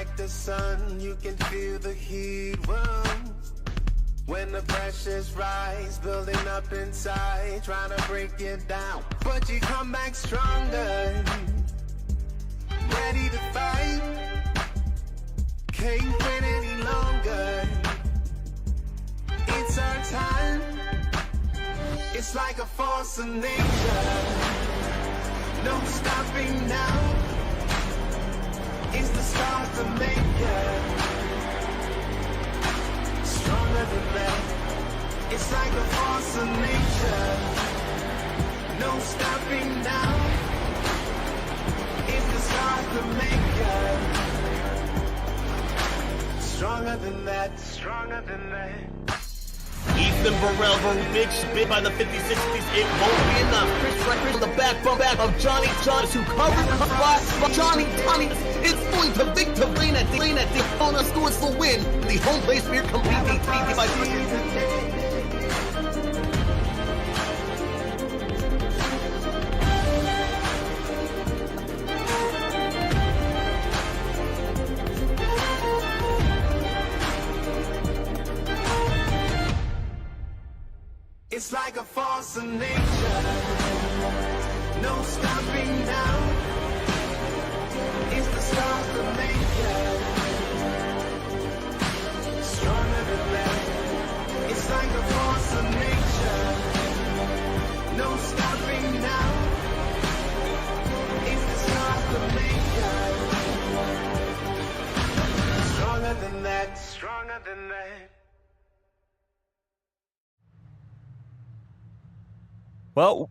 like the sun, you can feel the heat. When the pressures rise, building up inside, trying to break it down. But you come back stronger, ready to fight. Can't wait any longer. It's our time. It's like a force of nature. No stopping now. It's the stars to make it. Stronger than that. It's like a force of nature. No stopping now. It's the stars to make it. Stronger than that. Stronger than that. Ethan Burrell, big spin by the 50-60s, it won't be enough. Chris Rucker on the back of Johnny Jones, who covered the spot. Johnny, it's going to Victor Lane at Daytona scores the win. The home place beer company beat by It's like a force of nature. No stopping now. It's the stars that make it. Stronger than that. It's like a force of nature. No stopping now. It's the stars that make it. Stronger than that. Stronger than that. Well,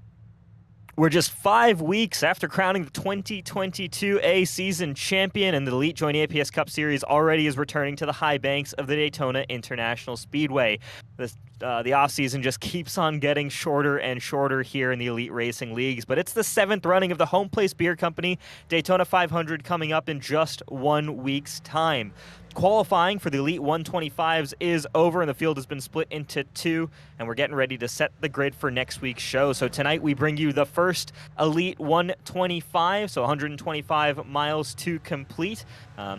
we're just 5 weeks after crowning the 2022 A season champion, and the Elite Join APS Cup Series already is returning to the high banks of the Daytona International Speedway. The offseason just keeps on getting shorter and shorter here in the Elite Racing Leagues, but it's the 7th running of the Home Place Beer Company Daytona 500 coming up in just 1 week's time. Qualifying for the Elite 125s is over, and the field has been split into 2, and we're getting ready to set the grid for next week's show. So tonight we bring you the first Elite 125, so 125 miles to complete.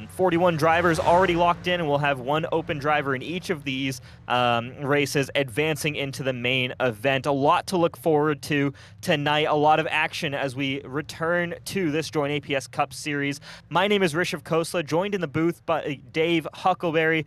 41 drivers already locked in, and we'll have one open driver in each of these races advancing into the main event. A lot to look forward to tonight, a lot of action as we return to this Join APS Cup Series. My name is Rish of Kosla, joined in the booth by Dave Huckleberry.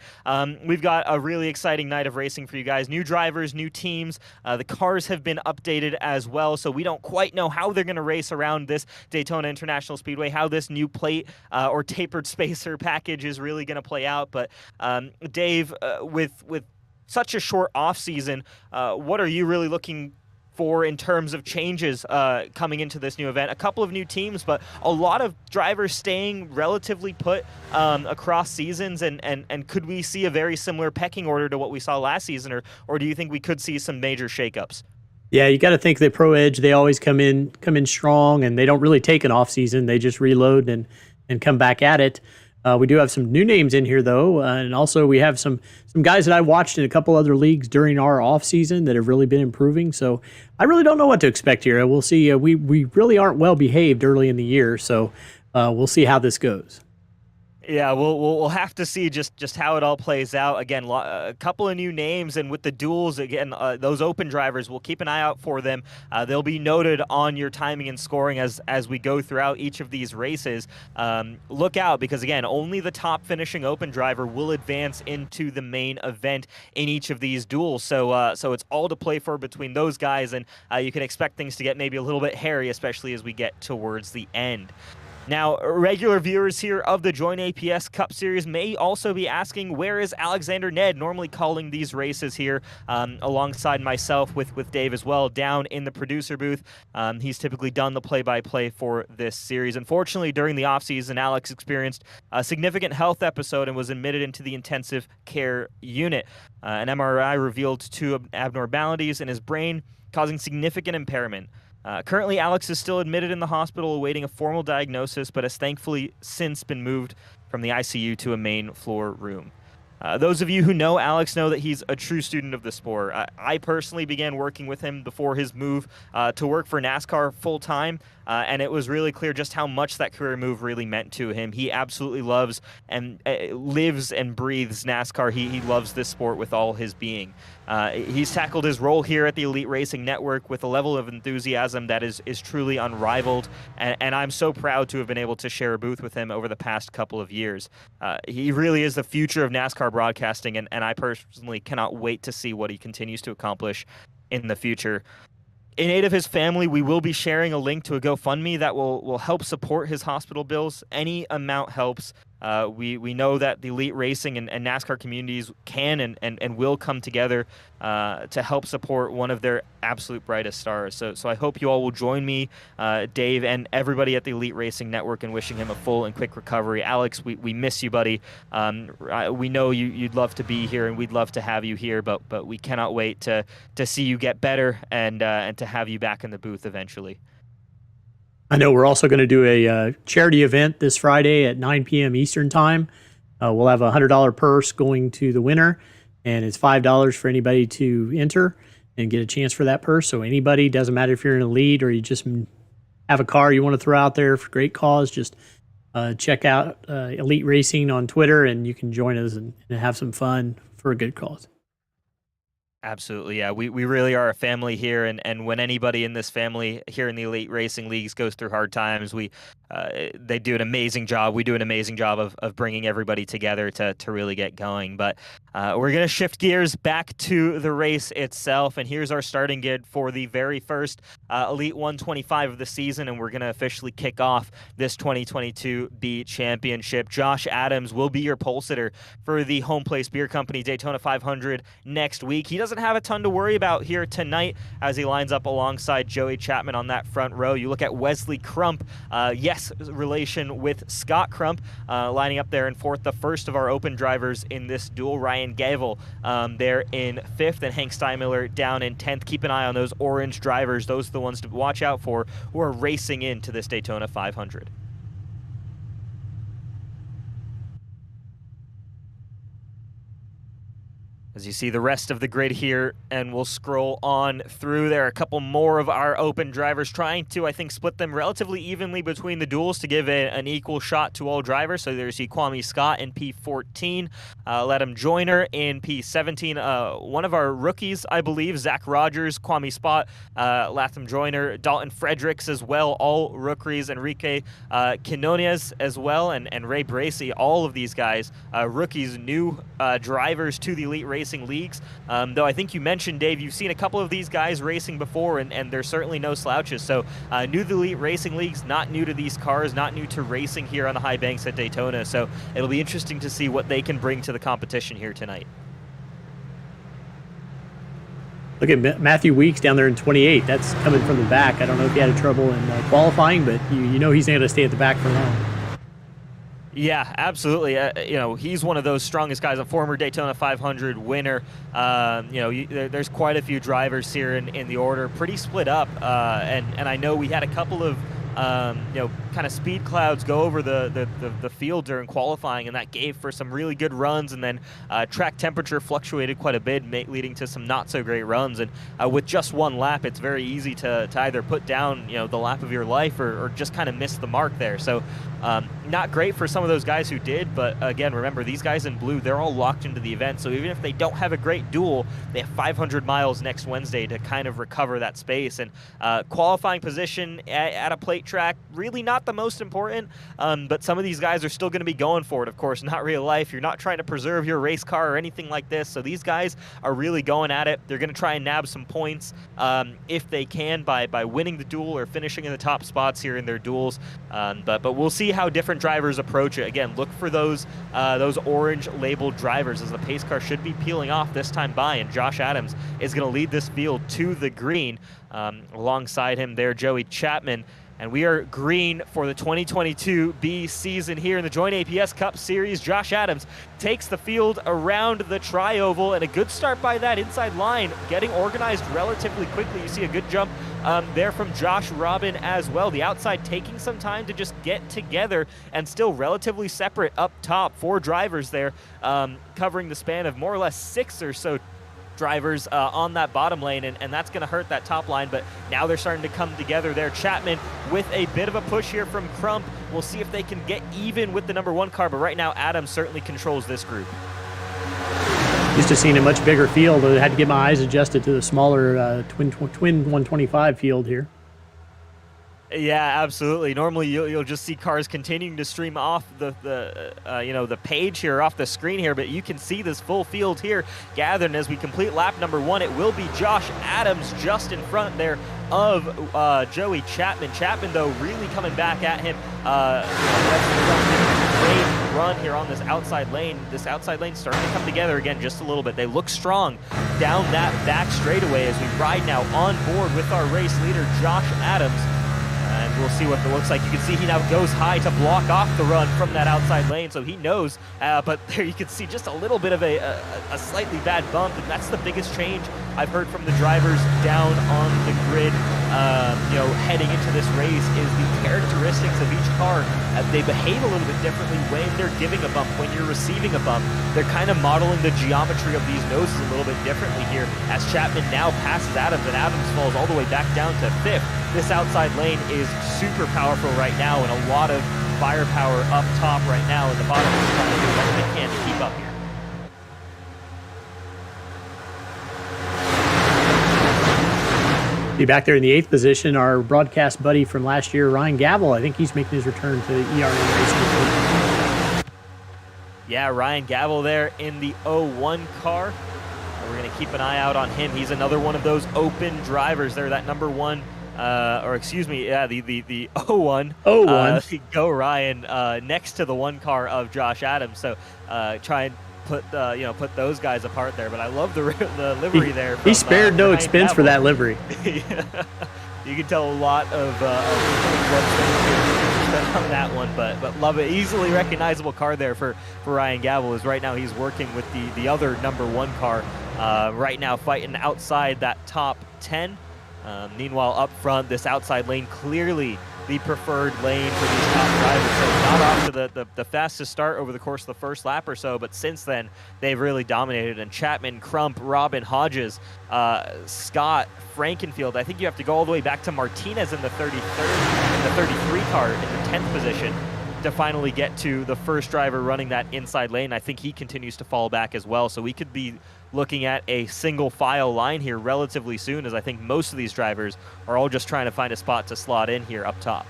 We've got a really exciting night of racing for you guys. New drivers, new teams. The cars have been updated as well, so we don't quite know how they're going to race around this Daytona International Speedway, how this new plate or tapered spacer package is really going to play out. But Dave, with such a short off season, what are you really looking for in terms of changes coming into this new event? A couple of new teams, but a lot of drivers staying relatively put across seasons, and could we see a very similar pecking order to what we saw last season, or do you think we could see some major shakeups? Yeah, you got to think that Pro Edge, they always come in strong, and they don't really take an off season. They just reload and come back at it. We do have some new names in here, though, and also we have some guys that I watched in a couple other leagues during our off season that have really been improving. So I really don't know what to expect here. We'll see. We really aren't well behaved early in the year, so we'll see how this goes. Yeah, we'll have to see just how it all plays out. Again, a couple of new names, and with the duels, again, those open drivers, we'll keep an eye out for them. They'll be noted on your timing and scoring as we go throughout each of these races. Look out, because again, only the top finishing open driver will advance into the main event in each of these duels. So it's all to play for between those guys, and you can expect things to get maybe a little bit hairy, especially as we get towards the end. Now, regular viewers here of the Join APS Cup Series may also be asking, where is Alexander Ned, normally calling these races here alongside myself with Dave as well, down in the producer booth. He's typically done the play-by-play for this series. Unfortunately, during the offseason, Alex experienced a significant health episode and was admitted into the intensive care unit. An MRI revealed 2 abnormalities in his brain, causing significant impairment. Currently, Alex is still admitted in the hospital awaiting a formal diagnosis, but has thankfully since been moved from the ICU to a main floor room. Those of you who know Alex know that he's a true student of the sport. I personally began working with him before his move to work for NASCAR full time, and it was really clear just how much that career move really meant to him. He absolutely loves and lives and breathes NASCAR. He loves this sport with all his being. He's tackled his role here at the Elite Racing Network with a level of enthusiasm that is truly unrivaled, and I'm so proud to have been able to share a booth with him over the past couple of years. He really is the future of NASCAR broadcasting, and I personally cannot wait to see what he continues to accomplish in the future. In aid of his family, we will be sharing a link to a GoFundMe that will help support his hospital bills. Any amount helps. We know that the elite racing and NASCAR communities can and will come together to help support one of their absolute brightest stars. So I hope you all will join me, Dave, and everybody at the Elite Racing Network in wishing him a full and quick recovery. Alex, we miss you, buddy. We know you'd love to be here, and we'd love to have you here, but we cannot wait to see you get better and to have you back in the booth eventually. I know we're also going to do a charity event this Friday at 9 p.m. Eastern Time. We'll have a $100 purse going to the winner, and it's $5 for anybody to enter and get a chance for that purse. So anybody, doesn't matter if you're in a lead or you just have a car you want to throw out there for great cause, just check out Elite Racing on Twitter, and you can join us and have some fun for a good cause. Absolutely, yeah. We really are a family here, and when anybody in this family here in the Elite Racing Leagues goes through hard times, they do an amazing job. We do an amazing job of bringing everybody together to really get going. But we're going to shift gears back to the race itself, and here's our starting grid for the very first Elite 125 of the season, and we're going to officially kick off this 2022 B Championship. Josh Adams will be your pole sitter for the Home Place Beer Company Daytona 500 next week. He doesn't have a ton to worry about here tonight as he lines up alongside Joey Chapman on that front row. You look at Wesley Crump, yes, relation with Scott Crump, lining up there in fourth, the first of our open drivers in this duel. Ryan Gavel there in fifth, and Hank Steinmiller down in 10th. Keep an eye on those orange drivers. Those are the ones to watch out for who are racing into this Daytona 500. As you see the rest of the grid here, and we'll scroll on through, there are a couple more of our open drivers trying to, I think, split them relatively evenly between the duels to give an equal shot to all drivers. So there's Kwame Scott in P14, Latham Joyner in P17, one of our rookies, I believe, Zach Rogers, Kwame Spot, Latham Joyner, Dalton Fredericks as well, all rookies, Enrique Quinones as well, and Ray Bracey, all of these guys, rookies, new drivers to the Elite Racing Leagues. Though I think you mentioned, Dave, you've seen a couple of these guys racing before, and they're certainly no slouches. So new to the Elite Racing Leagues, not new to these cars, not new to racing here on the high banks at Daytona. So it'll be interesting to see what they can bring to the competition here tonight. Look at Matthew Weeks down there in 28. That's coming from the back. I don't know if he had trouble in qualifying, but you know he's not going to stay at the back for long. Yeah, absolutely. He's one of those strongest guys, a former Daytona 500 winner. There's quite a few drivers here in the order, pretty split up. And I know we had a couple of kind of speed clouds go over the field during qualifying, and that gave for some really good runs, and then track temperature fluctuated quite a bit, leading to some not so great runs. And with just one lap, it's very easy to either put down the lap of your life or just kind of miss the mark there. So not great for some of those guys who did, but again, remember, these guys in blue, they're all locked into the event, so even if they don't have a great duel, they have 500 miles next Wednesday to kind of recover that space. And qualifying position at a plate track, really not the most important, but some of these guys are still going to be going for it. Of course, not real life. You're not trying to preserve your race car or anything like this, so these guys are really going at it. They're going to try and nab some points if they can by winning the duel or finishing in the top spots here in their duels, but we'll see how different drivers approach it. Again, look for those orange labeled drivers, as the pace car should be peeling off this time by, and Josh Adams is going to lead this field to the green. Alongside him there, Joey Chapman. And we are green for the 2022 B season here in the Joint APS Cup Series. Josh Adams takes the field around the tri-oval, and a good start by that inside line, getting organized relatively quickly. You see a good jump there from Josh Robin as well. The outside taking some time to just get together, and still relatively separate up top. 4 drivers there, covering the span of more or less 6 or so drivers on that bottom lane, and that's going to hurt that top line, but now they're starting to come together there. Chapman with a bit of a push here from Crump. We'll see if they can get even with the number 1 car, but right now Adams certainly controls this group. Used to seeing a much bigger field. I had to get my eyes adjusted to the smaller twin 125 field here. Yeah, absolutely. Normally you'll just see cars continuing to stream off the page here, off the screen here, but you can see this full field here gathered. And as we complete lap number 1, it will be Josh Adams just in front there of Joey Chapman. Chapman, though, really coming back at him. Great run here on this outside lane. This outside lane starting to come together again just a little bit. They look strong down that back straightaway as we ride now on board with our race leader, Josh Adams. And we'll see what it looks like. You can see he now goes high to block off the run from that outside lane, so he knows. But there you can see just a little bit of a slightly bad bump, and that's the biggest change I've heard from the drivers down on the grid, heading into this race, is the characteristics of each car. They behave a little bit differently when they're giving a bump, when you're receiving a bump. They're kind of modeling the geometry of these noses a little bit differently here, as Chapman now passes Adams, and Adams falls all the way back down to 5th. This outside lane is super powerful right now, and a lot of firepower up top right now, and the bottom is trying to do what they can to keep up here. Be back there in the 8th position, our broadcast buddy from last year, Ryan Gavel. I think he's making his return to ERN Racing. Yeah, Ryan Gavel there in the 01 car. We're going to keep an eye out on him. He's another one of those open drivers there, that number 1. The 01. Go Ryan next to the 1 car of Josh Adams. So try and put those guys apart there. But I love the livery there. He spared no expense for that livery. You can tell a lot of on that one, but love it. Easily recognizable car there for Ryan Gavel. Is right now he's working with the other number 1 car. Right now fighting outside that top 10. Meanwhile, up front, this outside lane clearly the preferred lane for these top drivers. So not off to the fastest start over the course of the first lap or so, but since then they've really dominated. And Chapman, Crump, Robin, Hodges, Scott, Frankenfield. I think you have to go all the way back to Martinez in the 33rd, in the 33 car in the 10th position to finally get to the first driver running that inside lane. I think he continues to fall back as well. So we could be looking at a single file line here relatively soon, as I think most of these drivers are all just trying to find a spot to slot in here up top.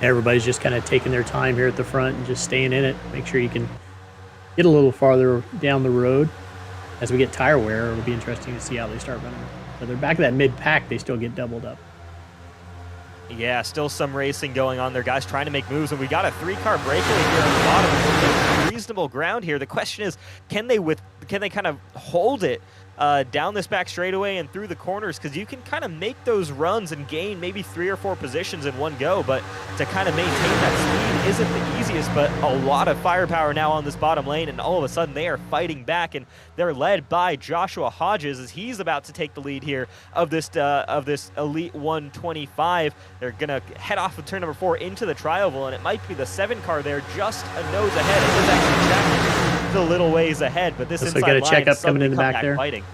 Everybody's just kind of taking their time here at the front and just staying in it. Make sure you can get a little farther down the road. As we get tire wear, it'll be interesting to see how they start running. So they're back to that mid-pack, they still get doubled up. Yeah, still some racing going on there. Guys trying to make moves, and we got a 3-car breakaway here on the bottom. Reasonable ground here. The question is, can they kind of hold it down this back straightaway and through the corners? Because you can kind of make those runs and gain maybe 3 or 4 positions in one go, but to kind of maintain that speed isn't the easiest. But a lot of firepower now on this bottom lane, and all of a sudden they are fighting back, and they're led by Joshua Hodges as he's about to take the lead here of this Elite 125. They're gonna head off of turn number 4 into the tri-oval, and it might be the 7 car there just a nose ahead. It was actually Chapman a little ways ahead, but this so inside got a line check up coming in the back there. Fighting.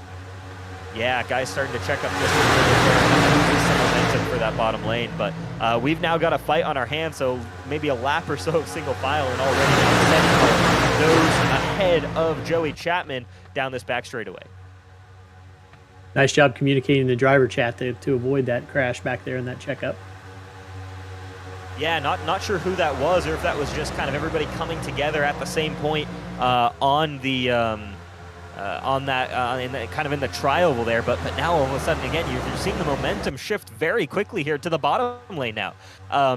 Yeah, guys starting to check up just a little bit there. Some momentum for that bottom lane, but we've now got a fight on our hands, so maybe a lap or so of single file, and already now 7 nose ahead of Joey Chapman down this back straightaway. Nice job communicating the driver chat to avoid that crash back there in that checkup. Yeah, not sure who that was, or if that was just kind of everybody coming together at the same point on the on that, kind of in the tri-oval there, but now all of a sudden again you're seeing the momentum shift very quickly here to the bottom lane now.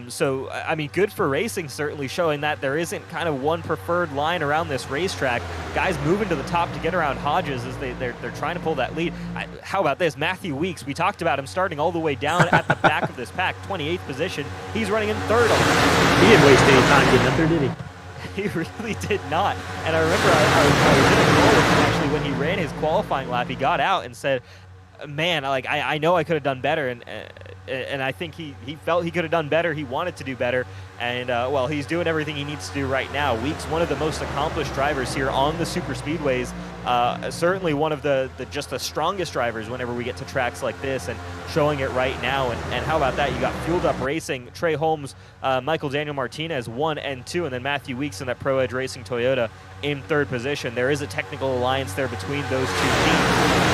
So I mean, good for racing, certainly showing that there isn't kind of one preferred line around this racetrack. Guys moving to the top to get around Hodges as they're trying to pull that lead. How about this, Matthew Weeks? We talked about him starting all the way down at the back of this pack, 28th position. He's running in third. He didn't waste any time getting up there, did he? He really did not. And I remember I was in a call with him actually when he ran his qualifying lap. He got out and said, man, like I know I could have done better, and I think he felt he could have done better. He wanted to do better, and well, he's doing everything he needs to do right now. Weeks, one of the most accomplished drivers here on the super speedways, certainly one of the strongest drivers whenever we get to tracks like this, and showing it right now. And how about that? You got Fueled Up Racing, Trey Holmes, Michael Daniel Martinez 1 and 2, and then Matthew Weeks in that Pro Edge Racing Toyota in third position. There is a technical alliance there between those two teams.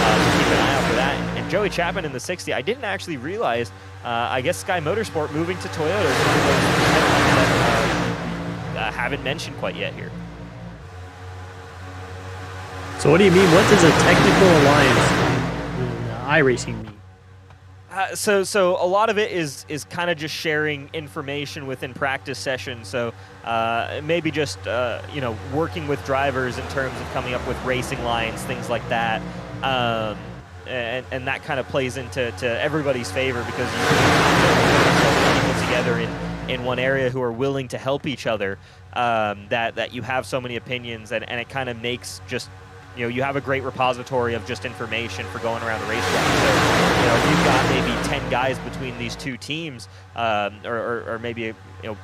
So keep an eye out for that. And Joey Chapman in the 60. I didn't actually realize, I guess Sky Motorsport moving to Toyota is one of those that haven't mentioned quite yet here. So what do you mean? What does a technical alliance in iRacing mean? So a lot of it is kind of just sharing information within practice sessions. So maybe just working with drivers in terms of coming up with racing lines, things like that. And that kind of plays into everybody's favor, because you put so many people together in one area who are willing to help each other, that you have so many opinions, and it kind of makes just, you have a great repository of just information for going around the racetrack. So, if you've got maybe 10 guys between these two teams, or maybe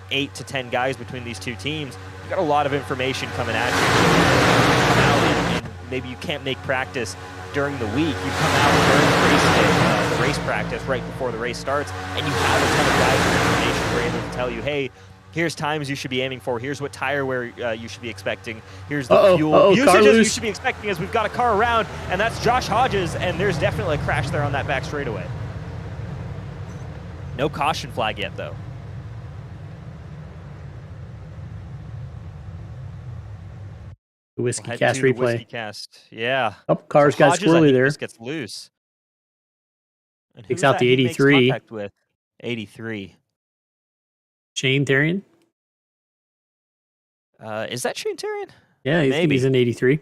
8 to 10 guys between these two teams, you've got a lot of information coming at you. And maybe you can't make practice during the week. You come out during the race day, the race practice right before the race starts, and you have a ton of guys with information who are able to tell you, hey, here's times you should be aiming for. Here's what tire wear you should be expecting. Here's the fuel usages you should be expecting, as we've got a car around, and that's Josh Hodges, and there's definitely a crash there on that back straightaway. No caution flag yet, though. The Whiskey Cast replay. Whiskey Cast, yeah. Oh, car's got squirrely there. Just gets loose. And takes out the 83. Contact with 83. Shane Therian? Is that Shane Therian? Yeah, he's in 83.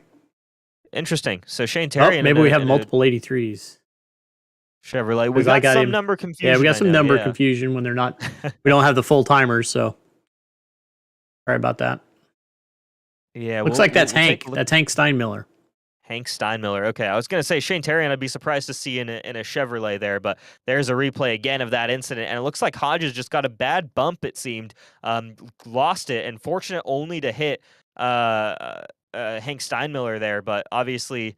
Interesting. So Shane Therian. Maybe we have multiple 83s. Chevrolet. We got some number confusion. Yeah, we got some number confusion when they're not. We don't have the full timers, so sorry about that. Yeah, looks like that's Hank. That's Hank Steinmiller. Hank Steinmiller. Okay, I was going to say Shane Therian. I'd be surprised to see in a Chevrolet there, but there's a replay again of that incident, and it looks like Hodges just got a bad bump. It seemed, lost it, and fortunate only to hit Hank Steinmiller there. But obviously,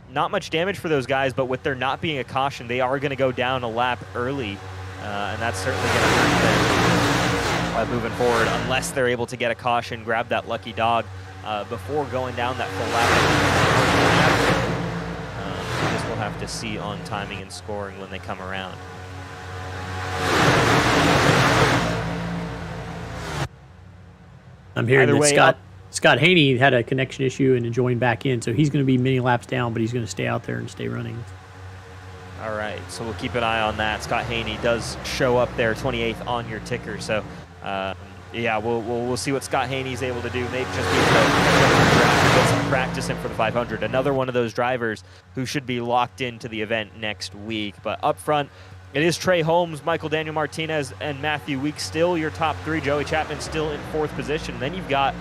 not much damage for those guys. But with there not being a caution, they are going to go down a lap early, and that's certainly going to hurt them moving forward, unless they're able to get a caution, grab that lucky dog before going down that full lap. I guess we'll have to see on timing and scoring when they come around. I'm hearing that Scott Haney had a connection issue and joined back in, so he's going to be many laps down, but he's going to stay out there and stay running. All right, so we'll keep an eye on that. Scott Haney does show up there, 28th on your ticker. So, yeah, we'll see what Scott Haney's able to do. Maybe just be able to get some practice in for the 500. Another one of those drivers who should be locked into the event next week. But up front, it is Trey Holmes, Michael Daniel Martinez, and Matthew Weeks still your top three. Joey Chapman still in fourth position. Then you've got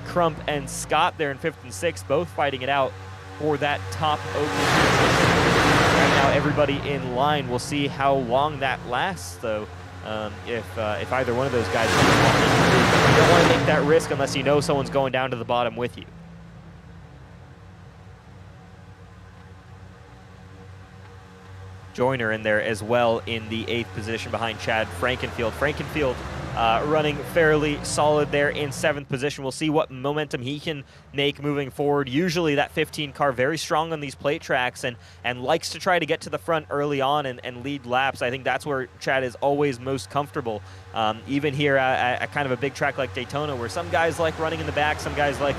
Crump and Scott there in fifth and sixth, both fighting it out for that top opening position. Right now, everybody in line. We'll see how long that lasts, though. If either one of those guys comes along, you don't want to take that risk unless you know someone's going down to the bottom with you. Joyner in there as well in the 8th position behind Chad Frankenfield. Frankenfield running fairly solid there in 7th position. We'll see what momentum he can make moving forward. Usually that 15 car very strong on these plate tracks and likes to try to get to the front early on and lead laps. I think that's where Chad is always most comfortable. Even here at kind of a big track like Daytona, where some guys like running in the back, some guys like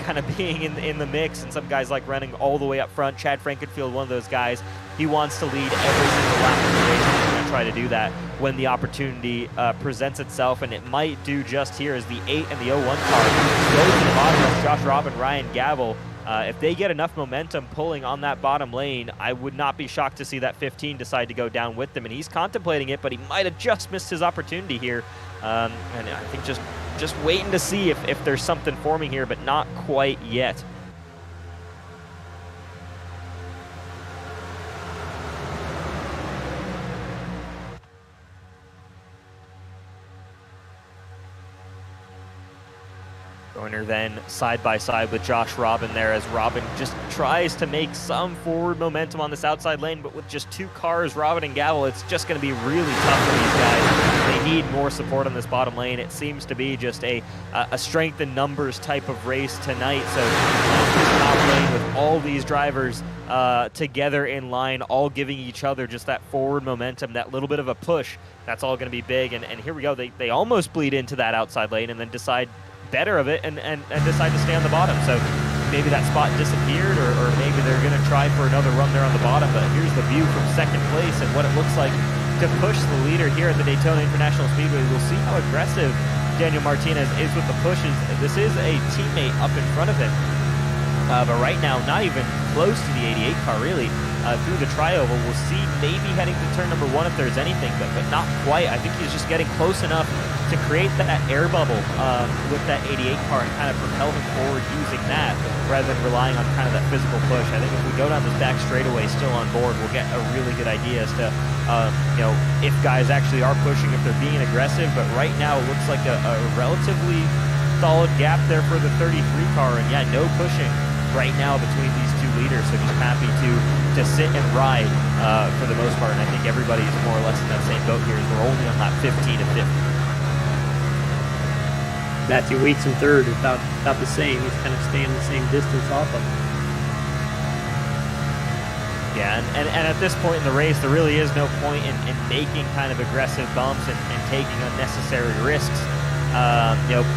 kind of being in the mix, and some guys like running all the way up front. Chad Frankenfield, one of those guys. He wants to lead every single lap of the race. He's going to try to do that when the opportunity presents itself, and it might do just here as the 8 and the 01 car go to the bottom of Josh Robin, Ryan Gavel. If they get enough momentum pulling on that bottom lane, I would not be shocked to see that 15 decide to go down with them. And he's contemplating it, but he might have just missed his opportunity here. And I think just waiting to see if there's something forming here, but not quite yet. Joyner then side by side with Josh Robin there as Robin just tries to make some forward momentum on this outside lane, but with just 2 cars, Robin and Gavel, it's just going to be really tough for these guys. They need more support on this bottom lane. It seems to be just a strength in numbers type of race tonight. So this top lane with all these drivers together in line, all giving each other just that forward momentum, that little bit of a push, that's all going to be big. And here we go. They almost bleed into that outside lane and then decide better of it and decide to stay on the bottom. So maybe that spot disappeared, or maybe they're going to try for another run there on the bottom. But here's the view from 2nd place and what it looks like to push the leader here at the Daytona International Speedway. We'll see how aggressive Daniel Martinez is with the pushes. This is a teammate up in front of him, but right now not even close to the 88 car really. Through the tri-oval, we'll see maybe heading to turn number 1 if there's anything, but not quite. I think he's just getting close enough to create that air bubble with that 88 car and kind of propel him forward using that rather than relying on kind of that physical push. I think if we go down this back straightaway still on board, we'll get a really good idea as to if guys actually are pushing, if they're being aggressive. But right now it looks like a relatively solid gap there for the 33 car, and yeah, no pushing right now between these 2 leaders. So just happy to sit and ride for the most part, and I think everybody's more or less in that same boat here. We're only on lap 15 of 50. Matthew Weeks in 3rd, about the same. He's kind of staying the same distance off of him. Yeah, and at this point in the race, there really is no point in making kind of aggressive bumps and taking unnecessary risks.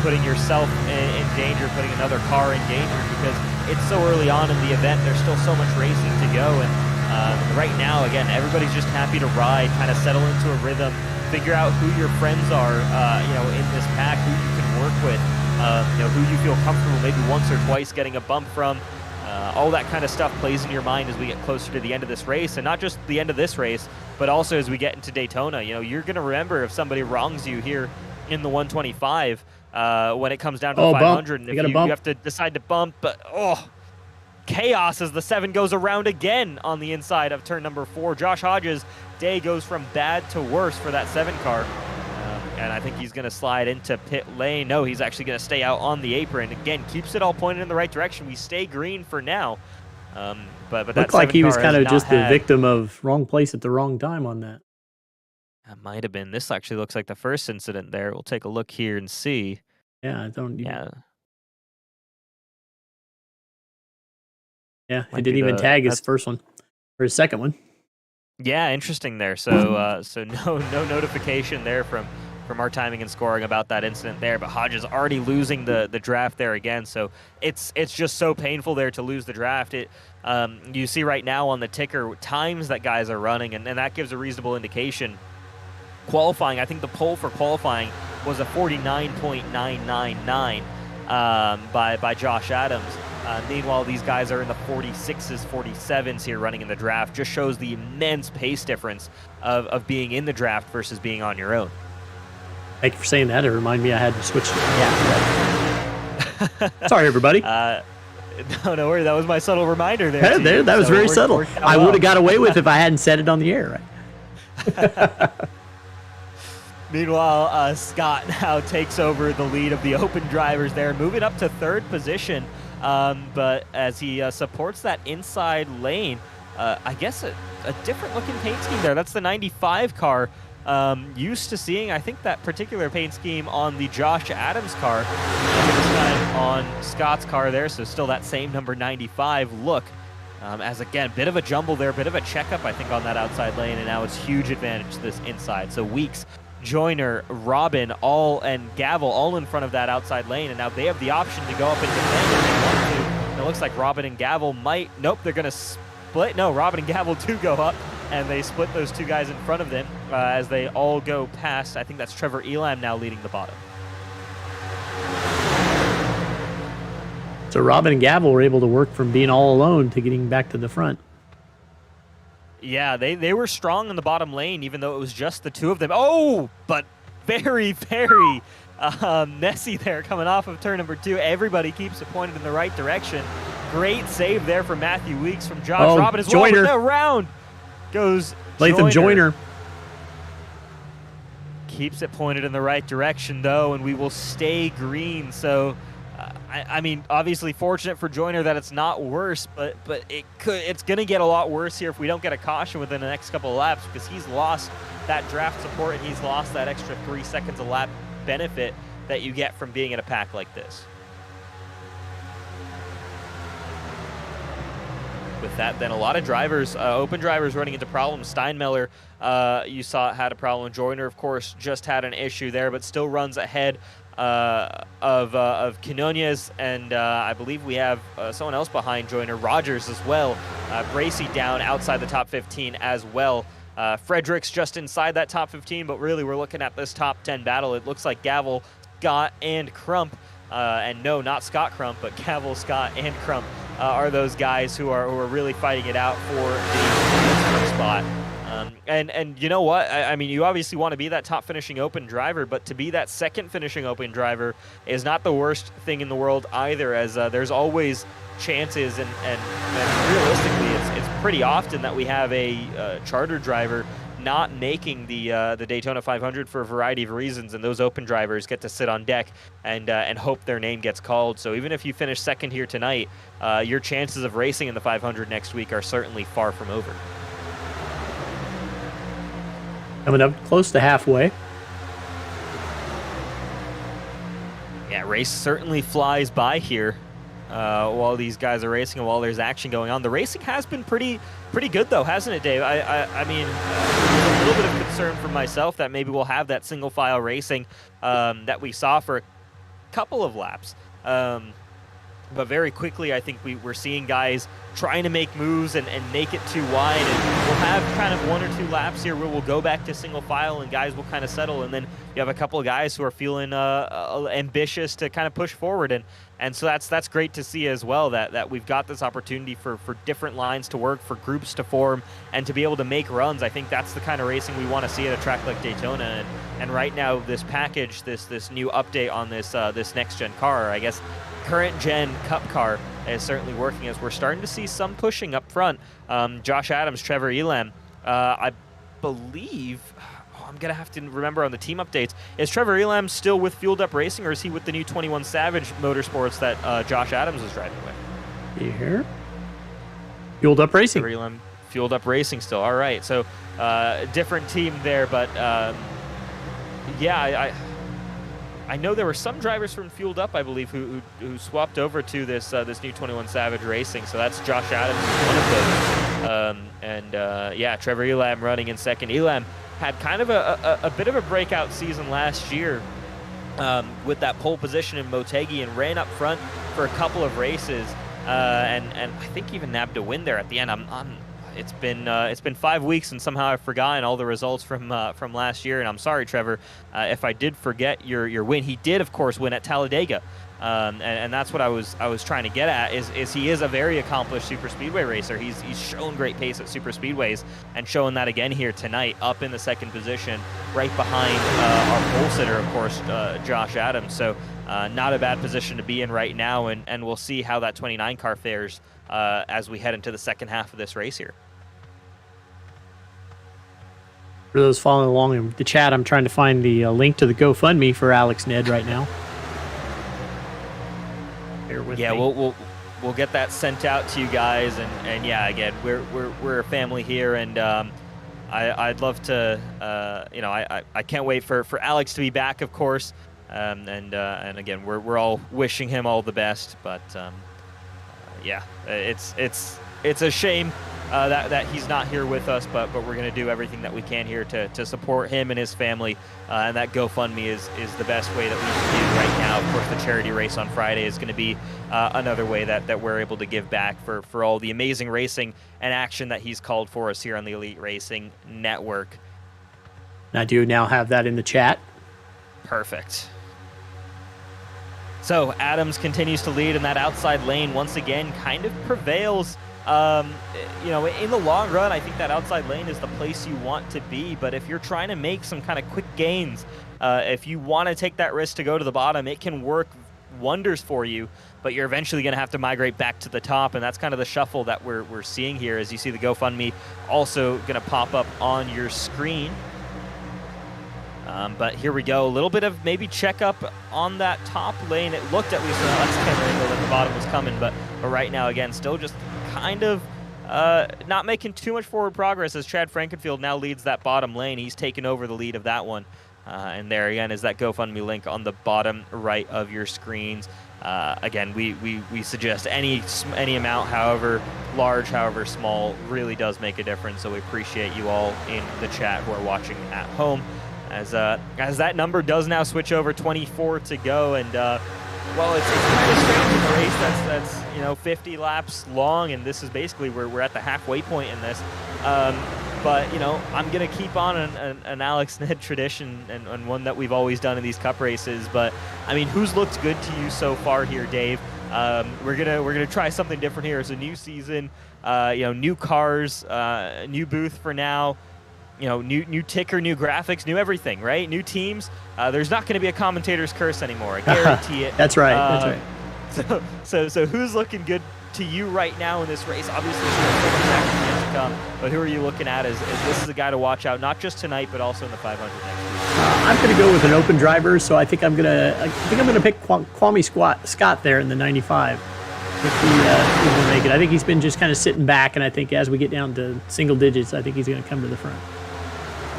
Putting yourself in danger, putting another car in danger, because it's so early on in the event. There's still so much racing to go, and right now, again, everybody's just happy to ride, kind of settle into a rhythm, figure out who your friends are, in this pack, who you can work with, who you feel comfortable maybe once or twice getting a bump from. All that kind of stuff plays in your mind as we get closer to the end of this race, and not just the end of this race, but also as we get into Daytona. You're going to remember if somebody wrongs you here in the 125 when it comes down to the 500, and if you have to decide to bump, but chaos as the 7 goes around again on the inside of turn number 4. Josh Hodges' day goes from bad to worse for that 7 car, and I think he's going to slide into pit lane. No, he's actually going to stay out on the apron. Again, keeps it all pointed in the right direction. We stay green for now, but that looked like he was kind of just the victim of wrong place at the wrong time on that. That might have been. This actually looks like the first incident there. We'll take a look here and see. Yeah, I don't. Yeah. Yeah, he didn't even tag his first one or his second one. Yeah, interesting there. So, so no notification there from our timing and scoring about that incident there. But Hodges already losing the draft there again. So it's just so painful there to lose the draft. You see right now on the ticker times that guys are running, and that gives a reasonable indication. Qualifying, I think the poll for qualifying was a 49.999 by Josh Adams. Meanwhile, these guys are in the 46s, 47s here running in the draft. Just shows the immense pace difference of being in the draft versus being on your own. Thank you for saying that. It reminded me I had to switch. Yeah. Sorry, everybody. No worries. That was my subtle reminder there. Hey, that was very subtle. I would have got away with if I hadn't said it on the air, right? Meanwhile, Scott now takes over the lead of the open drivers there, moving up to 3rd position. But as he supports that inside lane, I guess a different looking paint scheme there. That's the 95 car used to seeing, I think, that particular paint scheme on the Josh Adams car. This time on Scott's car there, so still that same number 95 look. As again, bit of a jumble there, bit of a checkup, I think, on that outside lane, and now it's huge advantage to this inside. So Weeks, Joyner, Robin, and Gavel all in front of that outside lane, and now they have the option to go up and defend if they want to. And it looks like Robin and Gavel might, nope, they're going to split. No, Robin and Gavel do go up, and they split those two guys in front of them as they all go past. I think that's Trevor Elam now leading the bottom. So Robin and Gavel were able to work from being all alone to getting back to the front. Yeah, they were strong in the bottom lane, even though it was just the two of them. Oh, but very, very messy there coming off of turn number 2. Everybody keeps it pointed in the right direction. Great save there from Matthew Weeks from Josh Robin as well. No, round goes Latham Joyner. Keeps it pointed in the right direction, though, and we will stay green. So, I mean, obviously fortunate for Joyner that it's not worse, but it's going to get a lot worse here if we don't get a caution within the next couple of laps, because he's lost that draft support and he's lost that extra 3 seconds a lap benefit that you get from being in a pack like this. With that, then a lot of drivers, open drivers running into problems. Steinmiller, you saw, had a problem. Joyner, of course, just had an issue there, but still runs ahead of Quinones, and I believe we have someone else behind Joyner, Rogers as well. Bracy down outside the top 15 as well. Fredericks just inside that top 15, but really we're looking at this top 10 battle. It looks like Gavel, Scott, and Crump, and no, not Scott Crump, but Gavel, Scott, and Crump are those guys who are really fighting it out for the spot. And you know what? I mean, you obviously want to be that top finishing open driver, but to be that second finishing open driver is not the worst thing in the world either, as there's always chances, and realistically, it's pretty often that we have a charter driver not making the Daytona 500 for a variety of reasons, and those open drivers get to sit on deck and hope their name gets called. So even if you finish second here tonight, your chances of racing in the 500 next week are certainly far from over. Coming up close to halfway. Yeah, race certainly flies by here while these guys are racing and while there's action going on. The racing has been pretty good, though, hasn't it, Dave? I mean, there's a little bit of concern for myself that maybe we'll have that single file racing that we saw for a couple of laps. But very quickly, I think we're seeing guys trying to make moves and make it too wide. And we'll have kind of 1 or 2 laps here where we'll go back to single file and guys will kind of settle. And then you have a couple of guys who are feeling ambitious to kind of push forward. And so that's great to see as well, that we've got this opportunity for different lines to work, for groups to form, and to be able to make runs. I think that's the kind of racing we want to see at a track like Daytona. And right now, this package, this new update on this next-gen car, I guess, current-gen Cup car is certainly working, as we're starting to see some pushing up front. Josh Adams, Trevor Elam, I believe, I'm going to have to remember on the team updates, is Trevor Elam still with Fueled Up Racing, or is he with the new 21 Savage Motorsports that Josh Adams is driving with? Here. Fueled Up Racing. Trevor Elam, Fueled Up Racing still. All right, so different team there, but yeah, I know there were some drivers from Fueled Up, I believe, who swapped over to this new 21 Savage Racing. So that's Josh Adams, one of those. Yeah, Trevor Elam running in second. Elam had kind of a bit of a breakout season last year with that pole position in Motegi, and ran up front for a couple of races, and I think even nabbed a win there at the end. It's been 5 weeks, and somehow I've forgotten all the results from last year. And I'm sorry, Trevor, if I did forget your win. He did, of course, win at Talladega, and that's what I was trying to get at. Is he is a very accomplished super speedway racer. He's shown great pace at super speedways, and showing that again here tonight, up in the second position, right behind our pole sitter, of course, Josh Adams. So not a bad position to be in right now, and we'll see how that 29 car fares as we head into the second half of this race here. For those following along in the chat, I'm trying to find the link to the GoFundMe for Alex Ned right now. Bear with me. We'll get that sent out to you guys, and yeah, again, we're a family here, and I'd love to, I can't wait for Alex to be back, of course. And again, we're all wishing him all the best. But yeah, it's a shame that he's not here with us. But we're gonna do everything that we can here to support him and his family. And that GoFundMe is the best way that we can do right now. Of course, the charity race on Friday is going to be another way that we're able to give back for all the amazing racing and action that he's called for us here on the Elite Racing Network. I do now have that in the chat. Perfect. So Adams continues to lead in that outside lane once again, kind of prevails. In the long run, I think that outside lane is the place you want to be. But if you're trying to make some kind of quick gains, if you want to take that risk to go to the bottom, it can work wonders for you. But you're eventually going to have to migrate back to the top, and that's kind of the shuffle that we're seeing here. As you see the GoFundMe also going to pop up on your screen. But here we go. A little bit of maybe checkup on that top lane. It looked at least from the left camera angle that the bottom was coming, but right now, again, still just kind of not making too much forward progress as Chad Frankenfield now leads that bottom lane. He's taken over the lead of that one. And there again is that GoFundMe link on the bottom right of your screens. Again, we suggest any amount, however large, however small, really does make a difference. So we appreciate you all in the chat who are watching at home. As that number does now switch over, 24 to go, and well, it's kind of strange in a race that's 50 laps long, and this is basically where we're at the halfway point in this. But I'm gonna keep on an Alex Ned tradition and one that we've always done in these Cup races. But I mean, who's looked good to you so far here, Dave? We're gonna try something different here. It's a new season, new cars, new booth for now. New ticker, new graphics, new everything, right? New teams. There's not going to be a commentator's curse anymore. I guarantee it. That's right. That's right. So who's looking good to you right now in this race? Obviously, there's so much action yet to come. But who are you looking at as this is a guy to watch out, not just tonight, but also in the 500 next week? I'm going to go with an open driver, so I think I'm gonna pick Kwame Scott there in the 95. If he will make it. I think he's been just kind of sitting back, and I think as we get down to single digits, I think he's going to come to the front.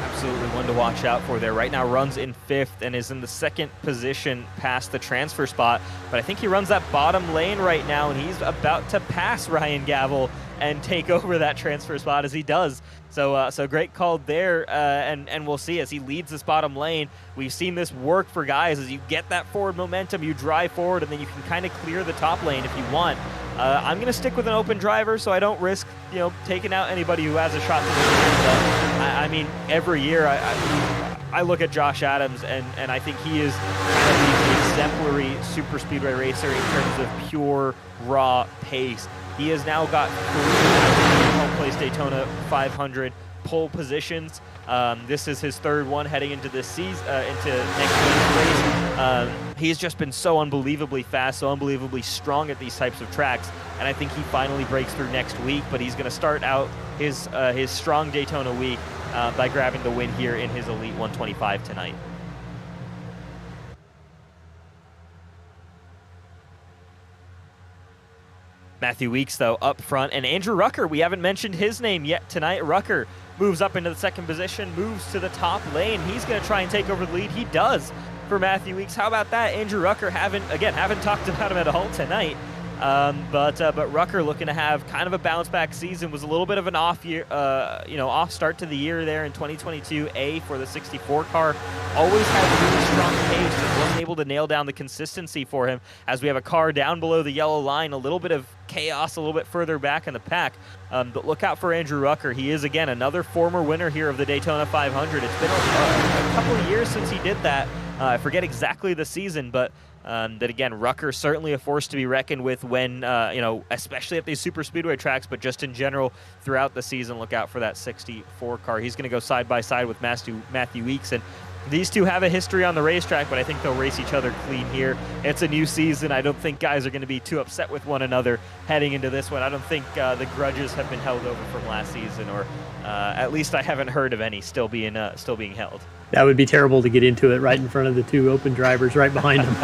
Absolutely one to watch out for there. Right now runs in 5th and is in the 2nd position past the transfer spot. But I think he runs that bottom lane right now, and he's about to pass Ryan Gavel and take over that transfer spot as he does. So great call there, and we'll see as he leads this bottom lane. We've seen this work for guys as you get that forward momentum, you drive forward, and then you can kind of clear the top lane if you want. I'm going to stick with an open driver so I don't risk, taking out anybody who has a shot to win. I mean, every year I look at Josh Adams, and I think he is kind of the exemplary super speedway racer in terms of pure, raw pace. He has now got 3 home place Daytona 500 pole positions. This is his 3rd one heading into this season, into next week's race. He's just been so unbelievably fast, so unbelievably strong at these types of tracks, and I think he finally breaks through next week. But he's going to start out his strong Daytona week by grabbing the win here in his Elite 125 tonight. Matthew Weeks, though, up front. And Andrew Rucker, we haven't mentioned his name yet tonight. Rucker moves up into the 2nd position, moves to the top lane. He's going to try and take over the lead. He does for Matthew Weeks. How about that? Andrew Rucker, haven't talked about him at all tonight. But Rucker looking to have kind of a bounce back season. Was a little bit of an off off start to the year there in 2022 for the 64 car. Always had really strong pace and wasn't able to nail down the consistency for him as we have a car down below the yellow line, a little bit of chaos a little bit further back in the pack. But look out for Andrew Rucker. He is, again, another former winner here of the Daytona 500. It's been a couple of years since he did that. I forget exactly the season, but that again, Rucker certainly a force to be reckoned with when, especially at these super speedway tracks, but just in general throughout the season. Look out for that 64 car. He's going to go side by side with Matthew Weeks, and these two have a history on the racetrack, but I think they'll race each other clean here. It's a new season. I don't think guys are going to be too upset with one another heading into this one. I don't think the grudges have been held over from last season, or at least I haven't heard of any still being held. That would be terrible to get into it right in front of the 2 open drivers right behind them.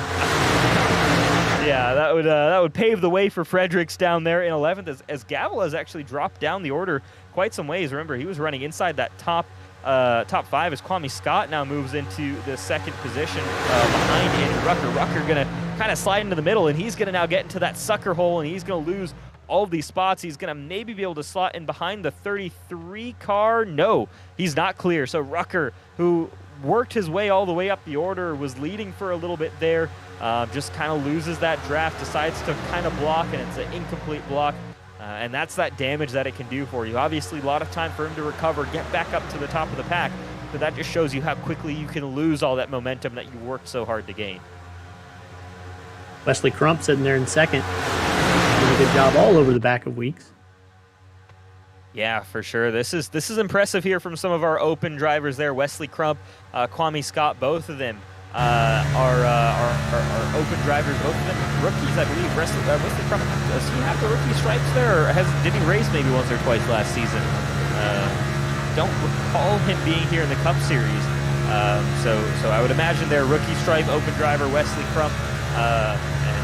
Yeah, that would pave the way for Fredericks down there in 11th as Gavel has actually dropped down the order quite some ways. Remember, he was running inside that top 5 as Kwame Scott now moves into the second position behind Andy Rucker. Rucker going to kind of slide into the middle, and he's going to now get into that sucker hole, and he's going to lose all of these spots. He's going to maybe be able to slot in behind the 33 car. No, he's not clear. So Rucker, who worked his way all the way up the order, was leading for a little bit there, just kind of loses that draft, decides to kind of block, and it's an incomplete block. And that's that damage that it can do for you. Obviously, a lot of time for him to recover, get back up to the top of the pack, but that just shows you how quickly you can lose all that momentum that you worked so hard to gain. Wesley Crump sitting there in second. Doing a good job all over the back of Weeks. Yeah, for sure. This is impressive here from some of our open drivers there. Wesley Crump, Kwame Scott, both of them are open drivers. Both of them rookies, I believe. Wesley Crump, does he have the rookie stripes there, or did he race maybe once or twice last season? Don't recall him being here in the Cup Series. So I would imagine they're rookie stripe open driver Wesley Crump.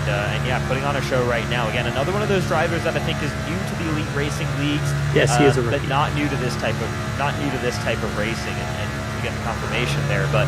And yeah, putting on a show right now. Again, another one of those drivers that I think is new to the elite racing leagues. Yes, he is a rookie, but not new to this type of racing. And you get the confirmation there. But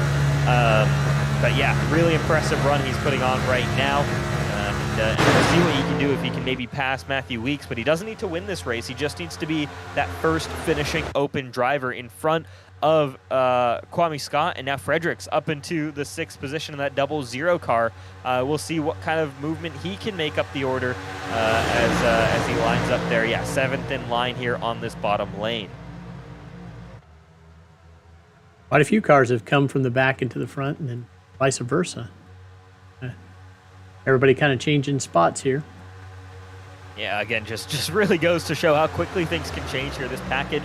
yeah, really impressive run he's putting on right now. And we'll see what he can do if he can maybe pass Matthew Weeks. But he doesn't need to win this race. He just needs to be that first finishing open driver in front of Kwame Scott, and now Fredericks up into the 6th position in that 00 car. We'll see what kind of movement he can make up the order as he lines up there. Yeah, 7th in line here on this bottom lane. Quite a few cars have come from the back into the front, and then vice versa. Everybody kind of changing spots here. Yeah, again, just really goes to show how quickly things can change here. This package,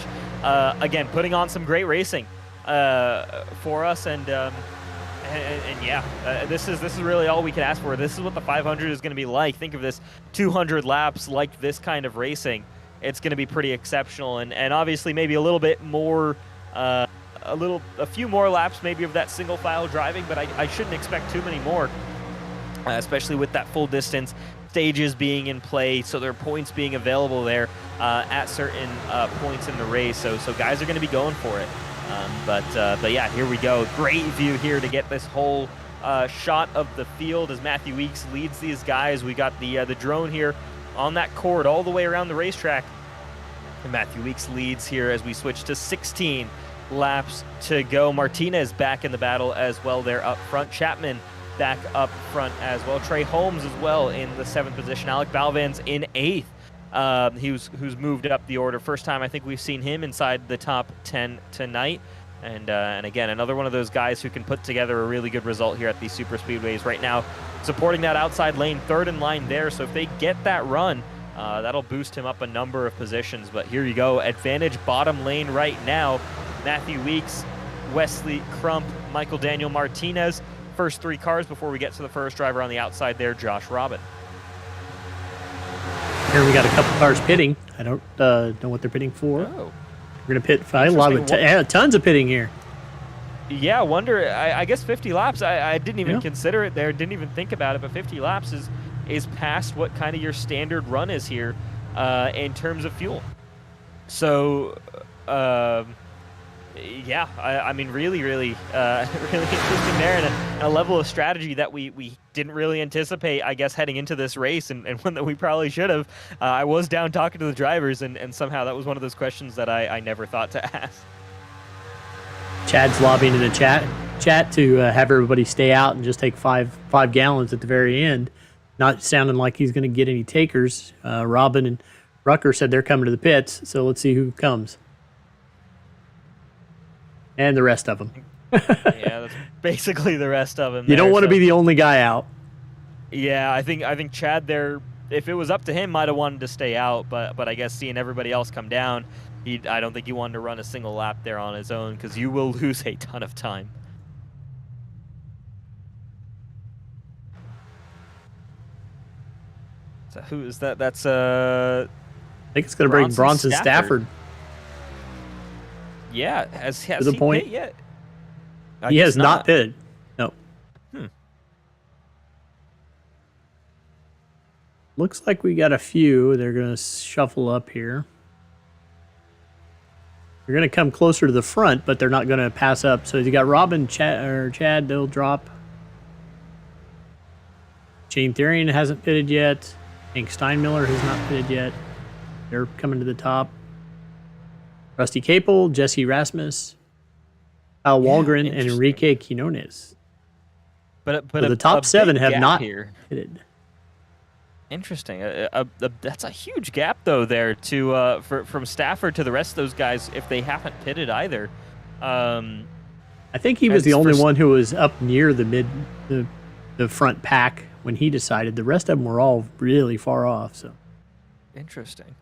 again, putting on some great racing for us, and yeah, this is really all we can ask for. This is what the 500 is going to be like. Think of this, 200 laps like this kind of racing. It's going to be pretty exceptional, and obviously maybe a little bit more, a few more laps maybe of that single file driving, but I shouldn't expect too many more, especially with that full distance stages being in play, so there are points being available there at certain points in the race. So guys are going to be going for it. But yeah, here we go. Great view here to get this whole shot of the field as Matthew Weeks leads these guys. We got the drone here on that cord all the way around the racetrack. And Matthew Weeks leads here as we switch to 16 laps to go. Martinez back in the battle as well there up front. Chapman back up front as well. Trey Holmes as well in the 7th position. Alec Balvans in 8th. Who's moved up the order. First time I think we've seen him inside the top 10 tonight. And again, another one of those guys who can put together a really good result here at these super speedways right now. Supporting that outside lane, 3rd in line there. So if they get that run, that'll boost him up a number of positions. But here you go. Advantage bottom lane right now. Matthew Weeks, Wesley Crump, Michael Daniel Martinez. First 3 cars before we get to the first driver on the outside there, Josh Robin. Here we got a couple cars pitting. I don't know what they're pitting for. Oh. We're going to pit a lot of tons of pitting here. Yeah, wonder. I guess 50 laps. I didn't even consider it there. Didn't even think about it. But 50 laps is past what kind of your standard run is here in terms of fuel. So, yeah, I mean, really interesting there, and a level of strategy that we didn't really anticipate, I guess, heading into this race, and one that we probably should have. I was down talking to the drivers, and somehow that was one of those questions that I never thought to ask. Chad's lobbying in the chat to have everybody stay out and just take five gallons at the very end. Not sounding like he's going to get any takers. Robin and Rucker said they're coming to the pits, so let's see who comes. And the rest of them. Yeah, that's basically the rest of them. You don't want to be the only guy out. Yeah, I think Chad there, if it was up to him, might have wanted to stay out, but I guess seeing everybody else come down, I don't think he wanted to run a single lap there on his own, because you will lose a ton of time. So who is that? That's I think it's going to bring Bronson Stafford. Yeah, has he point pit yet? He has not pitted. No. Looks like we got a few. They're going to shuffle up here. They're going to come closer to the front, but they're not going to pass up. So you got Robin, Chad, they'll drop. Shane Therian hasn't pitted yet. Hank Steinmiller has not pitted yet. They're coming to the top. Rusty Capel, Jesse Rasmus, Kyle Walgren, and Enrique Quinones. But so the top 7 have not pitted. Interesting. That's a huge gap, though, there to from Stafford to the rest of those guys if they haven't pitted either. I think he was the only one who was up near the front pack when he decided. The rest of them were all really far off. So interesting.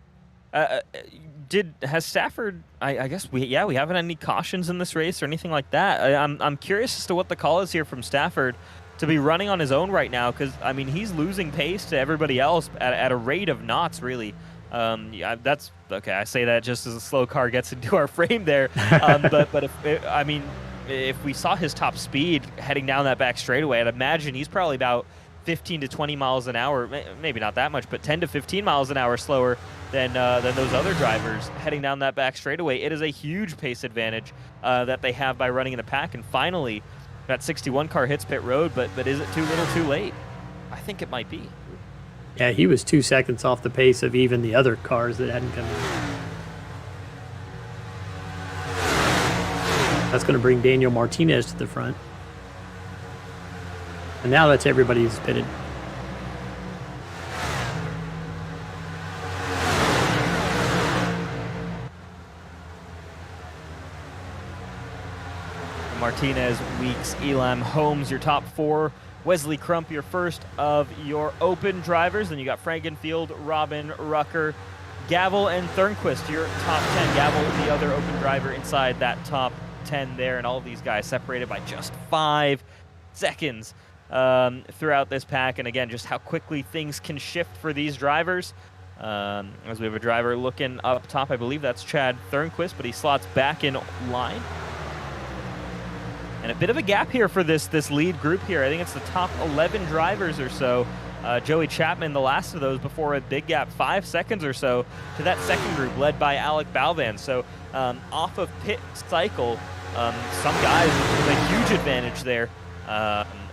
Has Stafford? I guess we haven't had any cautions in this race or anything like that. I'm curious as to what the call is here from Stafford to be running on his own right now, because I mean he's losing pace to everybody else at a rate of knots, really. That's okay. I say that just as a slow car gets into our frame there. But if we saw his top speed heading down that back straightaway, I'd imagine he's probably about 15 to 20 miles an hour, maybe not that much, but 10 to 15 miles an hour slower than those other drivers heading down that back straightaway. It is a huge pace advantage that they have by running in the pack. And finally, that 61 car hits pit road, but is it too little too late? I think it might be. Yeah, he was 2 seconds off the pace of even the other cars that hadn't come in. That's going to bring Daniel Martinez to the front. And now that's everybody who's pitted. Martinez, Weeks, Elam, Holmes, your top 4. Wesley Crump, your first of your open drivers. Then you got Frankenfield, Robin, Rucker, Gavel, and Thornquist, your top 10. Gavel, the other open driver inside that top 10 there. And all of these guys separated by just 5 seconds throughout this pack. And again, just how quickly things can shift for these drivers. As we have a driver looking up top, I believe that's Chad Thornquist, but he slots back in line. And a bit of a gap here for this lead group here. I think it's the top 11 drivers or so. Joey Chapman, the last of those, before a big gap, 5 seconds or so to that second group led by Alec Balvan. So off of pit cycle, some guys with a huge advantage there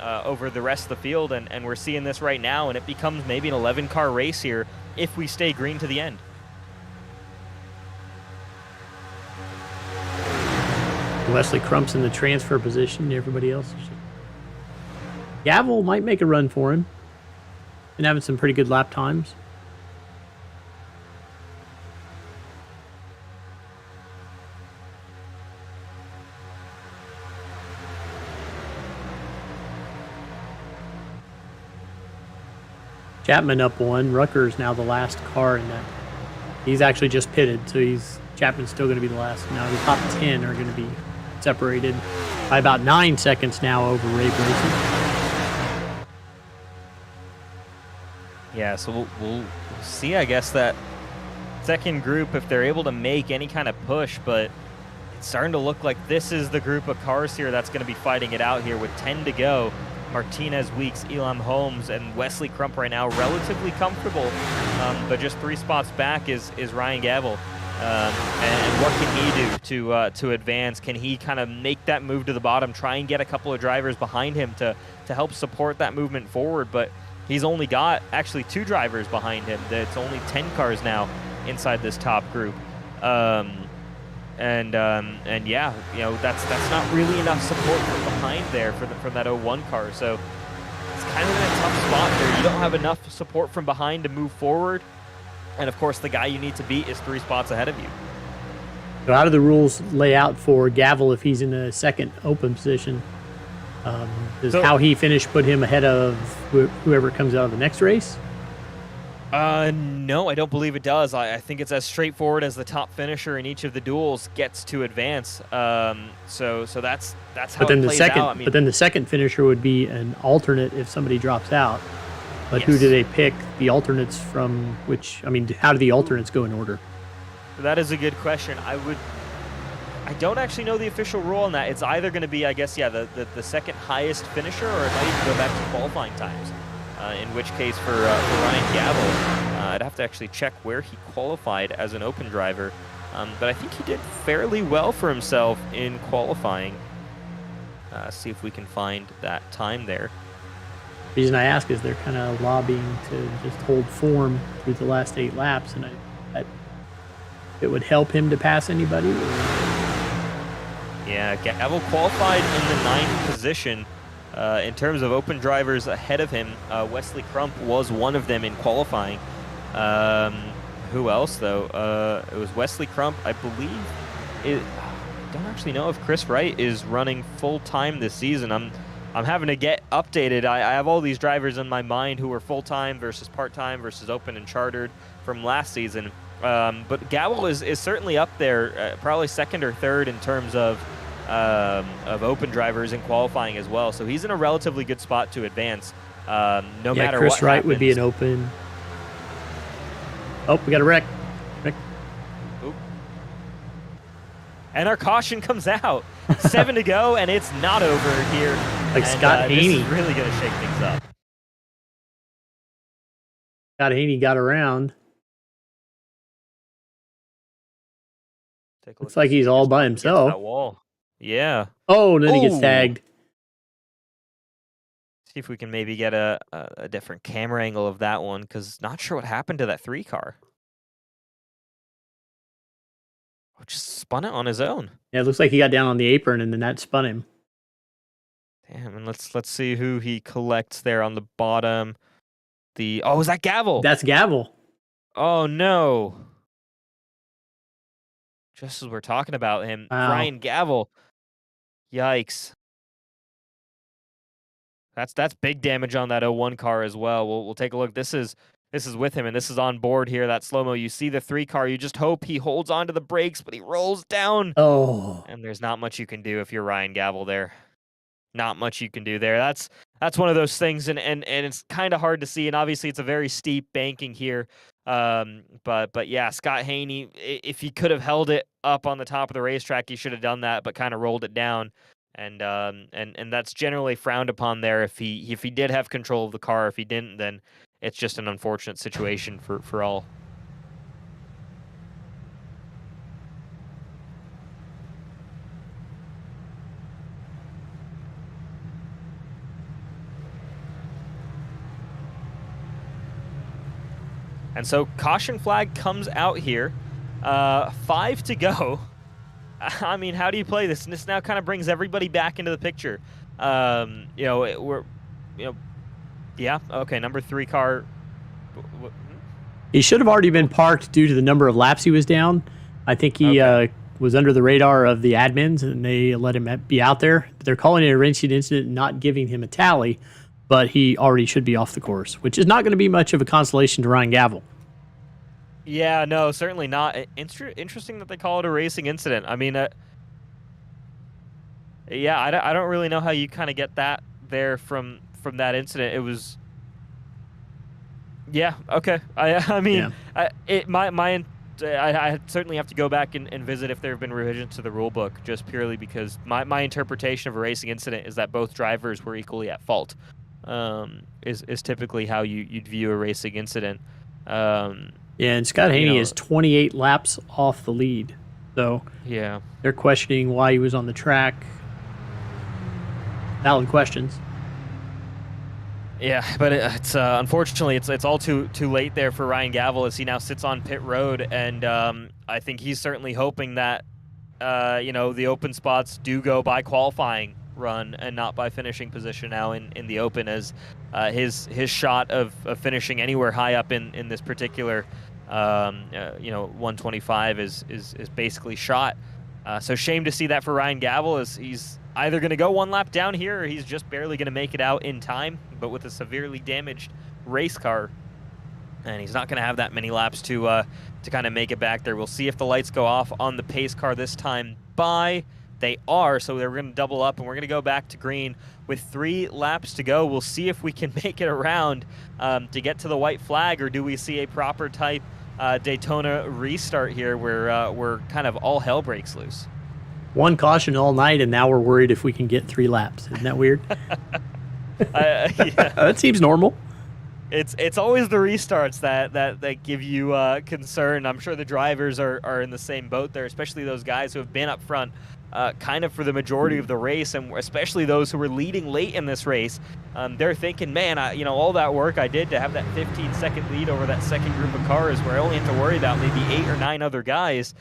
over the rest of the field. And we're seeing this right now, and it becomes maybe an 11-car race here if we stay green to the end. Wesley Crump's in the transfer position. Everybody else. Gavel might make a run for him. Been having some pretty good lap times. Chapman up 1. Rucker is now the last car in that. He's actually just pitted, so Chapman's still going to be the last. Now the top 10 are going to be separated by about 9 seconds now over Ray Bracey. Yeah, so we'll see, I guess, that second group if they're able to make any kind of push, but it's starting to look like this is the group of cars here that's going to be fighting it out here with 10 to go. Martinez, Weeks, Elam, Holmes, and Wesley Crump right now relatively comfortable, but just 3 spots back is Ryan Gavel. And what can he do to advance? Can he kind of make that move to the bottom, try and get a couple of drivers behind him to help support that movement forward? But he's only got actually 2 drivers behind him. It's only 10 cars now inside this top group. And yeah, you know, that's not really enough support from behind there from that 01 car. So it's kind of in a tough spot there. You don't have enough support from behind to move forward. And of course, the guy you need to beat is 3 spots ahead of you. So how do the rules lay out for Gavel if he's in a second open position? Does how he finished put him ahead of whoever comes out of the next race? No, I don't believe it does. I think it's as straightforward as the top finisher in each of the duels gets to advance. So that's how it plays out. I mean, but then the second finisher would be an alternate if somebody drops out. But yes. Who do they pick the alternates from? Which, I mean, how do the alternates go in order? That is a good question. I don't actually know the official rule on that. It's either going to be, I guess, yeah, the second highest finisher, or it might even go back to qualifying times. in which case for Ryan Gavel, I'd have to actually check where he qualified as an open driver. But I think he did fairly well for himself in qualifying. See if we can find that time there. The reason I ask is they're kind of lobbying to just hold form through the last 8 laps, and it would help him to pass anybody. Yeah, Gavel qualified in the 9th position. In terms of open drivers ahead of him, Wesley Crump was one of them in qualifying. Who else, though? It was Wesley Crump, I believe. I don't actually know if Chris Wright is running full-time this season. I'm having to get updated. I have all these drivers in my mind who are full-time versus part-time versus open and chartered from last season. But Gavel is certainly up there, probably 2nd or 3rd in terms of open drivers in qualifying as well. So he's in a relatively good spot to advance, no matter Chris what Wright happens. would be an open. Oh, we got a wreck. Oop. And our caution comes out. 7 to go, and it's not over here. Like Scott Haney. This is really going to shake things up. Scott Haney got around. Take a Looks look like and see he's if he all gets by up against himself. that wall. Yeah. Oh, and then he gets Ooh. tagged. See if we can maybe get a different camera angle of that one, because not sure what happened to that 3 car. Oh, just spun it on his own. Yeah, it looks like he got down on the apron and then that spun him. Damn, and let's see who he collects there on the bottom. Oh, is that Gavel? That's Gavel. Oh no. Just as we're talking about him, Wow. Ryan Gavel. Yikes. That's big damage on that 01 car as well. We'll take a look. This is with him, and this is on board here. That slow-mo. You see the 3 car. You just hope he holds onto the brakes, but he rolls down. Oh. And there's not much you can do if you're Ryan Gavel there. Not much you can do there. That's one of those things, and it's kind of hard to see. And obviously, it's a very steep banking here. But yeah, Scott Haney, if he could have held it up on the top of the racetrack, he should have done that, but kind of rolled it down. And that's generally frowned upon there. If he did have control of the car, if he didn't, then it's just an unfortunate situation for all. And so caution flag comes out here. 5 to go. I mean, how do you play this? And this now kind of brings everybody back into the picture. Yeah, okay, number 3 car. He should have already been parked due to the number of laps he was down. I think he was under the radar of the admins, and they let him be out there. But they're calling it a racing incident, not giving him a tally, but he already should be off the course, which is not going to be much of a consolation to Ryan Gavel. Yeah, no, certainly not. Interesting that they call it a racing incident. I mean, yeah, I don't really know how you kind of get that there from that incident. It was, yeah, okay. I mean, yeah. I certainly have to go back and visit if there have been revisions to the rule book, just purely because my interpretation of a racing incident is that both drivers were equally at fault. Is typically how you'd view a racing incident. Yeah, and Scott Haney is 28 laps off the lead. So yeah, they're questioning why he was on the track. Valid questions. Yeah, but it's unfortunately it's all too late there for Ryan Gavel as he now sits on pit road, and I think he's certainly hoping that the open spots do go by qualifying run and not by finishing position now in the open, as his shot of finishing anywhere high up in this particular 125 is basically shot. So shame to see that for Ryan Gavel, as he's either going to go 1 lap down here or he's just barely going to make it out in time, but with a severely damaged race car, and he's not going to have that many laps to kind of make it back there. We'll see if the lights go off on the pace car this time. They are, so they're going to double up, and we're going to go back to green with 3 laps to go. We'll see if we can make it around to get to the white flag, or do we see a proper type Daytona restart here where kind of all hell breaks loose. 1 caution all night, and now we're worried if we can get 3 laps. Isn't that weird? Yeah. That seems normal. It's always the restarts that give you concern. I'm sure the drivers are in the same boat there, especially those guys who have been up front kind of for the majority of the race, and especially those who were leading late in this race. They're thinking, man, all that work I did to have that 15-second lead over that second group of cars where I only have to worry about maybe 8 or 9 other guys.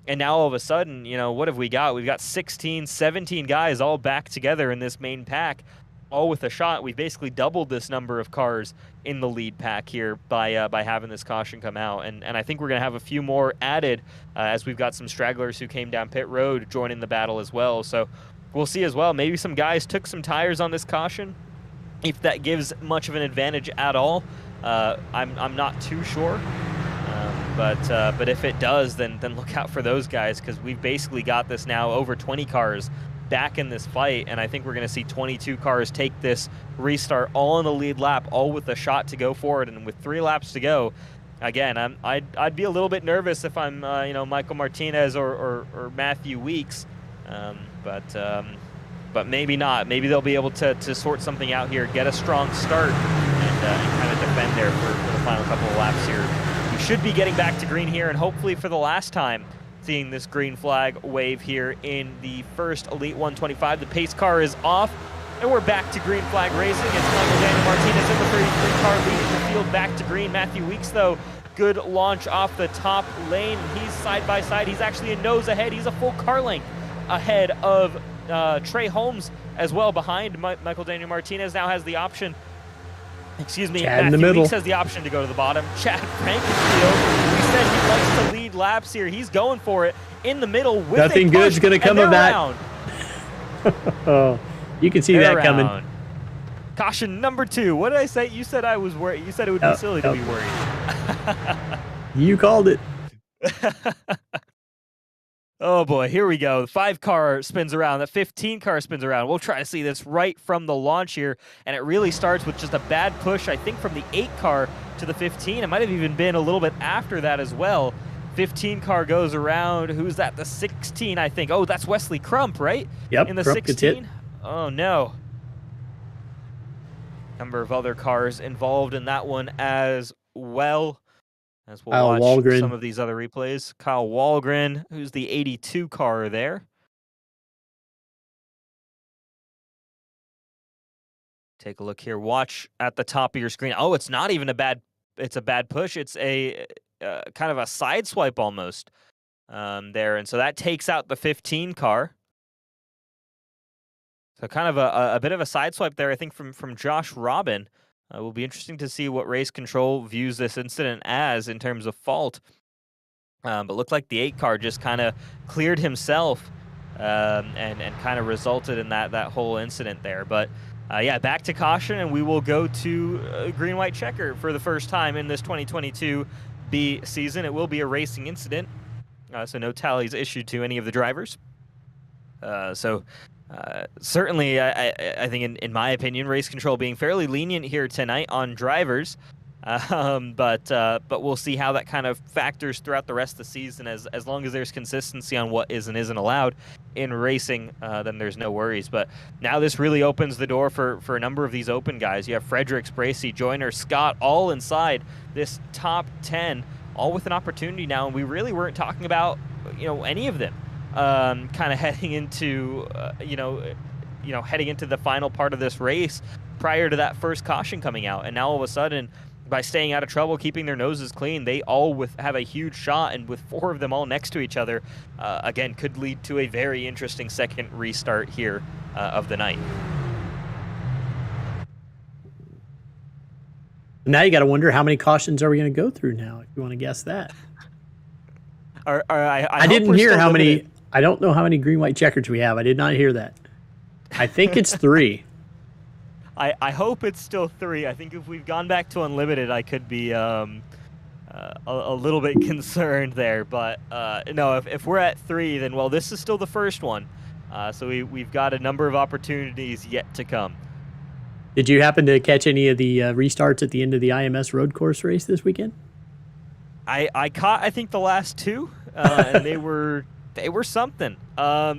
And now all of a sudden, what have we got? We've got 16, 17 guys all back together in this main pack, all with a shot. We've basically doubled this number of cars in the lead pack here by having this caution come out. And I think we're going to have a few more added as we've got some stragglers who came down pit road joining the battle as well. So we'll see as well. Maybe some guys took some tires on this caution. If that gives much of an advantage at all, I'm not too sure. But if it does, then look out for those guys, because we've basically got this now over 20 cars back in this fight, and I think we're going to see 22 cars take this restart all in the lead lap, all with a shot to go forward, and with 3 laps to go. Again, I'd be a little bit nervous if I'm Michael Martinez or Matthew Weeks, but maybe not. Maybe they'll be able to sort something out here, get a strong start, and kind of defend there for the final couple of laps here. We should be getting back to green here, and hopefully for the last time seeing this green flag wave here in the first Elite 125. The pace car is off, and we're back to green flag racing. It's Michael Daniel Martinez in the 33 car leading the field back to green. Matthew Weeks, though, good launch off the top lane. He's side by side. He's actually a nose ahead. He's a full car length ahead of Trey Holmes as well behind. Michael Daniel Martinez now has the option. Chad in the Matthew middle. Weeks has the option to go to the bottom. Chad Frankenfield, we said he likes to lead laps here. He's going for it in the middle with Nothing good's going to come of that. Oh, you can see that coming. Caution number 2. What did I say? You said I was worried. You said it would be silly to be worried. You called it. Oh boy, here we go. The 5 car spins around, the 15 car spins around. We'll try to see this right from the launch here, and it really starts with just a bad push, I think, from the 8 car to the 15. It might have even been a little bit after that as well. 15 car goes around. Who's that? The 16, I think. Oh, that's Wesley Crump, right? Yep, in the Crump gets hit. 16. Oh no. Number of other cars involved in that one as well. As we'll Kyle watch Walgren. some of these other replays. Kyle Walgren, who's the 82 car there. Take a look here. Watch at the top of your screen. Oh, it's not even a bad push. It's a kind of a side swipe almost there. And so that takes out the 15 car. So kind of a bit of a side swipe there, I think, from Josh Robin. It will be interesting to see what race control views this incident as in terms of fault. But looked like the 8 car just kind of cleared himself and kind of resulted in that whole incident there. But yeah, back to caution, and we will go to green-white checker for the first time in this 2022 B season. It will be a racing incident, so no tallies issued to any of the drivers. Certainly, I think, in my opinion, race control being fairly lenient here tonight on drivers, but we'll see how that kind of factors throughout the rest of the season. As long as there's consistency on what is and isn't allowed in racing, then there's no worries. But now this really opens the door for a number of these open guys. You have Fredericks, Bracey, Joyner, Scott, all inside this top 10, all with an opportunity now, and we really weren't talking about any of them. Kind of heading into, heading into the final part of this race prior to that first caution coming out. And now all of a sudden, by staying out of trouble, keeping their noses clean, they all have a huge shot, and with 4 of them all next to each other, again, could lead to a very interesting second restart here of the night. Now you got to wonder how many cautions are we going to go through now, if you want to guess that. I didn't hear how many. I don't know how many green-white checkers we have. I did not hear that. I think it's 3. I hope it's still 3. I think if we've gone back to unlimited, I could be a little bit concerned there. But no, if we're at 3, then, well, this is still the first one. So we've got a number of opportunities yet to come. Did you happen to catch any of the restarts at the end of the IMS road course race this weekend? I caught, I think, the last 2, and they were something. Yeah.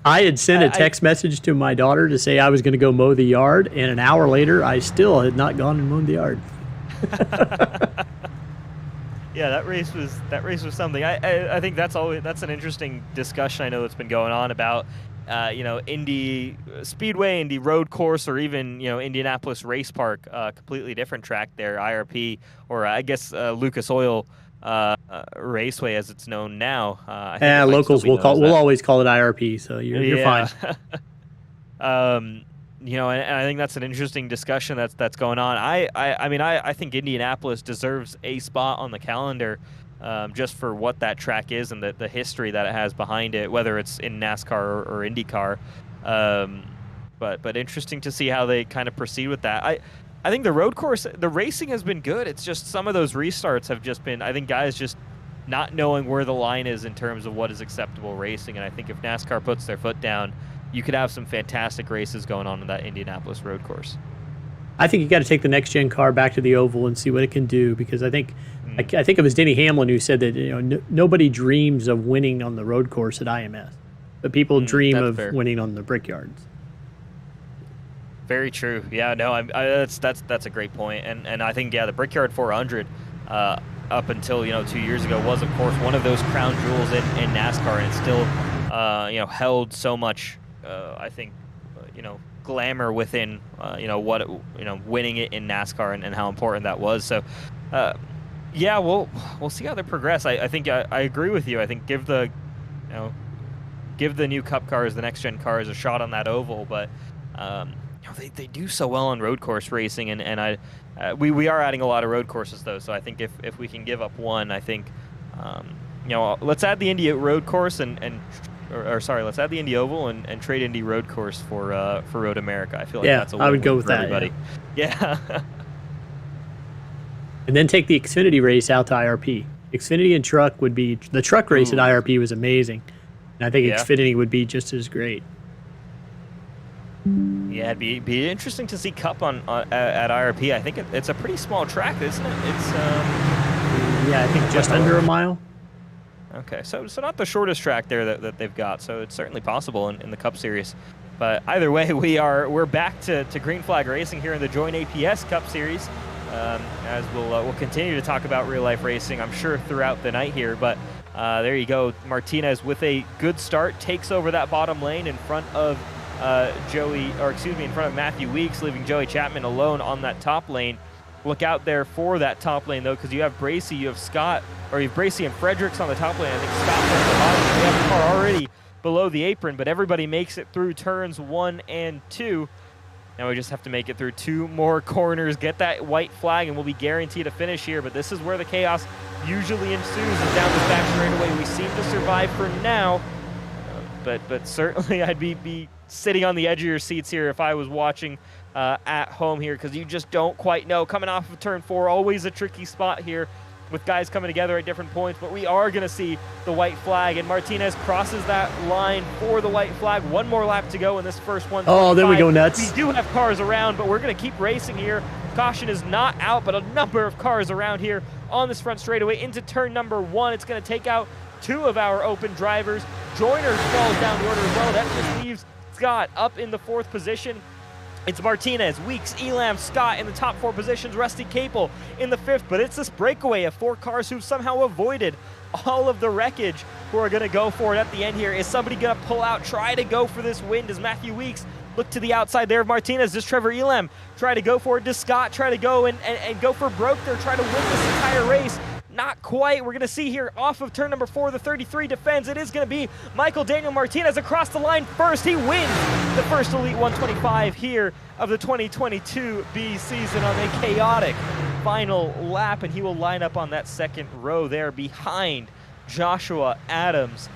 I had sent a text message to my daughter to say I was going to go mow the yard, and an hour later, I still had not gone and mowed the yard. Yeah, that race was something. I think that's an interesting discussion. I know that's been going on about Indy Speedway, Indy Road Course, or even Indianapolis Race Park, completely different track there, IRP, or I guess Lucas Oil Raceway as it's known now. I think it might Locals still be known as we'll that. always call it IRP, so you're fine. And I think that's an interesting discussion that's going on. I think Indianapolis deserves a spot on the calendar, just for what that track is and the history that it has behind it, whether it's in NASCAR or IndyCar. But interesting to see how they kind of proceed with that. I think the road course, the racing has been good. It's just some of those restarts have just been, I think, guys just not knowing where the line is in terms of what is acceptable racing. And I think if NASCAR puts their foot down, you could have some fantastic races going on in that Indianapolis road course. I think you got to take the next gen car back to the oval and see what it can do, because I think I think it was Denny Hamlin who said that nobody dreams of winning on the road course at IMS, but people dream of winning on the Brickyards. Very true. Yeah, no, that's a great point. And I think the Brickyard 400 up until 2 years ago was of course one of those crown jewels in NASCAR, and it's still held so much I think glamour within winning it in NASCAR and how important that was. So we'll see how they progress. I think I agree with you. I think give the new Cup cars, the next gen cars, a shot on that oval, but they do so well on road course racing, and we are adding a lot of road courses though. So I think if we can give up one, I think let's add the Indy road course let's add the Indy Oval and trade Indy Road Course for Road America. I feel like that's a win-win I would go with for that. Everybody. Yeah. And then take the Xfinity race out to IRP. Xfinity and truck would be the truck race at IRP was amazing, and I think Xfinity would be just as great. Yeah, it'd be interesting to see Cup at IRP. I think it's a pretty small track, isn't it? It's I think just under a mile. Okay, so not the shortest track there that they've got, so it's certainly possible in the Cup Series. But either way, we're back to green flag racing here in the Join APS Cup Series, as we'll continue to talk about real life racing, I'm sure, throughout the night here. But there you go, Martinez with a good start takes over that bottom lane in front of in front of Matthew Weeks, leaving Joey Chapman alone on that top lane. Look out there for that top lane, though, because you have Bracy, you have Scott, or you have Bracy and Fredericks on the top lane. I think Scott's on the bottom. We have a car already below the apron, but everybody makes it through turns 1 and 2. Now we just have to make it through 2 more corners, get that white flag, and we'll be guaranteed a finish here. But this is where the chaos usually ensues, is down this back straightaway. We seem to survive for now, but certainly I'd be sitting on the edge of your seats here if I was watching at home here, because you just don't quite know. Coming off of turn 4, always a tricky spot here with guys coming together at different points, but we are going to see the white flag, and Martinez crosses that line for the white flag. 1 more lap to go in this first one. Oh, then we go nuts. We do have cars around, but we're going to keep racing here. Caution is not out, but a number of cars around here on this front straightaway into turn number 1. It's going to take out 2 of our open drivers. Joyner falls down the order as well. That just leaves Scott up in the 4th position. It's Martinez, Weeks, Elam, Scott in the top 4 positions, Rusty Capel in the 5th, but it's this breakaway of 4 cars who've somehow avoided all of the wreckage who are going to go for it at the end here. Is somebody going to pull out, try to go for this win? Does Matthew Weeks look to the outside there of Martinez? Does Trevor Elam try to go for it? Does Scott try to go and go for broke there, try to win this entire race? Not quite. We're going to see here off of turn number 4, the 33 defends. It is going to be Michael Daniel Martinez across the line first. He wins the first Elite 125 here of the 2022 B season on a chaotic final lap, and he will line up on that 2nd row there behind Joshua Adams.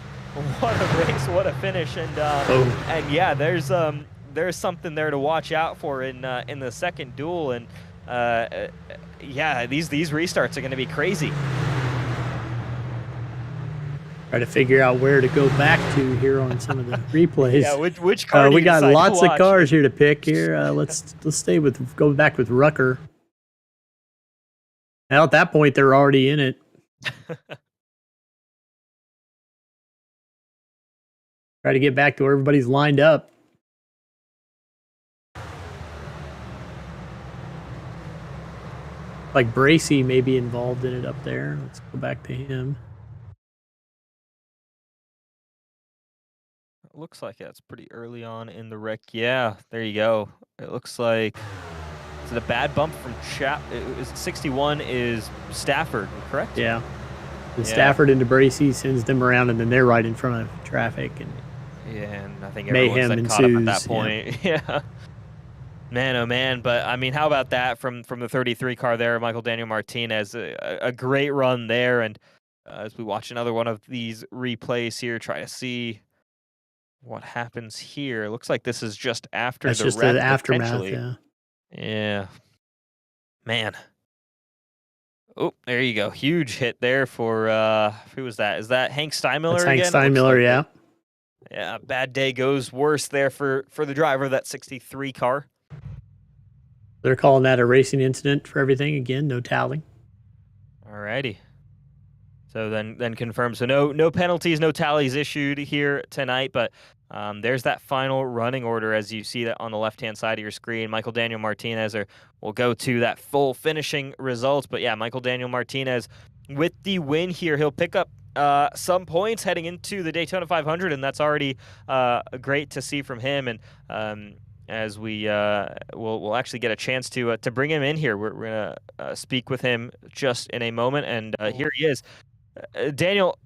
What a race, what a finish, and yeah, there's something there to watch out for in the 2nd duel, and yeah, these restarts are going to be crazy. Try to figure out where to go back to here on some of the replays. Yeah, which car do we you got decide lots to of watch? cars here to pick here. Let's go back with Rucker. Now at that point they're already in it. Try to get back to where everybody's lined up. Like Bracy may be involved in it up there. Let's go back to him. It looks like that's pretty early on in the wreck. Yeah, there you go. It looks like is it a bad bump from 61 is Stafford, correct? Yeah. And Stafford into Bracy sends them around, and then they're right in front of traffic. And yeah, and I think everyone's then caught up at that point. Yeah. Man, oh man, but I mean, how about that from the 33 car there, Michael Daniel Martinez, a great run there, and as we watch another one of these replays here, try to see what happens here. Looks like this is just after that's the just wreck, the aftermath. potentially. Yeah, man. Oh, there you go, huge hit there for who was that? Is that Hank Steinmiller That's again? Hank Steinmiller, like yeah. Yeah, bad day goes worse there for the driver of that 63 car. They're calling that a racing incident for everything. Again, no tallying. Alrighty. So then confirmed. So no penalties, no tallies issued here tonight, but there's that final running order as you see that on the left-hand side of your screen. Michael Daniel Martinez will go to that full finishing results. But yeah, Michael Daniel Martinez with the win here. He'll pick up some points heading into the Daytona 500, and that's already great to see from him. And as we'll actually get a chance to bring him in here. We're gonna speak with him just in a moment, and here he is. Daniel,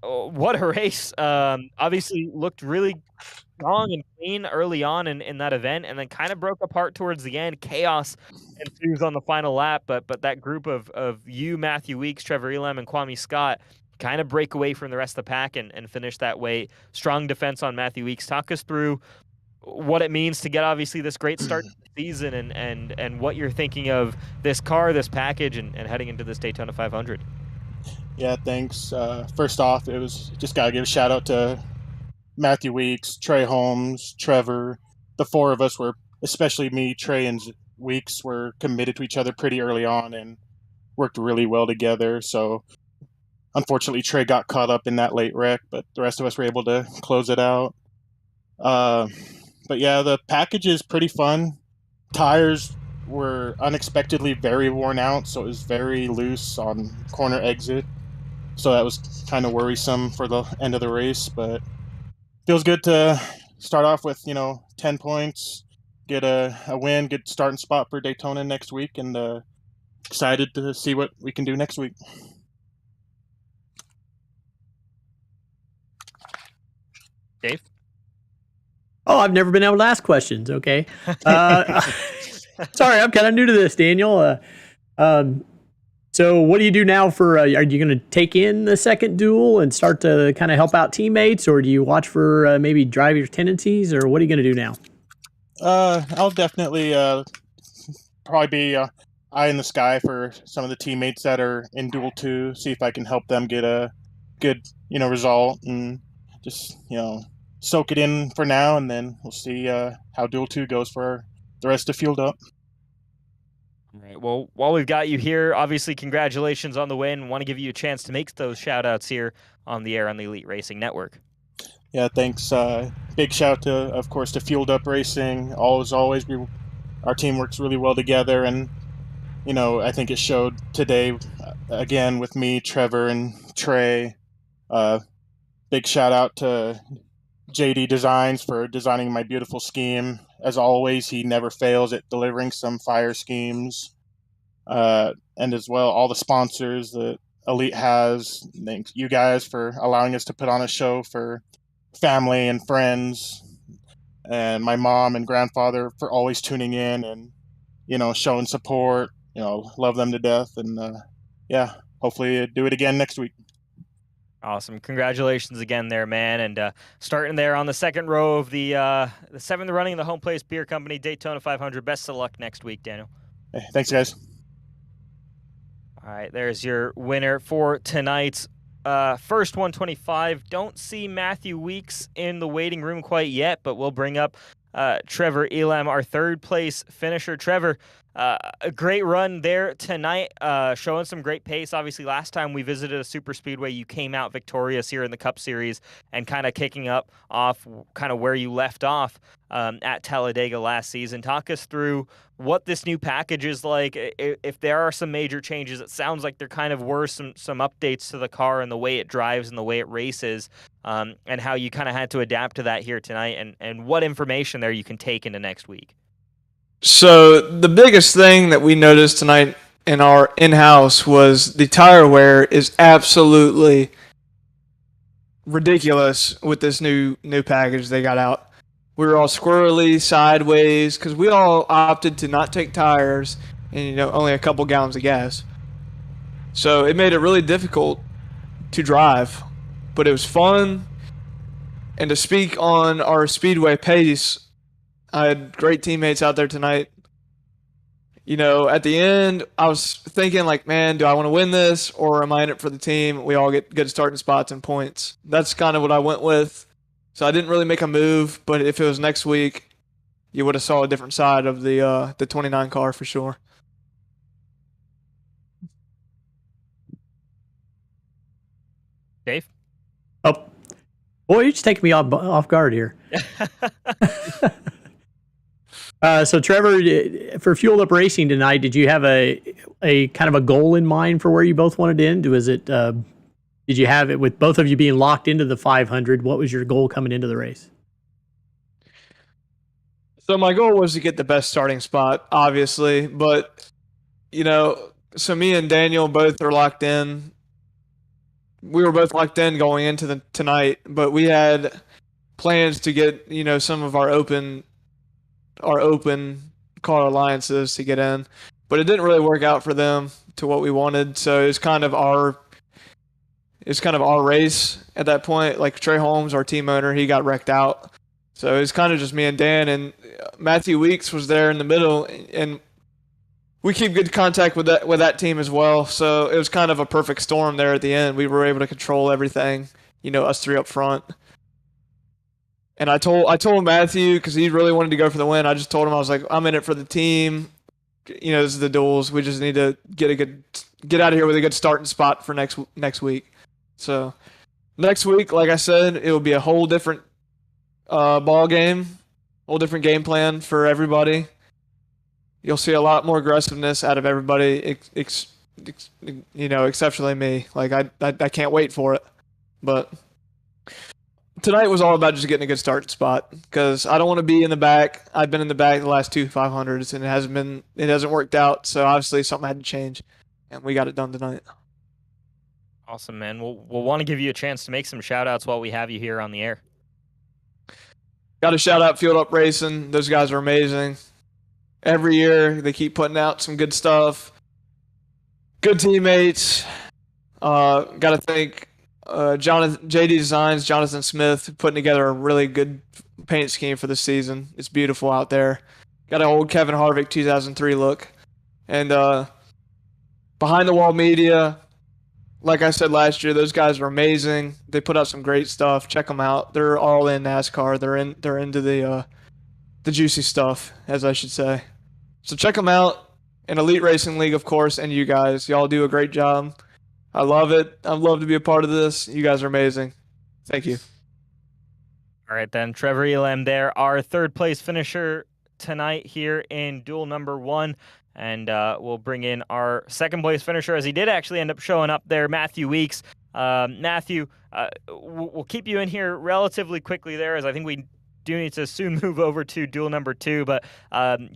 what a race! Obviously looked really strong and clean early on in that event, and then kind of broke apart towards the end. Chaos ensues on the final lap, but that group of you, Matthew Weeks, Trevor Elam, and Kwame Scott kind of break away from the rest of the pack and finish that way. Strong defense on Matthew Weeks. Talk us through what it means to get obviously this great start to the season and what you're thinking of this car, this package, and heading into this Daytona 500. Yeah, thanks. First off, it was just got to give a shout out to Matthew Weeks, Trey Holmes, Trevor. The four of us were, especially me, Trey, and Weeks, were committed to each other pretty early on and worked really well together. So unfortunately, Trey got caught up in that late wreck, but the rest of us were able to close it out. But yeah, the package is pretty fun. Tires were unexpectedly very worn out, so it was very loose on corner exit. So that was kind of worrisome for the end of the race, but feels good to start off with, 10 points, get a win, good starting spot for Daytona next week, and excited to see what we can do next week. Dave? Oh, I've never been able to ask questions. Okay. Sorry, I'm kind of new to this, Daniel. So what do you do now for, are you going to take in the second duel and start to kind of help out teammates, or do you watch for maybe driver tendencies, or what are you going to do now? I'll definitely probably be eye in the sky for some of the teammates that are in Duel 2, see if I can help them get a good, result, and just, soak it in for now, and then we'll see how Duel 2 goes for the rest of Field Up. All right. Well, while we've got you here, obviously congratulations on the win. Want to give you a chance to make those shout-outs here on the air on the Elite Racing Network. Yeah, thanks. Big shout to, of course, to Fueled Up Racing. Always, our team works really well together, and I think it showed today again with me, Trevor, and Trey. Big shout out to JD Designs for designing my beautiful scheme. As always, he never fails at delivering some fire schemes. And as well, all the sponsors that Elite has. Thanks you guys for allowing us to put on a show for family and friends. And my mom and grandfather for always tuning in and, showing support. Love them to death. And, hopefully do it again next week. Awesome. Congratulations again there, man. And starting there on the second row of the seventh running of the Home Place Beer Company Daytona 500. Best of luck next week, Daniel. Hey, thanks, guys. All right, there's your winner for tonight's first 125. Don't see Matthew Weeks in the waiting room quite yet, but we'll bring up Trevor Elam, our third place finisher. Trevor, A great run there tonight, showing some great pace. Obviously, last time we visited a super speedway, you came out victorious here in the Cup Series and kind of kicking up off kind of where you left off at Talladega last season. Talk us through what this new package is like. If there are some major changes, it sounds like there kind of were some updates to the car and the way it drives and the way it races, and how you kind of had to adapt to that here tonight, and what information there you can take into next week. So the biggest thing that we noticed tonight in our in-house was the tire wear is absolutely ridiculous with this new package they got out. We were all squirrely, sideways, because we all opted to not take tires and only a couple gallons of gas. So it made it really difficult to drive, but it was fun. And to speak on our speedway pace, I had great teammates out there tonight. At the end, I was thinking, like, man, do I want to win this, or am I in it for the team? We all get good starting spots and points. That's kind of what I went with. So I didn't really make a move, but if it was next week, you would have saw a different side of the 29 car for sure. Dave? Oh, boy, you're just taking me off guard here. So Trevor, for Fueled Up Racing tonight, did you have a kind of a goal in mind for where you both wanted to end? Was it did you have it with both of you being locked into the 500? What was your goal coming into the race? So my goal was to get the best starting spot, obviously, but so me and Daniel both are locked in. We were both locked in going into tonight, but we had plans to get some of our open car alliances to get in, but it didn't really work out for them to what we wanted. So it's kind of our race at that point. Like Trey Holmes, our team owner, he got wrecked out. So it's kind of just me and Dan, and Matthew Weeks was there in the middle, and we keep good contact with that team as well. So it was kind of a perfect storm there at the end. We were able to control everything, us three up front. And I told Matthew, because he really wanted to go for the win. I just told him, I was like, I'm in it for the team. This is the duels. We just need to get out of here with a good starting spot for next week. So next week, like I said, it will be a whole different ball game, whole different game plan for everybody. You'll see a lot more aggressiveness out of everybody, exceptionally me. Like I can't wait for it. But tonight was all about just getting a good starting spot, because I don't want to be in the back. I've been in the back the last two 500s, and it hasn't worked out. So obviously something had to change, and we got it done tonight. Awesome, man. We'll want to give you a chance to make some shout outs while we have you here on the air. Got to shout out Fueled Up Racing. Those guys are amazing. Every year they keep putting out some good stuff. Good teammates. Got to thank JD Designs, Jonathan Smith, putting together a really good paint scheme for the season. It's beautiful out there. Got an old Kevin Harvick 2003 look. And Behind the Wall Media, like I said last year, those guys are amazing. They put out some great stuff. Check them out. They're all in NASCAR. They're into the juicy stuff, as I should say. So check them out. And Elite Racing League, of course, and you guys. Y'all do a great job. I love it. I'd love to be a part of this. You guys are amazing. Thank you. All right, then. Trevor Elam there, our third place finisher tonight here in duel number 1. And we'll bring in our second place finisher, as he did actually end up showing up there, Matthew Weeks. Matthew, we'll keep you in here relatively quickly there, as I think we do need to soon move over to duel number 2. But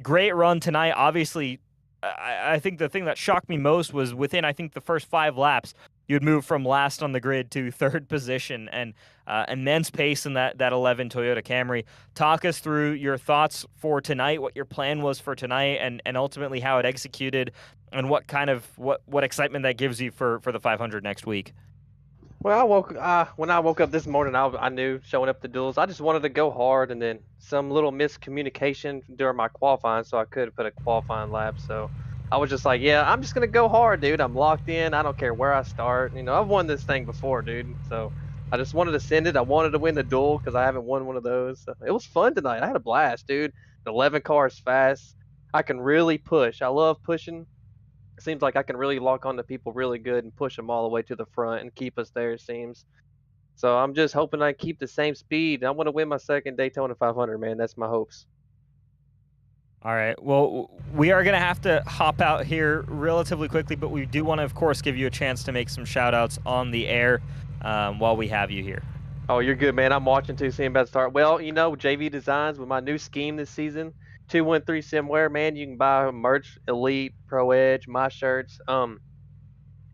great run tonight. Obviously, I think the thing that shocked me most was within, I think, the first 5 laps, you'd move from last on the grid to third position, and immense pace in that 11 Toyota Camry. Talk us through your thoughts for tonight, what your plan was for tonight, and ultimately how it executed, and what kind of what excitement that gives you for the 500 next week. Well, when I woke up this morning, I knew showing up the duels, I just wanted to go hard, and then some little miscommunication during my qualifying, so I could put a qualifying lap. So I was just like, yeah, I'm just gonna go hard, dude. I'm locked in. I don't care where I start. I've won this thing before, dude. So I just wanted to send it. I wanted to win the duel because I haven't won one of those. So it was fun tonight. I had a blast, dude. The 11 car is fast. I can really push. I love pushing. It seems like I can really lock onto people really good and push them all the way to the front and keep us there, it seems. So I'm just hoping I keep the same speed. I want to win my second Daytona 500, man. That's my hopes. All right. Well, we are going to have to hop out here relatively quickly, but we do want to, of course, give you a chance to make some shout-outs on the air while we have you here. Oh, you're good, man. I'm watching too, seeing about to start. Well, you know, JV Designs with my new scheme this season, 213 Simware, man. You can buy merch, Elite, Pro Edge, my shirts.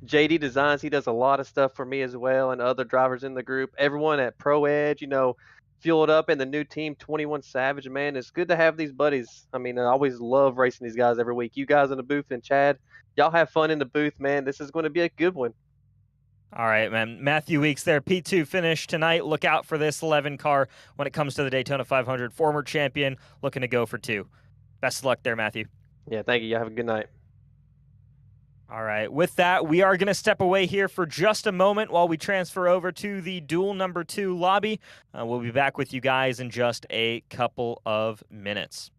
JD Designs, he does a lot of stuff for me as well and other drivers in the group. Everyone at Pro Edge, you know, Fuel It Up and the new team 21 Savage, man. It's good to have these buddies. I mean, I always love racing these guys every week. You guys in the booth and Chad, y'all have fun in the booth, man. This is going to be a good one. All right, man. Matthew Weeks there, P2 finish tonight. Look out for this 11 car when it comes to the Daytona 500. Former champion looking to go for 2. Best of luck there, Matthew. Yeah, thank you. Y'all have a good night. All right. With that, we are going to step away here for just a moment while we transfer over to the Duel number 2 lobby. We'll be back with you guys in just a couple of minutes.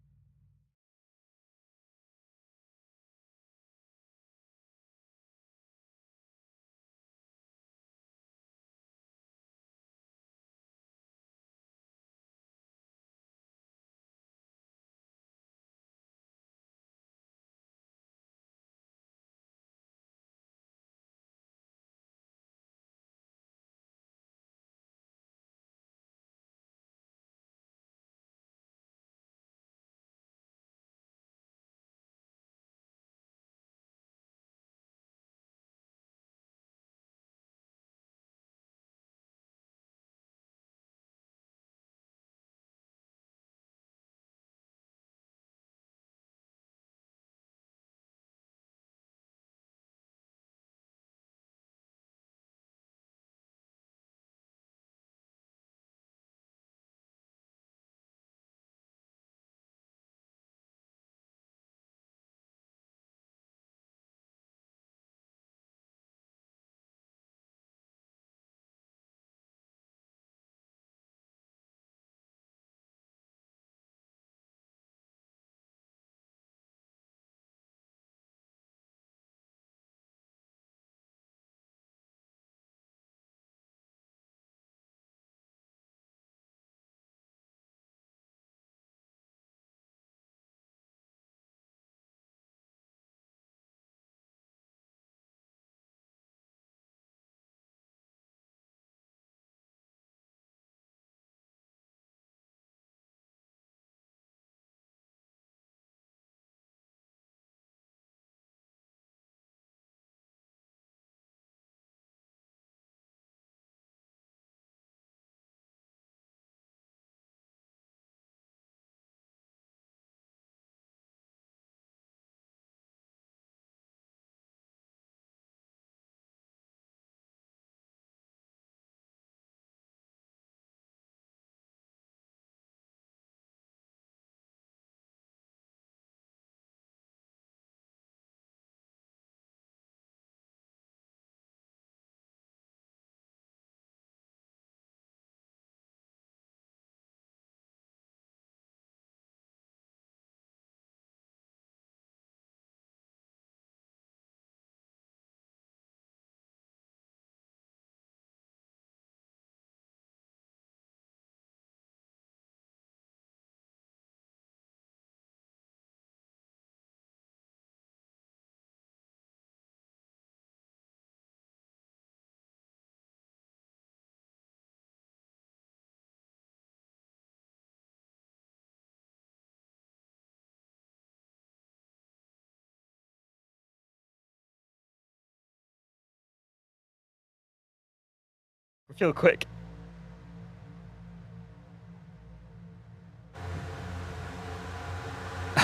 Real quick.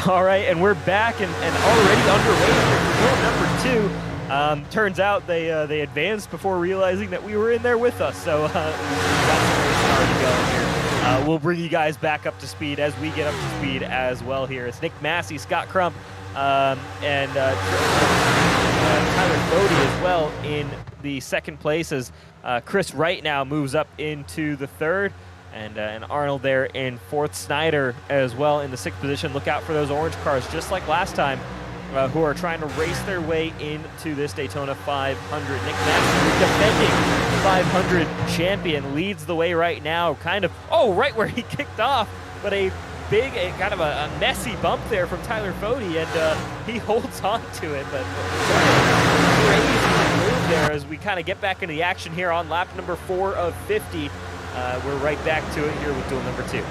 All right, and we're back and already underway for Duel number 2. Turns out they advanced before realizing that we were in there with us, so we got some racing already going here. We'll bring you guys back up to speed as we get up to speed as well here. It's Nick Massey, Scott Crump, and Tyler Bodie as well in the second place as Chris Wright now moves up into the third. And Arnold there in 4th. Snyder as well in the 6th position. Look out for those orange cars, just like last time, who are trying to race their way into this Daytona 500. Nick Massey, defending 500 champion, leads the way right now. Kind of, right where he kicked off, but a big, kind of a messy bump there from Tyler Fody, and he holds on to it. But crazy move there as we kind of get back into the action here on lap number 4 of 50. We're right back to it here with duel number 2.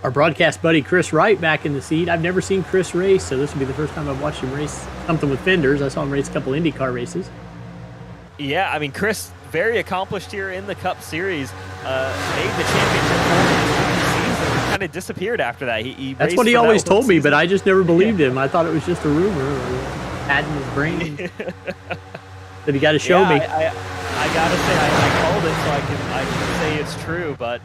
Our broadcast buddy Chris Wright back in the seat. I've never seen Chris race, so this will be the first time I've watched him race something with fenders. I saw him race a couple IndyCar races. Yeah, I mean, Chris, very accomplished here in the Cup Series. Made the championship season, kind of disappeared after that. He That's what he always told me, but I just never believed him. I thought it was just a rumor or had in his brain. That he got to show me. I gotta say, I called it, so I can say it's true. But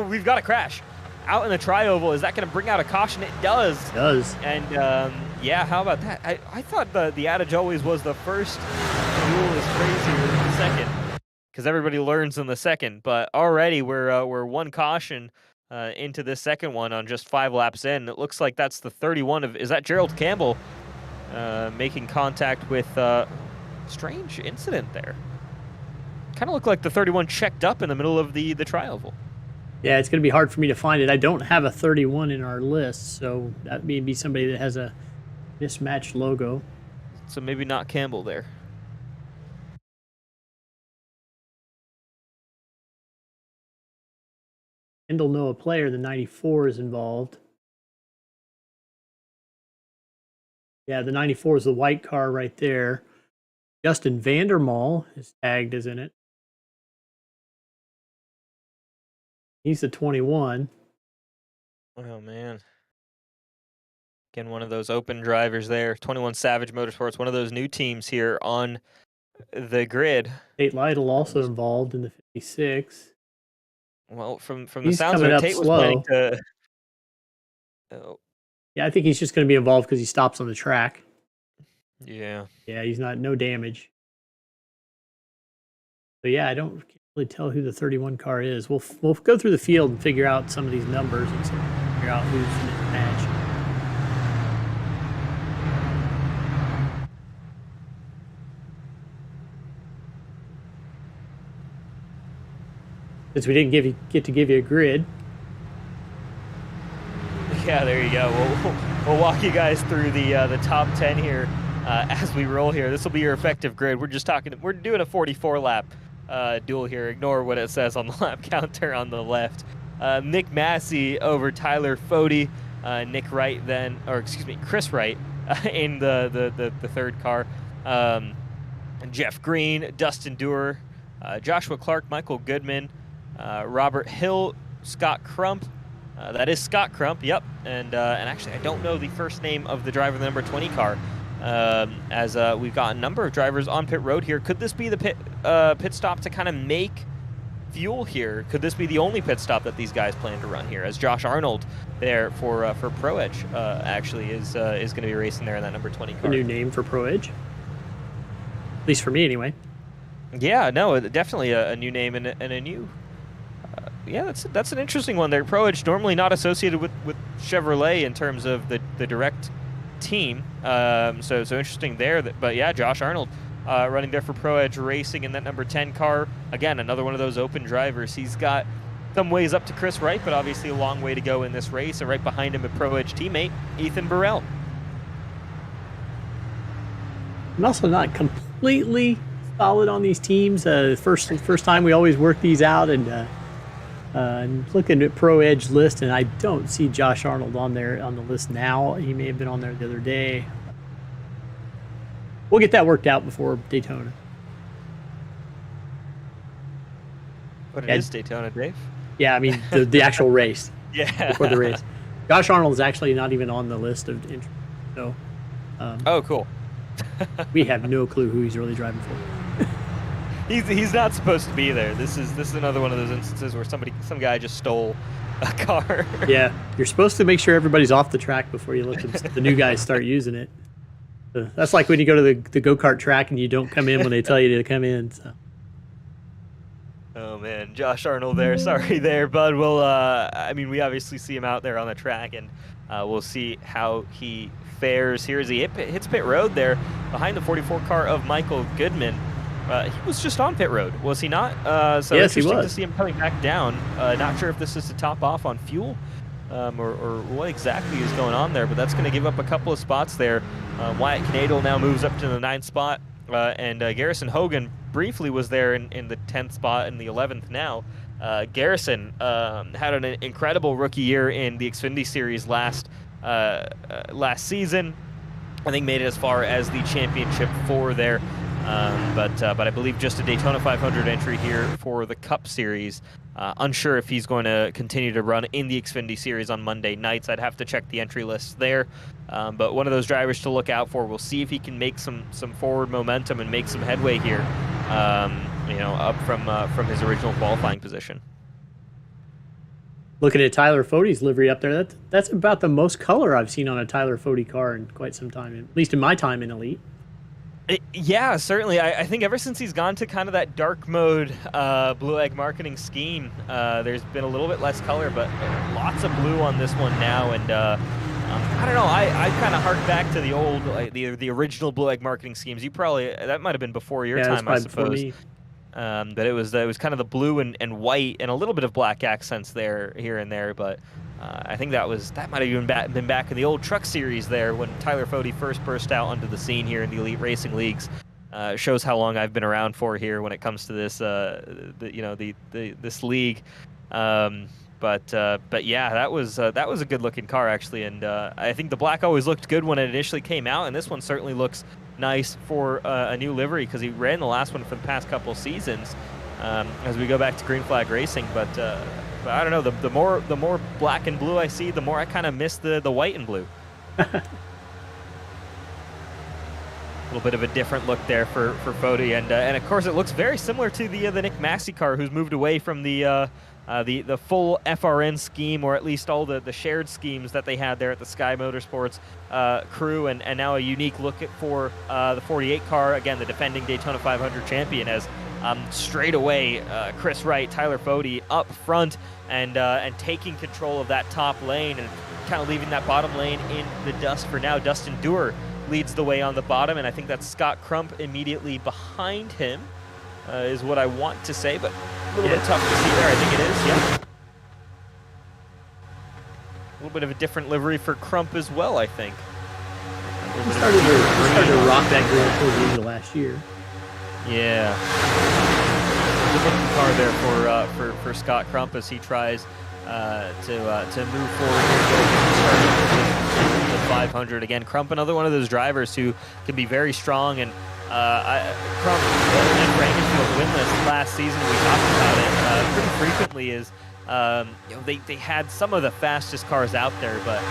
we've got a crash out in the tri-oval. Is that going to bring out a caution? It does. It does. And how about that? I thought the adage always was the first duel is crazier than the second, because everybody learns in the second. But already we're one caution into this second one on just 5 laps in. It looks like that's the 31 is that Gerald Campbell making contact with strange incident there. Kind of looked like the 31 checked up in the middle of the tri-oval. Yeah, it's going to be hard for me to find it. I don't have a 31 in our list, so that may be somebody that has a mismatched logo. So maybe not Campbell there. Kendall Noah player, the 94 is involved. Yeah, the 94 is the white car right there. Justin Vandermaal is tagged as in it. He's the 21. Oh, man. Again, one of those open drivers there. 21 Savage Motorsports, one of those new teams here on the grid. Tate Lytle also involved in the 56. Well, from the He's sounds of coming it, up Tate was slow. planning to... Oh, Yeah, I think he's just going to be involved because he stops on the track. yeah. Yeah, he's no damage. So yeah, I can't really tell who the 31 car is. We'll go through the field and figure out some of these numbers and figure out who's mismatched. Since we didn't get to give you a grid. Yeah, there you go. We'll walk you guys through the top 10 here as we roll here. This will be your effective grid. We're doing a 44 lap duel here. Ignore what it says on the lap counter on the left. Nick Massey over Tyler Fody. Chris Wright in the third car. Jeff Green, Dustin Dewar, Joshua Clark, Michael Goodman, Robert Hill, Scott Crump. That is Scott Crump, yep. And actually, I don't know the first name of the driver of the number 20 car, as we've got a number of drivers on pit road here. Could this be the pit stop to kind of make fuel here? Could this be the only pit stop that these guys plan to run here, as Josh Arnold there for Pro Edge actually is going to be racing there in that number 20 car. A new name for Pro Edge. At least for me, anyway. Yeah, no, definitely a new name and a new... yeah, that's an interesting one there. Pro Edge normally not associated with Chevrolet in terms of the direct team. So interesting there. But yeah, Josh Arnold running there for Pro Edge Racing in that number 10 car. Again, another one of those open drivers. He's got some ways up to Chris Wright, but obviously a long way to go in this race. And right behind him, a Pro Edge teammate, Ethan Burrell. I'm also not completely solid on these teams. First time we always work these out, and looking at Pro Edge list, and I don't see Josh Arnold on there on the list now. He may have been on there the other day. We'll get that worked out before Daytona. But it is Daytona, Dave. Yeah, I mean the actual race. Yeah. Before the race. Josh Arnold is actually not even on the list of interest. So. Oh, cool. We have no clue who he's really driving for. He's not supposed to be there. This is another one of those instances where some guy just stole a car. Yeah, you're supposed to make sure everybody's off the track before you let the new guys start using it. So that's like when you go to the go-kart track and you don't come in when they tell you to come in. So. Oh man, Josh Arnold there. Sorry there, bud. Well, I mean, we obviously see him out there on the track, and we'll see how he fares here as he hits pit road there behind the 44 car of Michael Goodman. He was just on pit road, was he not? So Yes, he interesting was. to see him coming back down. Not sure if this is to top off on fuel or what exactly is going on there, but that's going to give up a couple of spots there. Wyatt Knadel now moves up to the 9th spot, and Garrison Hogan briefly was there in the 10th spot and the 11th now. Garrison had an incredible rookie year in the Xfinity Series last season. I think made it as far as the championship 4 there. But I believe just a Daytona 500 entry here for the Cup Series. Unsure if he's going to continue to run in the Xfinity Series on Monday nights. I'd have to check the entry list there. But one of those drivers to look out for. We'll see if he can make some forward momentum and make some headway here. Up from his original qualifying position. Looking at Tyler Fode's livery up there, that's about the most color I've seen on a Tyler Fode car in quite some time, at least in my time in Elite. Yeah, certainly. I think ever since he's gone to kind of that dark mode blue egg marketing scheme, there's been a little bit less color, but lots of blue on this one now. And I don't know. I kind of hark back to the old, the original blue egg marketing schemes. That might have been before your time, I suppose. But it was kind of the blue and white and a little bit of black accents there here and there, but. I think that might have even been back in the old truck series there when Tyler Fode first burst out onto the scene here in the Elite Racing Leagues. Shows how long I've been around for here when it comes to this, this league. But yeah, that was a good looking car actually, and I think the black always looked good when it initially came out, and this one certainly looks nice for a new livery because he ran the last one for the past couple seasons. As we go back to Green Flag Racing, but I don't know. The more black and blue I see, the more I kind of miss the white and blue. A little bit of a different look there for Fode, and of course it looks very similar to the Nick Massey car, who's moved away from the full FRN scheme, or at least all the shared schemes that they had there at the Sky Motorsports crew, and now a unique look for the 48 car, again the defending Daytona 500 champion, as straight away Chris Wright, Tyler Fode up front and taking control of that top lane and kind of leaving that bottom lane in the dust for now. Dustin Dewar leads the way on the bottom, and I think that's Scott Crump immediately behind him is what I want to say, but a little bit tough to see there. I think it is, yeah. A little bit of a different livery for Crump as well, I think. He started to rock that green towards the end of last year. Yeah. Good looking car there for Scott Crump as he tries to move forward here, get the 500 again. Crump, another one of those drivers who can be very strong, and Crump and Rangenfield winless last season. We talked about it pretty frequently. Is they had some of the fastest cars out there, but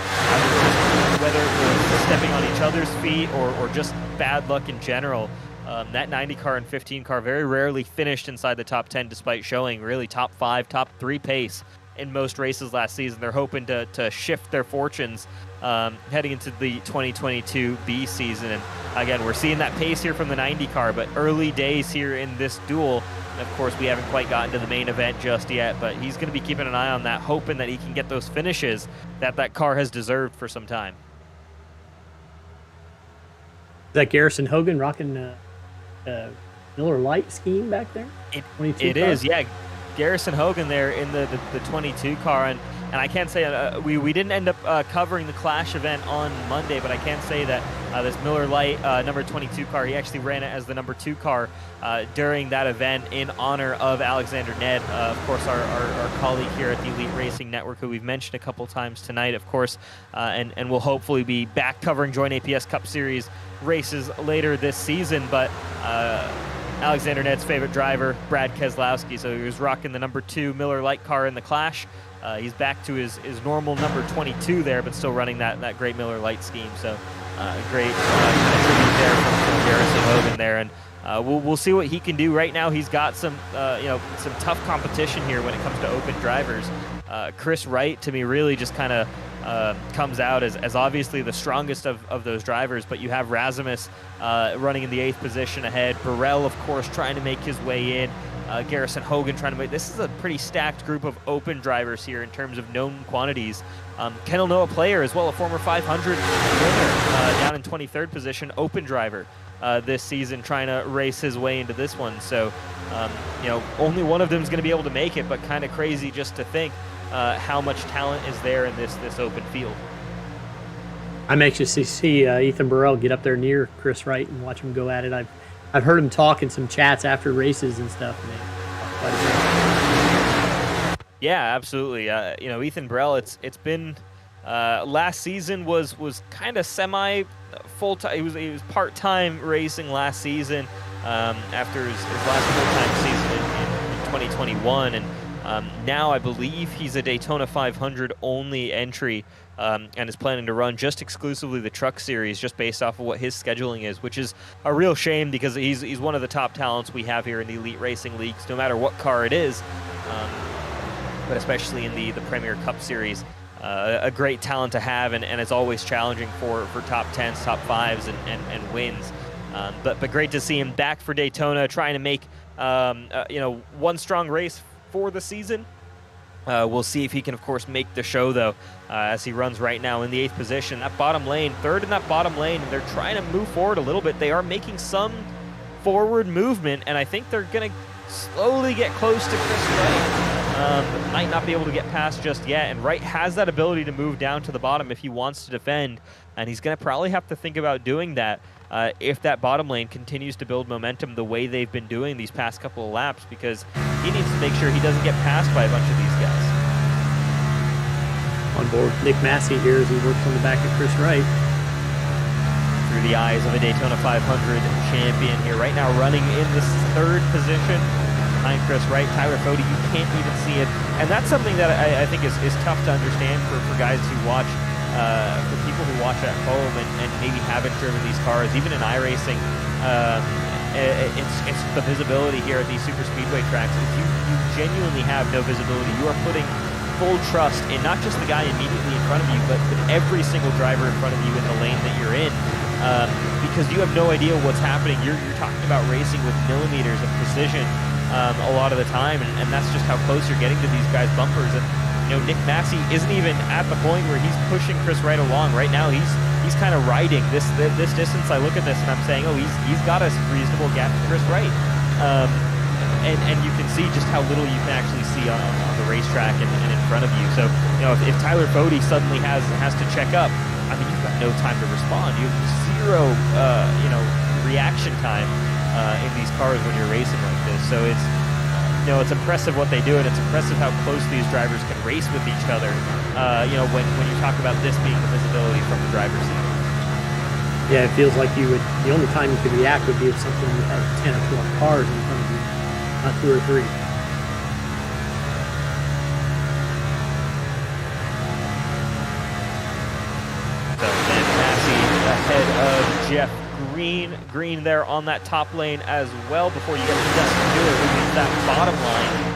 whether it was stepping on each other's feet or just bad luck in general. That 90 car and 15 car very rarely finished inside the top 10, despite showing really top 5, top 3 pace in most races last season. They're hoping to shift their fortunes heading into the 2022 B season. And again, we're seeing that pace here from the 90 car, but early days here in this duel. And of course, we haven't quite gotten to the main event just yet, but he's going to be keeping an eye on that, hoping that he can get those finishes that car has deserved for some time. Is that Garrison Hogan rocking Miller Lite scheme back there? It is, yeah. Garrison Hogan there in the 22 car, and I can't say we didn't end up covering the Clash event on Monday, but I can say that this Miller Lite number 22 car, he actually ran it as the number 2 car during that event in honor of Alexander Ned, of course our colleague here at the Elite Racing Network, who we've mentioned a couple times tonight, of course, and will hopefully be back covering Joint APS Cup Series races later this season. But Alexander Ned's favorite driver, Brad Keselowski, so he was rocking the number 2 Miller Lite car in the Clash. He's back to his normal number 22 there, but still running that great Miller Lite scheme. So great tribute there from Garrison Hogan there, and we'll see what he can do. Right now, he's got some tough competition here when it comes to open drivers. Chris Wright, to me, really just kind of comes out as obviously the strongest of those drivers, but you have Razimus running in the 8th position ahead. Burrell, of course, trying to make his way in. Garrison Hogan trying to make. This is a pretty stacked group of open drivers here in terms of known quantities. Kendall Noah Player as well, a former 500 winner, down in 23rd position, open driver this season, trying to race his way into this one. So, only one of them is going to be able to make it, but kind of crazy just to think how much talent is there in this open field. I'm anxious to see Ethan Burrell get up there near Chris Wright and watch him go at it. I've heard him talk in some chats after races and stuff. And quite a bit. Yeah, absolutely. Ethan Burrell. It's been last season was kind of semi full time. He was part-time racing last season after his last full-time season in 2021, and now I believe he's a Daytona 500 only entry. And is planning to run just exclusively the truck series just based off of what his scheduling is, which is a real shame because he's one of the top talents we have here in the elite racing leagues, no matter what car it is, but especially in the Premier Cup series. A great talent to have, and it's always challenging for top 10s, top 5s, and wins. But great to see him back for Daytona, trying to make one strong race for the season. We'll see if he can, of course, make the show, though, as he runs right now in the 8th position. That bottom lane, third in that bottom lane, and they're trying to move forward a little bit. They are making some forward movement, and I think they're going to slowly get close to Chris Wright. Might not be able to get past just yet, and Wright has that ability to move down to the bottom if he wants to defend, and he's going to probably have to think about doing that if that bottom lane continues to build momentum the way they've been doing these past couple of laps, because he needs to make sure he doesn't get passed by a bunch of these guys. On board Nick Massey here as he works on the back of Chris Wright. Through the eyes of a Daytona 500 champion here right now, running in this 3rd position behind Chris Wright. Tyler Fody, you can't even see it, and that's something that I think is tough to understand for guys who watch, for people who watch at home and maybe haven't driven these cars, even in iRacing. It's the visibility here at these super speedway tracks. If you genuinely have no visibility, you are putting full trust in not just the guy immediately in front of you, but every single driver in front of you in the lane that you're in, because you have no idea what's happening. You're talking about racing with millimeters of precision a lot of the time, and that's just how close you're getting to these guys' bumpers. And Nick Massey isn't even at the point where he's pushing Chris Wright along. Right now, he's kind of riding this distance. I look at this and I'm saying, he's got a reasonable gap to Chris Wright. And you can see just how little you can actually see on the racetrack and in front of you. So, if Tyler Fody suddenly has to check up, I mean, you've got no time to respond. You have zero, reaction time in these cars when you're racing like this. So it's impressive what they do, and it's impressive how close these drivers can race with each other. When you talk about this being the visibility from the driver's seat. Yeah, it feels like the only time you could react would be if something you had 10 or 12 cars in front of you, not 2 or 3. So then Massey ahead of Jeff Green there on that top lane as well before you get to Dustin Dewar, who leads that bottom line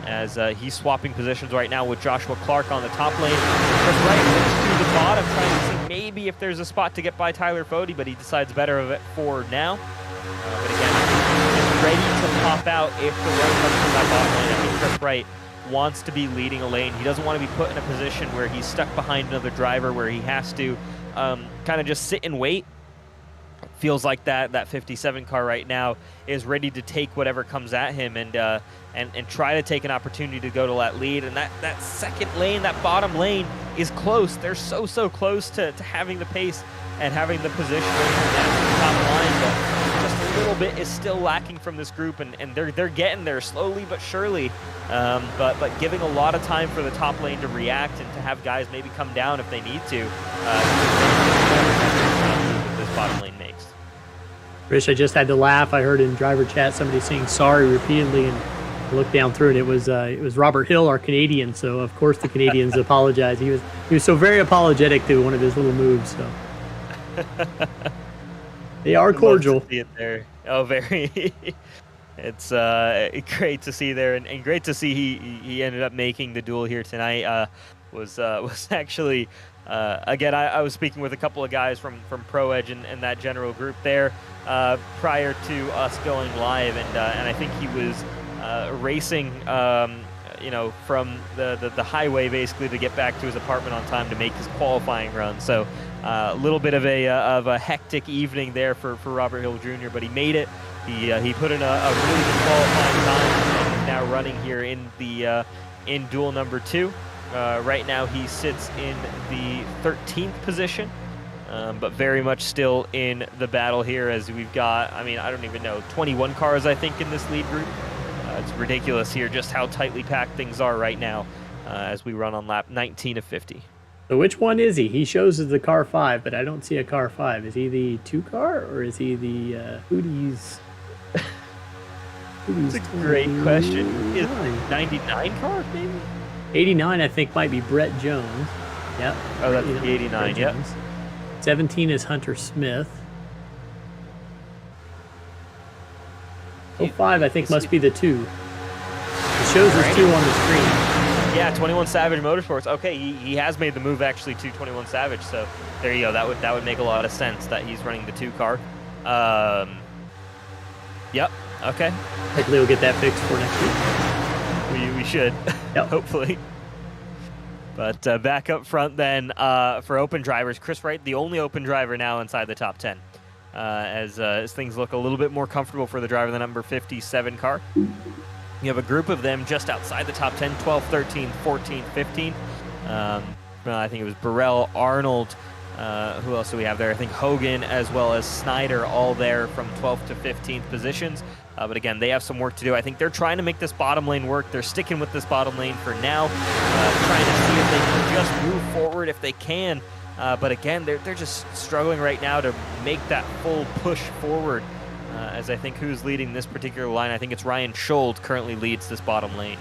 as he's swapping positions right now with Joshua Clark on the top lane. Chris Wright looks to the bottom, trying to see maybe if there's a spot to get by Tyler Fody, but he decides better of it for now. But again, he's ready to pop out if the run comes from that bottom lane. I think Chris Wright wants to be leading a lane. He doesn't want to be put in a position where he's stuck behind another driver, where he has to kind of just sit and wait. Feels like that 57 car right now is ready to take whatever comes at him and try to take an opportunity to go to that lead. And that second lane, that bottom lane, is close. They're so close to having the pace and having the position at the top line, but just a little bit is still lacking from this group, and they're getting there slowly but surely. But giving a lot of time for the top lane to react and to have guys maybe come down if they need to. This bottom lane makes. Rish, I just had to laugh. I heard in driver chat somebody saying sorry repeatedly, and I looked down through, and it was Robert Hill, our Canadian. So of course the Canadians apologized. He was so very apologetic to one of his little moves. So they are cordial. See it there. Oh, very. It's great to see there, and great to see he ended up making the duel here tonight. Was actually Again, I was speaking with a couple of guys from Pro Edge and that general group there prior to us going live, and I think he was racing, from the highway basically to get back to his apartment on time to make his qualifying run. So a little bit of a hectic evening there for Robert Hill Jr., but he made it. He put in a really good qualifying time, and is now running here in duel number 2. Right now he sits in the 13th position, but very much still in the battle here, as we've got, I don't even know, 21 cars I think in this lead group. It's ridiculous here just how tightly packed things are right now as we run on lap 19 of 50. So which one is he? He shows as the car 5, but I don't see a car 5. Is he the 2 car, or is he the Hootie's? That's a great question. Is 99 car maybe? 89 I think might be Brett Jones. Yep. Oh, that's the 89, yep. 17 is Hunter Smith. 05 I think must be the 2. It shows as 2 on the screen. Yeah, 21 Savage Motorsports. Okay, he has made the move actually to 21 Savage, so there you go. That would make a lot of sense that he's running the 2 car. Yep. Okay. Hopefully we'll get that fixed for next week. We should. Yep. Hopefully. But back up front then for open drivers, Chris Wright, the only open driver now inside the top 10. As things look a little bit more comfortable for the driver, the number 57 car. You have a group of them just outside the top 10, 12, 13, 14, 15. I think it was Burrell, Arnold. Who else do we have there? I think Hogan as well as Snyder, all there from 12th to 15th positions. But again, they have some work to do. I think they're trying to make this bottom lane work. They're sticking with this bottom lane for now, trying to see if they can just move forward if they can. But again, they're just struggling right now to make that full push forward. As I think who's leading this particular line, I think it's Ryan Schold currently leads this bottom lane.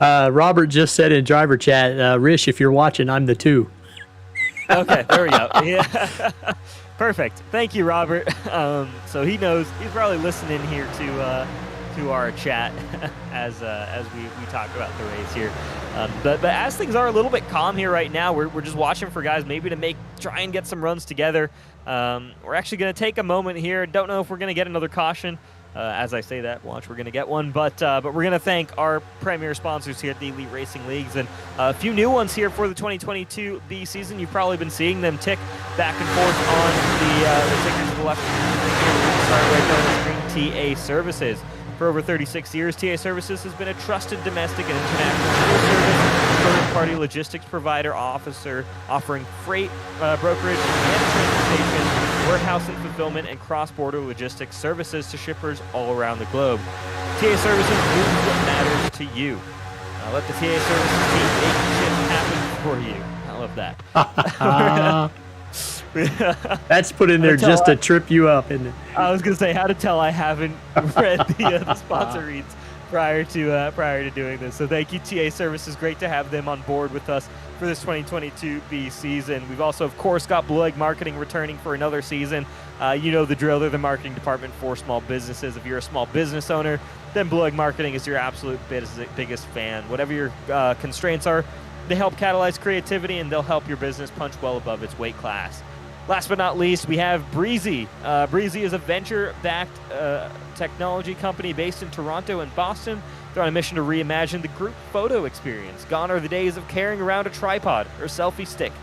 Robert just said in driver chat, Rish, if you're watching, I'm the 2. Okay, there we go. Yeah. Perfect. Thank you, Robert. So he knows, he's probably listening here to our chat as we talk about the race here. But as things are a little bit calm here right now, we're just watching for guys maybe to try and get some runs together. We're actually going to take a moment here. Don't know if we're going to get another caution. As I say that, watch, we're going to get one. But we're going to thank our premier sponsors here at the Elite Racing Leagues, and a few new ones here for the 2022 B season. You've probably been seeing them tick back and forth on the tickers to the left. Start right there on the screen. TA Services. For over 36 years, TA Services has been a trusted domestic and international full service third-party logistics provider offering freight, brokerage, and transportation, warehouse and fulfillment, and cross-border logistics services to shippers all around the globe. TA Services moves what matters to you. Let the TA Services team make shit happen for you. I love that. That's put in there just to trip you up, isn't it? I was gonna say how to tell I haven't read the sponsor reads prior to doing this. So thank you, TA Services. Great to have them on board with us for this 2022 B season. We've also, of course, got Blue Egg Marketing returning for another season. You know the drill. They're the marketing department for small businesses. If you're a small business owner, then Blue Egg Marketing is your absolute biggest fan. Whatever your constraints are, they help catalyze creativity, and they'll help your business punch well above its weight class. Last but not least, we have Breezy. Breezy is a venture-backed technology company based in Toronto and Boston. They're on a mission to reimagine the group photo experience. Gone are the days of carrying around a tripod or selfie stick.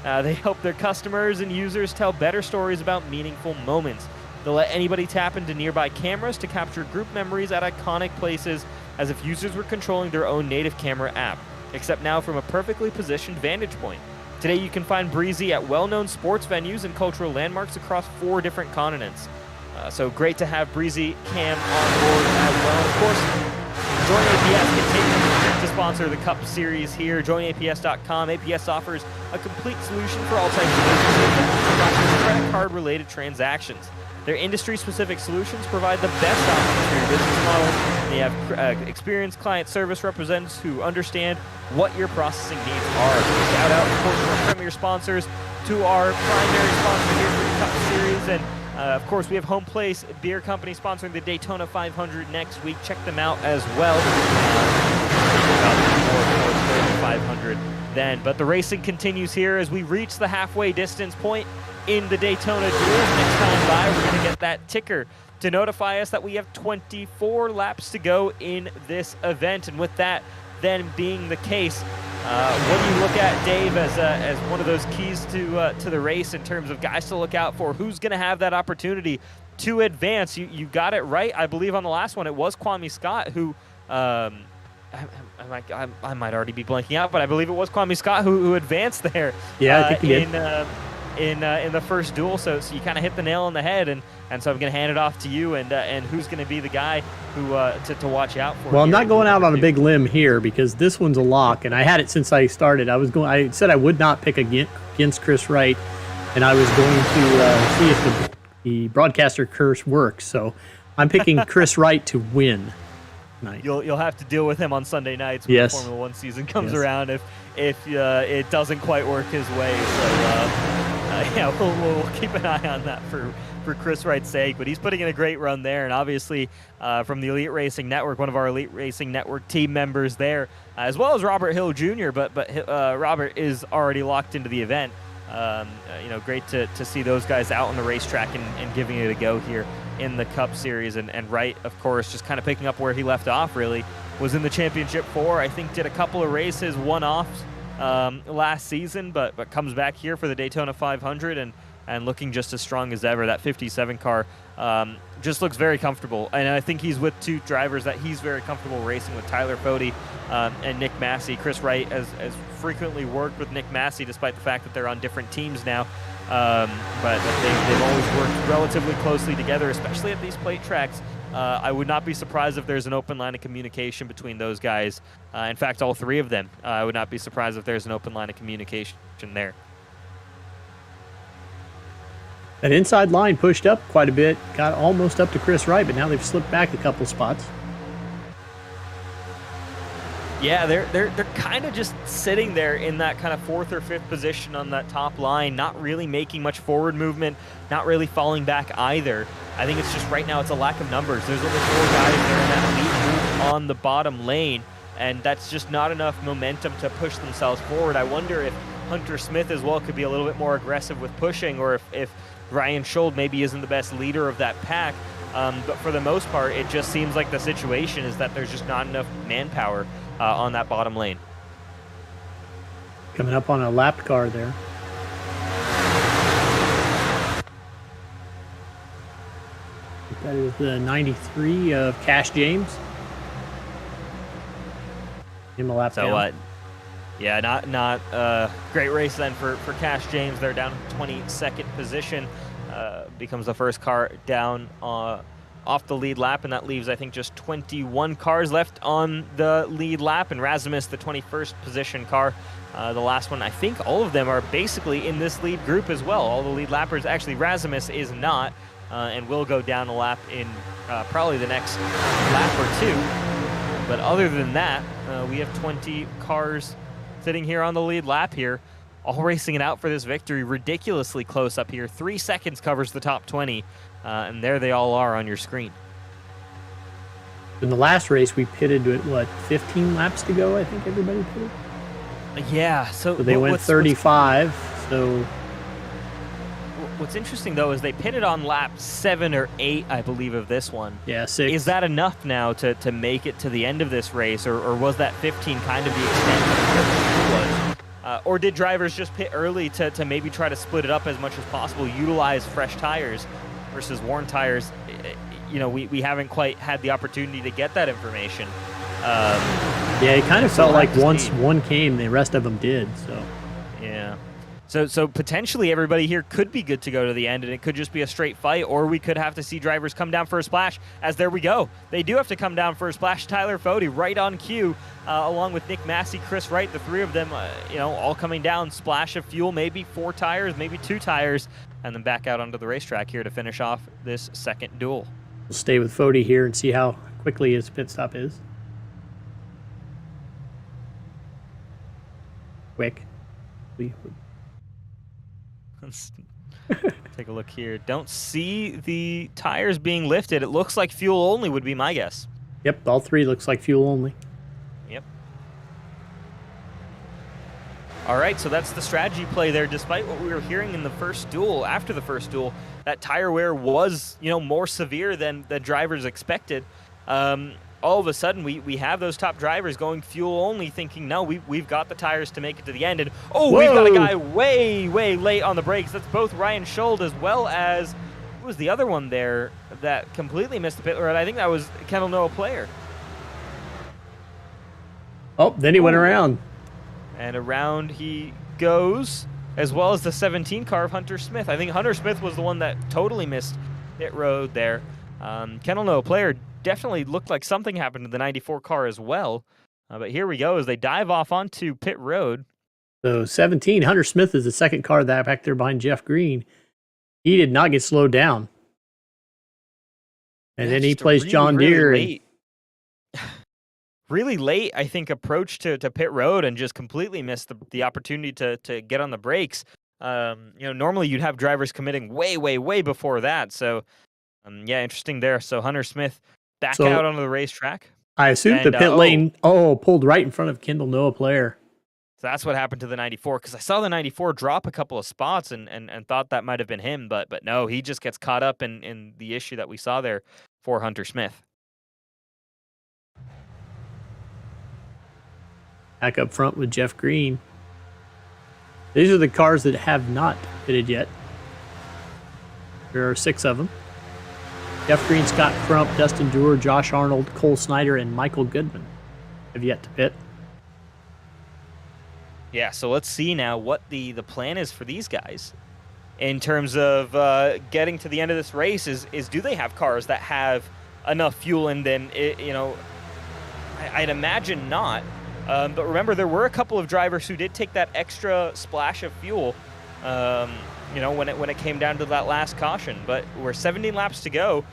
They help their customers and users tell better stories about meaningful moments. They'll let anybody tap into nearby cameras to capture group memories at iconic places, as if users were controlling their own native camera app, except now from a perfectly positioned vantage point. Today you can find Breezy at well-known sports venues and cultural landmarks across 4 different continents. So great to have Breezy Cam on board as well. Of course, Join APS continues to sponsor the Cup Series here. JoinAPS.com. APS offers a complete solution for all types of businesses, credit card-related transactions. Their industry-specific solutions provide the best options for your business model. They have experienced client service representatives who understand what your processing needs are. So shout out, of course, to our premier sponsors, to our primary sponsor here for the Cup Series, and Of course, we have Home Place Beer Company sponsoring the Daytona 500 next week. Check them out as well. About the 500 then. But the racing continues here as we reach the halfway distance point in the Daytona Duels. Next time by, we're going to get that ticker to notify us that we have 24 laps to go in this event. And with that then being the case, what do you look at, Dave, as one of those keys to the race in terms of guys to look out for? Who's going to have that opportunity to advance? You got it right. I believe on the last one it was Kwame Scott who I might already be blanking out, but I believe it was Kwame Scott who advanced there. Yeah, I think he did. In the first duel, so you kind of hit the nail on the head, and so I'm going to hand it off to you, and who's going to be the guy who to watch out for. Well, I'm not going out on a big limb here because this one's a lock, and I had it since I started. I said I would not pick against Chris Wright, and I was going to see if the broadcaster curse works. So I'm picking Chris Wright to win tonight. You'll have to deal with him on Sunday nights when the Formula One season comes around if it doesn't quite work his way. So. Yeah, we'll keep an eye on that for Chris Wright's sake, but he's putting in a great run there, and obviously from the Elite Racing Network, one of our Elite Racing Network team members there, as well as Robert Hill Jr., but Robert is already locked into the event. Great to see those guys out on the racetrack and giving it a go here in the Cup Series, and Wright, of course, just kind of picking up where he left off, really, was in the Championship 4, I think did a couple of races, one-offs, last season, but comes back here for the Daytona 500 and looking just as strong as ever. That 57 car just looks very comfortable, and I think he's with two drivers that he's very comfortable racing with, Tyler Fode and Nick Massey. Chris Wright has frequently worked with Nick Massey despite the fact that they're on different teams now, but they've always worked relatively closely together, especially at these plate tracks. I would not be surprised if there's an open line of communication between those guys. In fact, all three of them. I would not be surprised if there's an open line of communication there. That inside line pushed up quite a bit, got almost up to Chris Wright, but now they've slipped back a couple spots. Yeah, they're kind of just sitting there in that kind of 4th or 5th position on that top line, not really making much forward movement, not really falling back either. I think it's just right now it's a lack of numbers. There's only 4 guys there in that lead group on the bottom lane, and that's just not enough momentum to push themselves forward. I wonder if Hunter Smith as well could be a little bit more aggressive with pushing, or if Ryan Schold maybe isn't the best leader of that pack. But for the most part, it just seems like the situation is that there's just not enough manpower on that bottom lane. Coming up on a lapped car there. That is the 93 of Cash James. Give him a lap down. Yeah, not great race then for Cash James. They're down in 22nd position. Becomes the first car down off the lead lap, and that leaves, I think, just 21 cars left on the lead lap, and Rasmus, the 21st position car, the last one. I think all of them are basically in this lead group as well. All the lead lappers. Actually, Rasmus is not, and will go down a lap in probably the next lap or two. But other than that, we have 20 cars sitting here on the lead lap here, all racing it out for this victory. Ridiculously close up here. 3 seconds covers the top 20, and there they all are on your screen. In the last race, we pitted with, 15 laps to go, I think everybody pitted? Yeah. So they went 35, so... What's interesting, though, is they pitted on lap 7 or 8, I believe, of this one. Yeah, 6. Is that enough now to make it to the end of this race, or was that 15 kind of the extent that it was? Or did drivers just pit early to maybe try to split it up as much as possible, utilize fresh tires versus worn tires? We haven't quite had the opportunity to get that information. Yeah, it kind of felt like once one came, the rest of them did. So yeah. So potentially everybody here could be good to go to the end, and it could just be a straight fight, or we could have to see drivers come down for a splash, as there we go. They do have to come down for a splash. Tyler Fode right on cue, along with Nick Massey, Chris Wright, the 3 of them, all coming down, splash of fuel, maybe 4 tires, maybe 2 tires, and then back out onto the racetrack here to finish off this second duel. We'll stay with Fode here and see how quickly his pit stop is. Quick. Take a look here. Don't see the tires being lifted. It looks like fuel only would be my guess. Yep, all three looks like fuel only. Yep. All right, so that's the strategy play there. Despite what we were hearing in the first duel, after the first duel, that tire wear was, more severe than the drivers expected. All of a sudden, we have those top drivers going fuel only, thinking, no, we've got the tires to make it to the end. And, we've got a guy way, way late on the brakes. That's both Ryan Schuld as well as, who was the other one there that completely missed the pit road? I think that was Kendall Noah Player. Oh, then he went around. And around he goes, as well as the 17 car of Hunter Smith. I think Hunter Smith was the one that totally missed pit road there. Kendall Noah Player definitely looked like something happened to the 94 car as well. But here we go as they dive off onto pit road. So 17, Hunter Smith is the second car that back there behind Jeff Green. He did not get slowed down. And then he plays John Deere. Really late, I think, approach to pit road and just completely missed the opportunity to get on the brakes. Normally you'd have drivers committing way, way, way before that. So, interesting there. So Hunter Smith back out onto the racetrack. I assume the pit lane, pulled right in front of Kendall Noah Player. So that's what happened to the 94, because I saw the 94 drop a couple of spots and thought that might have been him, but no, he just gets caught up in the issue that we saw there for Hunter Smith. Back up front with Jeff Green. These are the cars that have not pitted yet. There are 6 of them. Jeff Green, Scott Crump, Dustin Dewar, Josh Arnold, Cole Snyder, and Michael Goodman have yet to pit. Yeah, so let's see now what the plan is for these guys in terms of getting to the end of this race. Is do they have cars that have enough fuel in them? I'd imagine not. But remember, there were a couple of drivers who did take that extra splash of fuel, when it came down to that last caution. But we're 17 laps to go.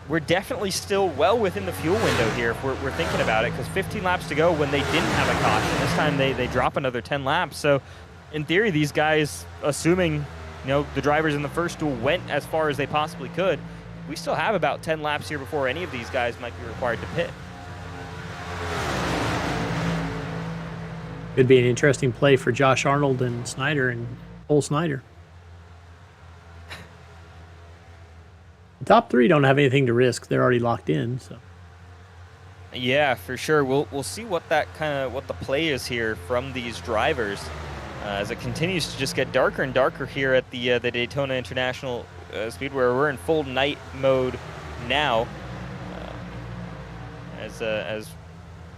We're definitely still well within the fuel window here if we're thinking about it, because 15 laps to go when they didn't have a caution. This time they drop another 10 laps. So in theory, these guys, assuming the drivers in the first duel went as far as they possibly could, we still have about 10 laps here before any of these guys might be required to pit. Could be an interesting play for Josh Arnold and Snyder and Cole Snyder. The top 3 don't have anything to risk; they're already locked in. So, yeah, for sure. We'll see what the play is here from these drivers as it continues to just get darker and darker here at the Daytona International Speedway. We're in full night mode now, as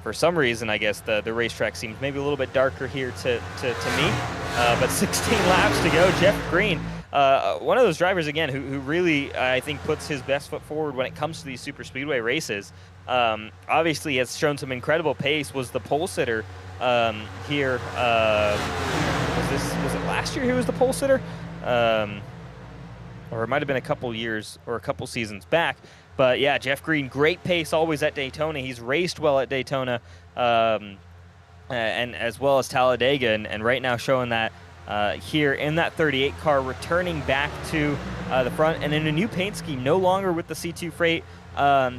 for some reason, I guess the racetrack seems maybe a little bit darker here to me. But 16 laps to go. Jeff Green, one of those drivers, again, who really, I think, puts his best foot forward when it comes to these super speedway races. Obviously has shown some incredible pace, was the pole sitter here. Was it last year he was the pole sitter? Or it might have been a couple years or a couple seasons back. But yeah, Jeff Green, great pace always at Daytona. He's raced well at Daytona, and as well as Talladega, and right now showing that here in that 38 car, returning back to the front and in a new paint scheme, no longer with the C2 Freight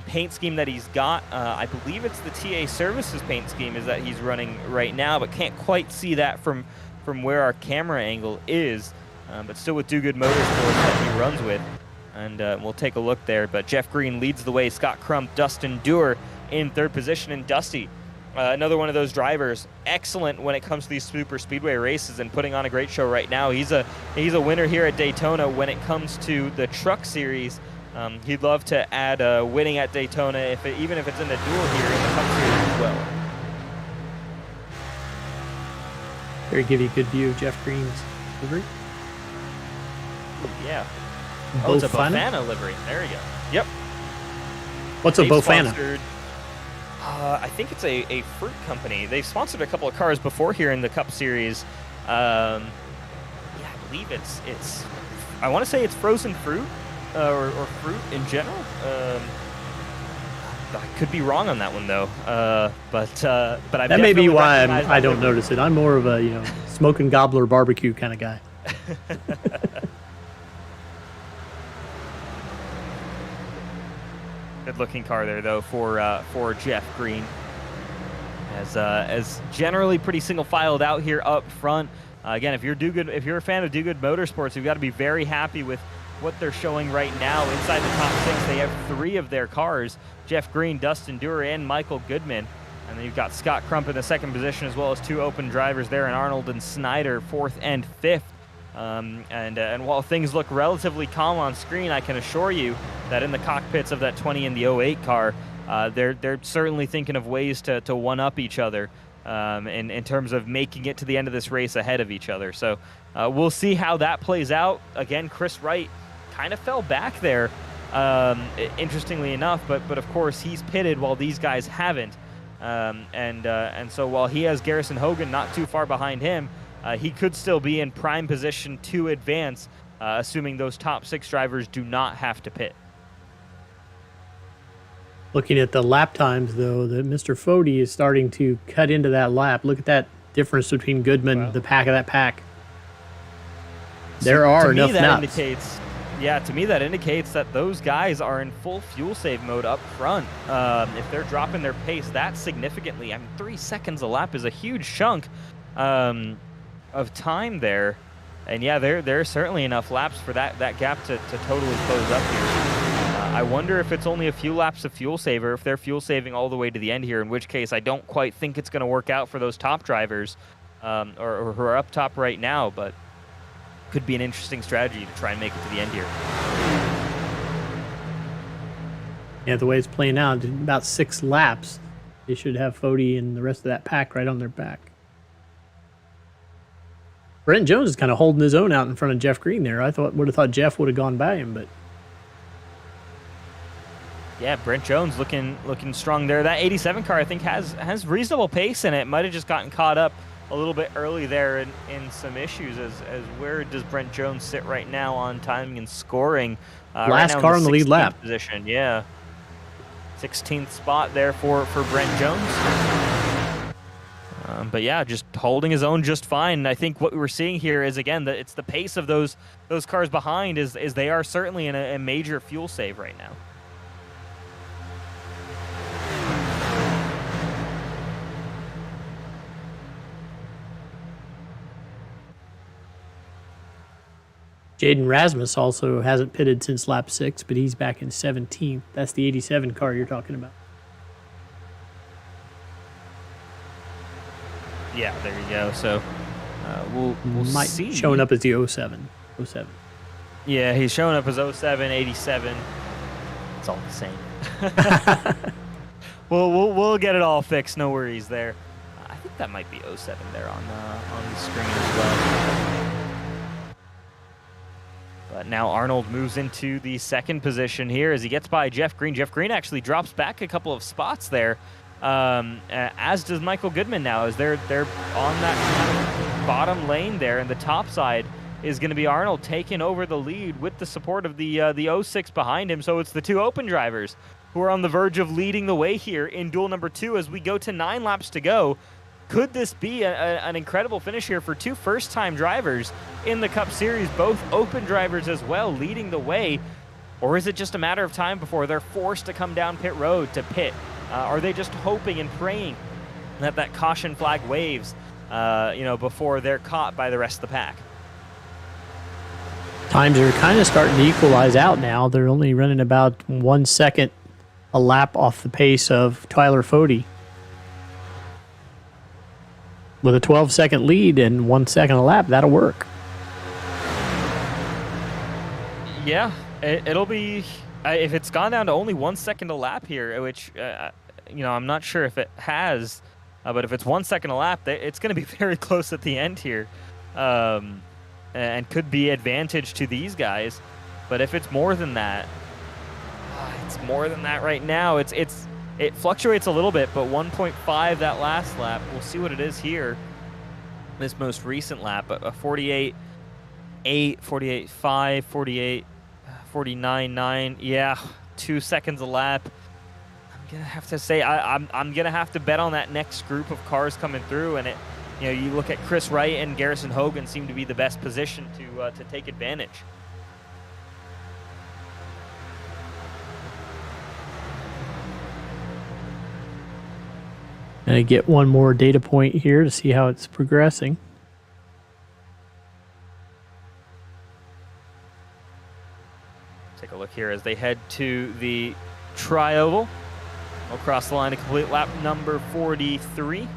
paint scheme that he's got. I believe it's the TA Services paint scheme is that he's running right now, but can't quite see that from where our camera angle is. But still with Do Good Motorsports that he runs with. And we'll take a look there. But Jeff Green leads the way. Scott Crump, Dustin Dewar in third position. And Dusty, another one of those drivers, excellent when it comes to these super speedway races and putting on a great show right now. He's a winner here at Daytona when it comes to the truck series. He'd love to add winning at Daytona, even if it's in the duel here in the Cup series as well. Here, give you a good view of Jeff Green's livery. Yeah. Oh, it's a Bofana livery. There we go. Yep. What's a Bofana? I think it's a fruit company. They've sponsored a couple of cars before here in the Cup Series. I believe it's. I want to say it's frozen fruit or fruit in general. I could be wrong on that one though. But I've that may be why I don't notice it. I'm more of a smoking gobbler barbecue kind of guy. Good-looking car there, though, for Jeff Green. As generally pretty single-filed out here up front. Again, if you're a fan of Do Good Motorsports, you've got to be very happy with what they're showing right now. Inside the top 6, they have 3 of their cars: Jeff Green, Dustin Dewar, and Michael Goodman. And then you've got Scott Crump in the 2nd position, as well as 2 open drivers there, and Arnold and Snyder 4th and 5th. And while things look relatively calm on screen, I can assure you that in the cockpits of that 20 and the 08 car, they're certainly thinking of ways to one-up each other in terms of making it to the end of this race ahead of each other. So we'll see how that plays out. Again, Chris Wright kind of fell back there, interestingly enough, but of course he's pitted while these guys haven't. And so while he has Garrison Hogan not too far behind him, he could still be in prime position to advance, assuming those top 6 drivers do not have to pit. Looking at the lap times, though, that Mr. Fody is starting to cut into that lap. Look at that difference between Goodman, the pack of that pack. There are enough laps. To me, that indicates that those guys are in full fuel save mode up front. If they're dropping their pace that significantly, I mean, 3 seconds a lap is a huge chunk of time there. And yeah, there are certainly enough laps for that gap to totally close up here. I wonder if it's only a few laps of fuel saver, if they're fuel saving all the way to the end here, in which case I don't quite think it's going to work out for those top drivers or who are up top right now, but could be an interesting strategy to try and make it to the end here. Yeah, the way it's playing out, in about 6 laps, they should have Fody and the rest of that pack right on their back. Brent Jones is kind of holding his own out in front of Jeff Green there. Would have thought Jeff would have gone by him, but yeah, Brent Jones looking strong there. That 87 car, I think, has reasonable pace in it. Might have just gotten caught up a little bit early there in some issues. As where does Brent Jones sit right now on timing and scoring? Last right car on the lead lap position. Yeah, 16th spot there for Brent Jones. But yeah, just holding his own just fine. And I think what we're seeing here is, again, that it's the pace of those cars behind is they are certainly in a major fuel save right now. Jaden Rasmus also hasn't pitted since lap 6, but he's back in 17th. That's the 87 car you're talking about. Yeah, there you go. So we'll see. Showing up as the 07. Yeah, he's showing up as 07, 87. It's all the same. We'll get it all fixed. No worries there. I think that might be 07 there on the screen as well. But now Arnold moves into the 2nd position here as he gets by Jeff Green. Jeff Green actually drops back a couple of spots there, as does Michael Goodman now, as they're on that bottom lane there, and the top side is going to be Arnold taking over the lead with the support of the 06 behind him. So it's the 2 open drivers who are on the verge of leading the way here in duel number 2 as we go to 9 laps to go. Could this be an incredible finish here for 2 first-time drivers in the Cup Series, both open drivers as well, leading the way? Or is it just a matter of time before they're forced to come down pit road to pit? Are they just hoping and praying that caution flag waves, before they're caught by the rest of the pack? Times are kind of starting to equalize out now. They're only running about 1 second a lap off the pace of Tyler Fody. With a 12-second lead and 1 second a lap, that'll work. Yeah, it'll be... if it's gone down to only 1 second a lap here, which, I'm not sure if it has, but if it's 1 second a lap, it's going to be very close at the end here, and could be advantage to these guys. But if it's more than that, right now. It fluctuates a little bit, but 1.5 that last lap. We'll see what it is here. This most recent lap, a 48.8, 48.5, 48, 49.9. Yeah, 2 seconds a lap. I'm gonna have to say I'm gonna have to bet on that next group of cars coming through, and you look at Chris Wright and Garrison Hogan seem to be the best position to take advantage. Gonna get one more data point here to see how it's progressing. Take a look here as they head to the tri-oval. We'll cross the line to complete lap number 43. In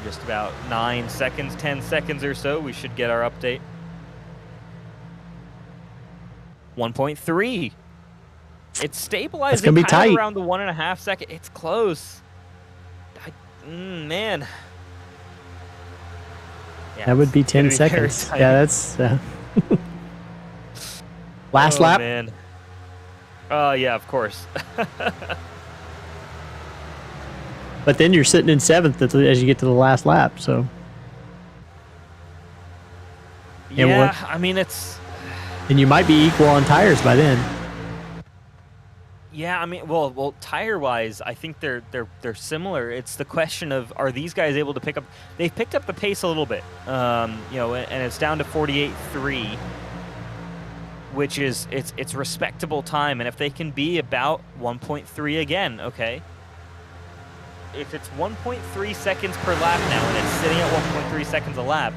just about 9 seconds, 10 seconds or so, we should get our update. 1.3. It's stabilizing It's gonna be kind of tight. around the 1.5 second. It's close. Man. Yeah, That would be it's gonna 10 very seconds. tight. Yeah, that's last Oh, lap. Man. Yeah, of course. But then you're sitting in 7th as you get to the last lap. So Yeah, Yeah, what- I mean and you might be equal on tires by then. Yeah, I mean, well, tire-wise, I think they're similar. It's the question of, are these guys able to pick up? They've picked up the pace a little bit, and it's down to 48.3, which is it's respectable time. And if they can be about 1.3 again, okay. If it's 1.3 seconds per lap now, and it's sitting at 1.3 seconds a lap,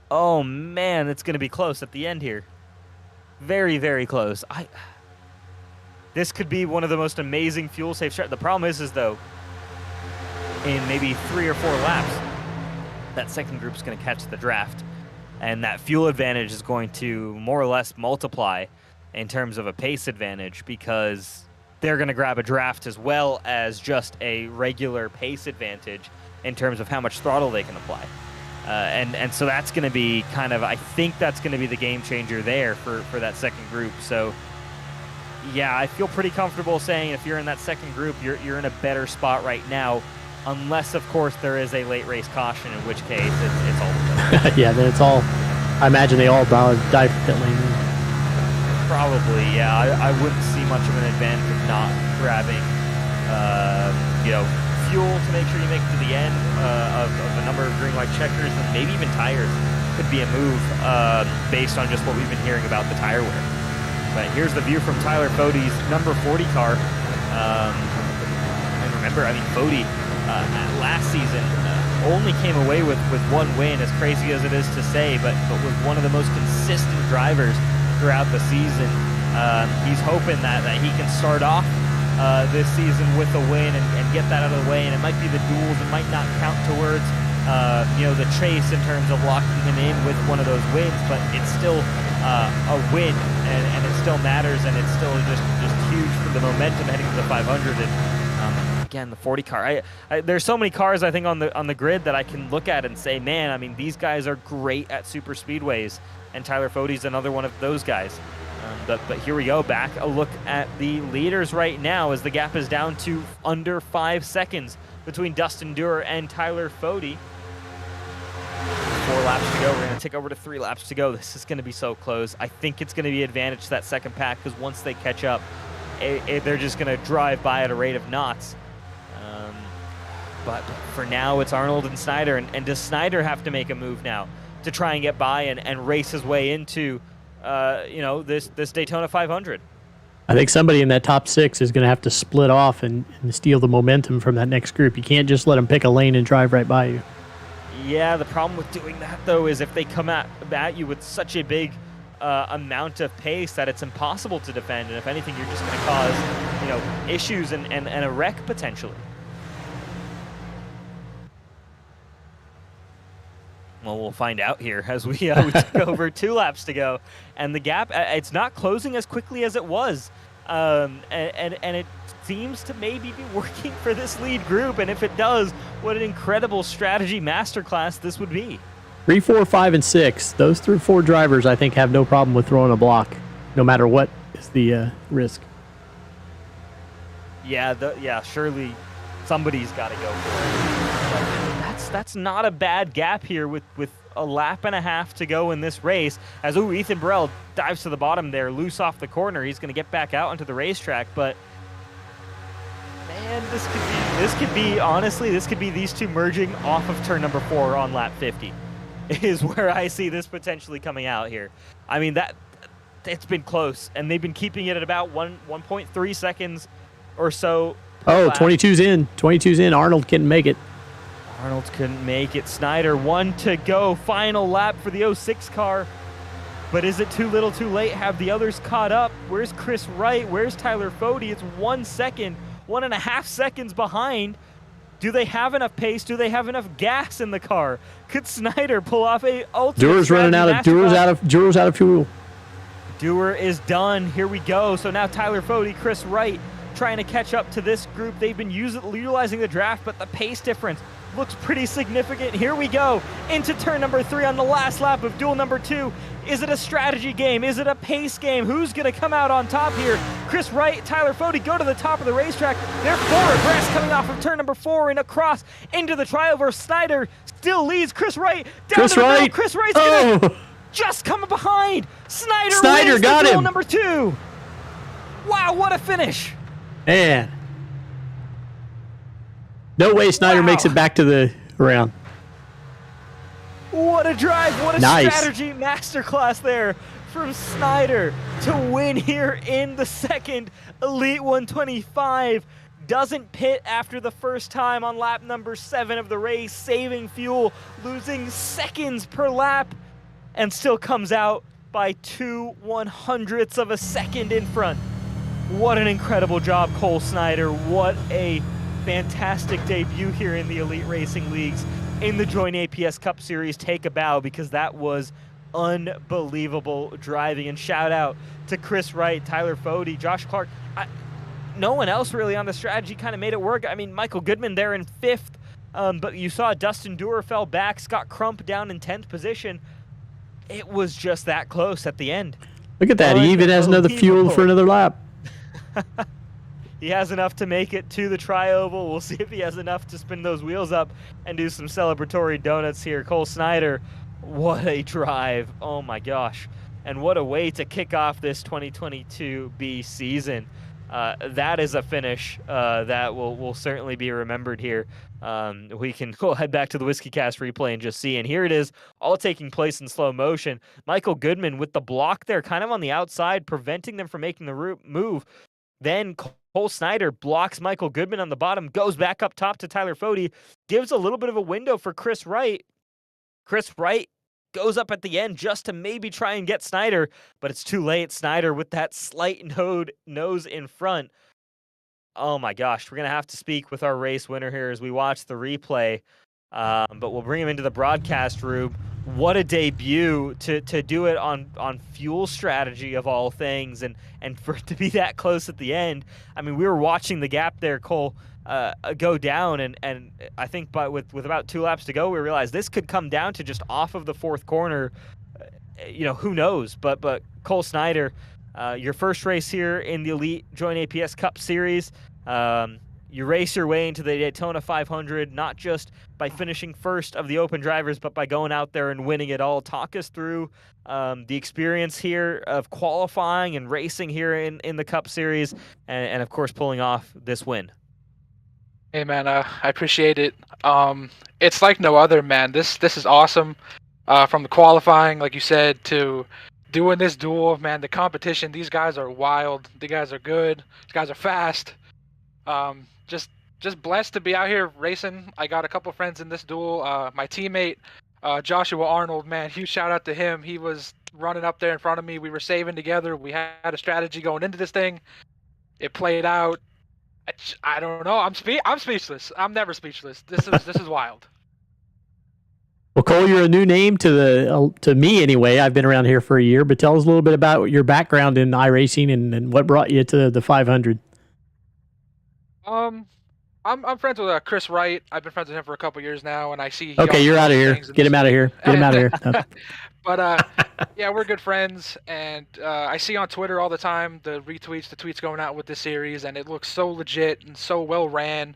oh man, it's going to be close at the end here. Very, very close. This could be one of the most amazing fuel-safe starts. The problem is though, in maybe 3 or 4 laps, that second group's going to catch the draft, and that fuel advantage is going to more or less multiply in terms of a pace advantage, because they're going to grab a draft as well as just a regular pace advantage in terms of how much throttle they can apply. And so that's going to be kind of, I think that's going to be the game changer there for that second group. So yeah, I feel pretty comfortable saying if you're in that second group, you're in a better spot right now, unless of course there is a late race caution, in which case it's all over. Yeah, then it's all. I imagine they all dive for pit lane. Probably, yeah. I wouldn't see much of an advantage of not grabbing, fuel to make sure you make it to the end of a number of green-white checkers, and maybe even tires could be a move based on just what we've been hearing about the tire wear. But here's the view from Tyler Fode's number 40 car. And remember, I mean, Fode last season only came away with one win, as crazy as it is to say, but was one of the most consistent drivers throughout the season. He's hoping that he can start off this season with a win and get that out of the way, and it might be the duels. It might not count towards the chase in terms of locking him in with one of those wins, but it's still a win, and it still matters, and it's still just huge for the momentum heading to the 500. And again, the 40 car. There's so many cars I think on the grid that I can look at and say, man, I mean, these guys are great at super speedways, and Tyler Fode's another one of those guys. But here we go, back a look at the leaders right now, as the gap is down to under 5 seconds between Dustin Durer and Tyler Fode. 4 laps to go. We're going to tick over to 3 laps to go. This is going to be so close. I think it's going to be advantage to that second pack, because once they catch up, they're just going to drive by at a rate of knots. But for now, it's Arnold and Snyder. And does Snyder have to make a move now to try and get by and race his way into this Daytona 500? I think somebody in that top 6 is going to have to split off and steal the momentum from that next group. You can't just let them pick a lane and drive right by you. Yeah, the problem with doing that, though, is if they come at you with such a big amount of pace that it's impossible to defend, and if anything, you're just going to cause issues and a wreck potentially. Well, we'll find out here as we took over 2 laps to go, and the gap, it's not closing as quickly as it was, and it seems to maybe be working for this lead group, and if it does, what an incredible strategy masterclass this would be. 3, 4, 5, and 6. Those 4 drivers, I think, have no problem with throwing a block, no matter what is the risk. Yeah, surely somebody's got to go for it. That's not a bad gap here with a lap and a half to go in this race. As Ethan Burrell dives to the bottom there, loose off the corner. He's going to get back out onto the racetrack, but man, this could be these two merging off of turn number 4 on lap 50. Is where I see this potentially coming out here. I mean, it's been close, and they've been keeping it at about 1.3 seconds or so Oh, lap. 22's in. 22's in. Arnold couldn't make it. Arnold couldn't make it. Snyder, 1 to go. Final lap for the 06 car. But is it too little too late? Have the others caught up? Where's Chris Wright? Where's Tyler Fody? It's 1 second, 1.5 seconds behind. Do they have enough pace? Do they have enough gas in the car? Could Snyder pull off a ultimate Dewer's running out of Dewer's out of fuel. Dewer is done. Here we go. So now Tyler Fody, Chris Wright trying to catch up to this group. They've been utilizing the draft, but the pace difference looks pretty significant. Here we go into turn number 3 on the last lap of duel number 2. Is it a strategy game? Is it a pace game? Who's going to come out on top here? Chris Wright, Tyler Fody go to the top of the racetrack. They're 4 abreast coming off of turn number 4 and across into the triover. Snyder still leads Chris Wright down to the middle. Chris Wright's gonna just coming behind. Snyder wins got the duel him. number 2. Wow, what a finish. Man. No way Snyder makes it back to the round. What a drive, what a Nice. strategy masterclass there from Snyder to win here in the second Elite 125. Doesn't pit after the first time on lap number 7 of the race, saving fuel, losing seconds per lap, and still comes out by 2/100ths of a second in front. What an incredible job, Cole Snyder. What a fantastic debut here in the Elite Racing Leagues in the Join APS Cup Series. Take a bow, because that was unbelievable driving. And shout out to Chris Wright, Tyler Fody, Josh Clark. No one else really on the strategy kind of made it work. I mean, Michael Goodman there in 5th, but you saw Dustin Dewar fell back, Scott Crump down in 10th position. It was just that close at the end. Look at that. He even has another fuel for another lap. He has enough to make it to the tri-oval. We'll see if he has enough to spin those wheels up and do some celebratory donuts here. Cole Snyder, what a drive. Oh my gosh. And what a way to kick off this 2022 B season. That is a finish that will certainly be remembered here. We can go head back to the Whiskey Cast replay and just see. And here it is, all taking place in slow motion. Michael Goodman with the block there, kind of on the outside, preventing them from making the move. Then Cole Snyder blocks Michael Goodman on the bottom, goes back up top to Tyler Fody, gives a little bit of a window for Chris Wright. Chris Wright goes up at the end just to maybe try and get Snyder, but it's too late. Snyder with that slight nose in front. Oh my gosh, we're going to have to speak with our race winner here as we watch the replay, but we'll bring him into the broadcast room. What a debut to do it on fuel strategy of all things, and for it to be that close at the end. I mean, we were watching the gap there, Cole, go down, and I think with about 2 laps to go, we realized this could come down to just off of the 4th corner. Who knows? But Cole Snyder, your first race here in the Elite Join APS Cup Series. You race your way into the Daytona 500, not just by finishing first of the Open Drivers, but by going out there and winning it all. Talk us through the experience here of qualifying and racing here in the Cup Series, and of course pulling off this win. Hey man, I appreciate it. It's like no other, man. This is awesome. From the qualifying, like you said, to doing this duel, man. The competition. These guys are wild. The guys are good. These guys are fast. Just blessed to be out here racing. I got a couple friends in this duel. My teammate, Joshua Arnold, man, huge shout out to him. He was running up there in front of me. We were saving together. We had a strategy going into this thing. It played out. I don't know. I'm speechless. I'm never speechless. This is wild. Well, Cole, you're a new name to me anyway. I've been around here for a year, but tell us a little bit about your background in iRacing and what brought you to the 500. I'm friends with Chris Wright. I've been friends with him for a couple years now, and I see. Okay, you're out of here. Get him out of here. Get him out of here. But yeah, we're good friends, and I see on Twitter all the time the tweets going out with this series, and it looks so legit and so well ran.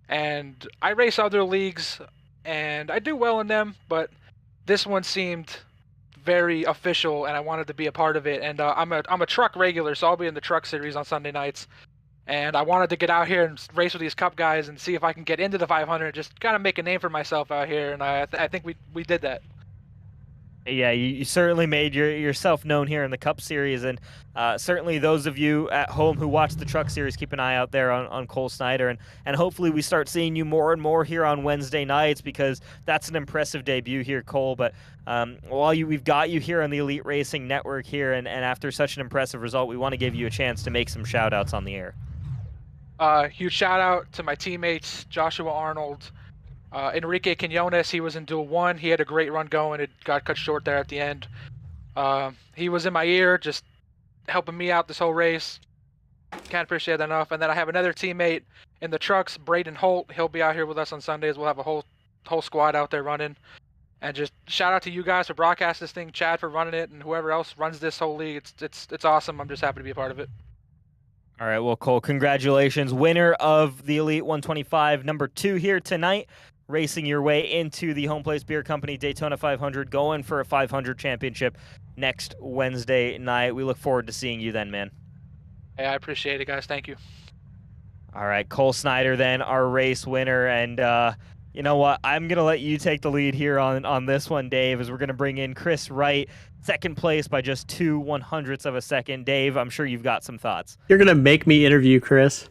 And I race other leagues, and I do well in them, but this one seemed very official, and I wanted to be a part of it. And I'm a truck regular, so I'll be in the truck series on Sunday nights. And I wanted to get out here and race with these Cup guys and see if I can get into the 500, just kind of make a name for myself out here. And I think we did that. Yeah, you certainly made yourself known here in the Cup Series, and certainly those of you at home who watch the Truck Series, keep an eye out there on Cole Snyder, and hopefully we start seeing you more and more here on Wednesday nights, because that's an impressive debut here, Cole. But while we've got you here on the Elite Racing Network here, and after such an impressive result, we want to give you a chance to make some shout-outs on the air. Huge shout out to my teammates, Joshua Arnold, Enrique Quinones. He was in Duel 1. He had a great run going. It got cut short there at the end. He was in my ear, just helping me out this whole race. Can't appreciate that enough. And then I have another teammate in the trucks, Braden Holt. He'll be out here with us on Sundays. We'll have a whole squad out there running. And just shout out to you guys for broadcasting this thing, Chad for running it, and whoever else runs this whole league. It's awesome. I'm just happy to be a part of it. All right, well, Cole, congratulations. Winner of the Elite 125, number 2 here tonight, racing your way into the Home Place Beer Company Daytona 500, going for a 500 championship next Wednesday night. We look forward to seeing you then, man. Hey, I appreciate it, guys. Thank you. All right, Cole Snyder then, our race winner, and you know what? I'm going to let you take the lead here on this one, Dave, as we're going to bring in Chris Wright, second place by just 2/100ths of a second. Dave, I'm sure you've got some thoughts. You're going to make me interview Chris.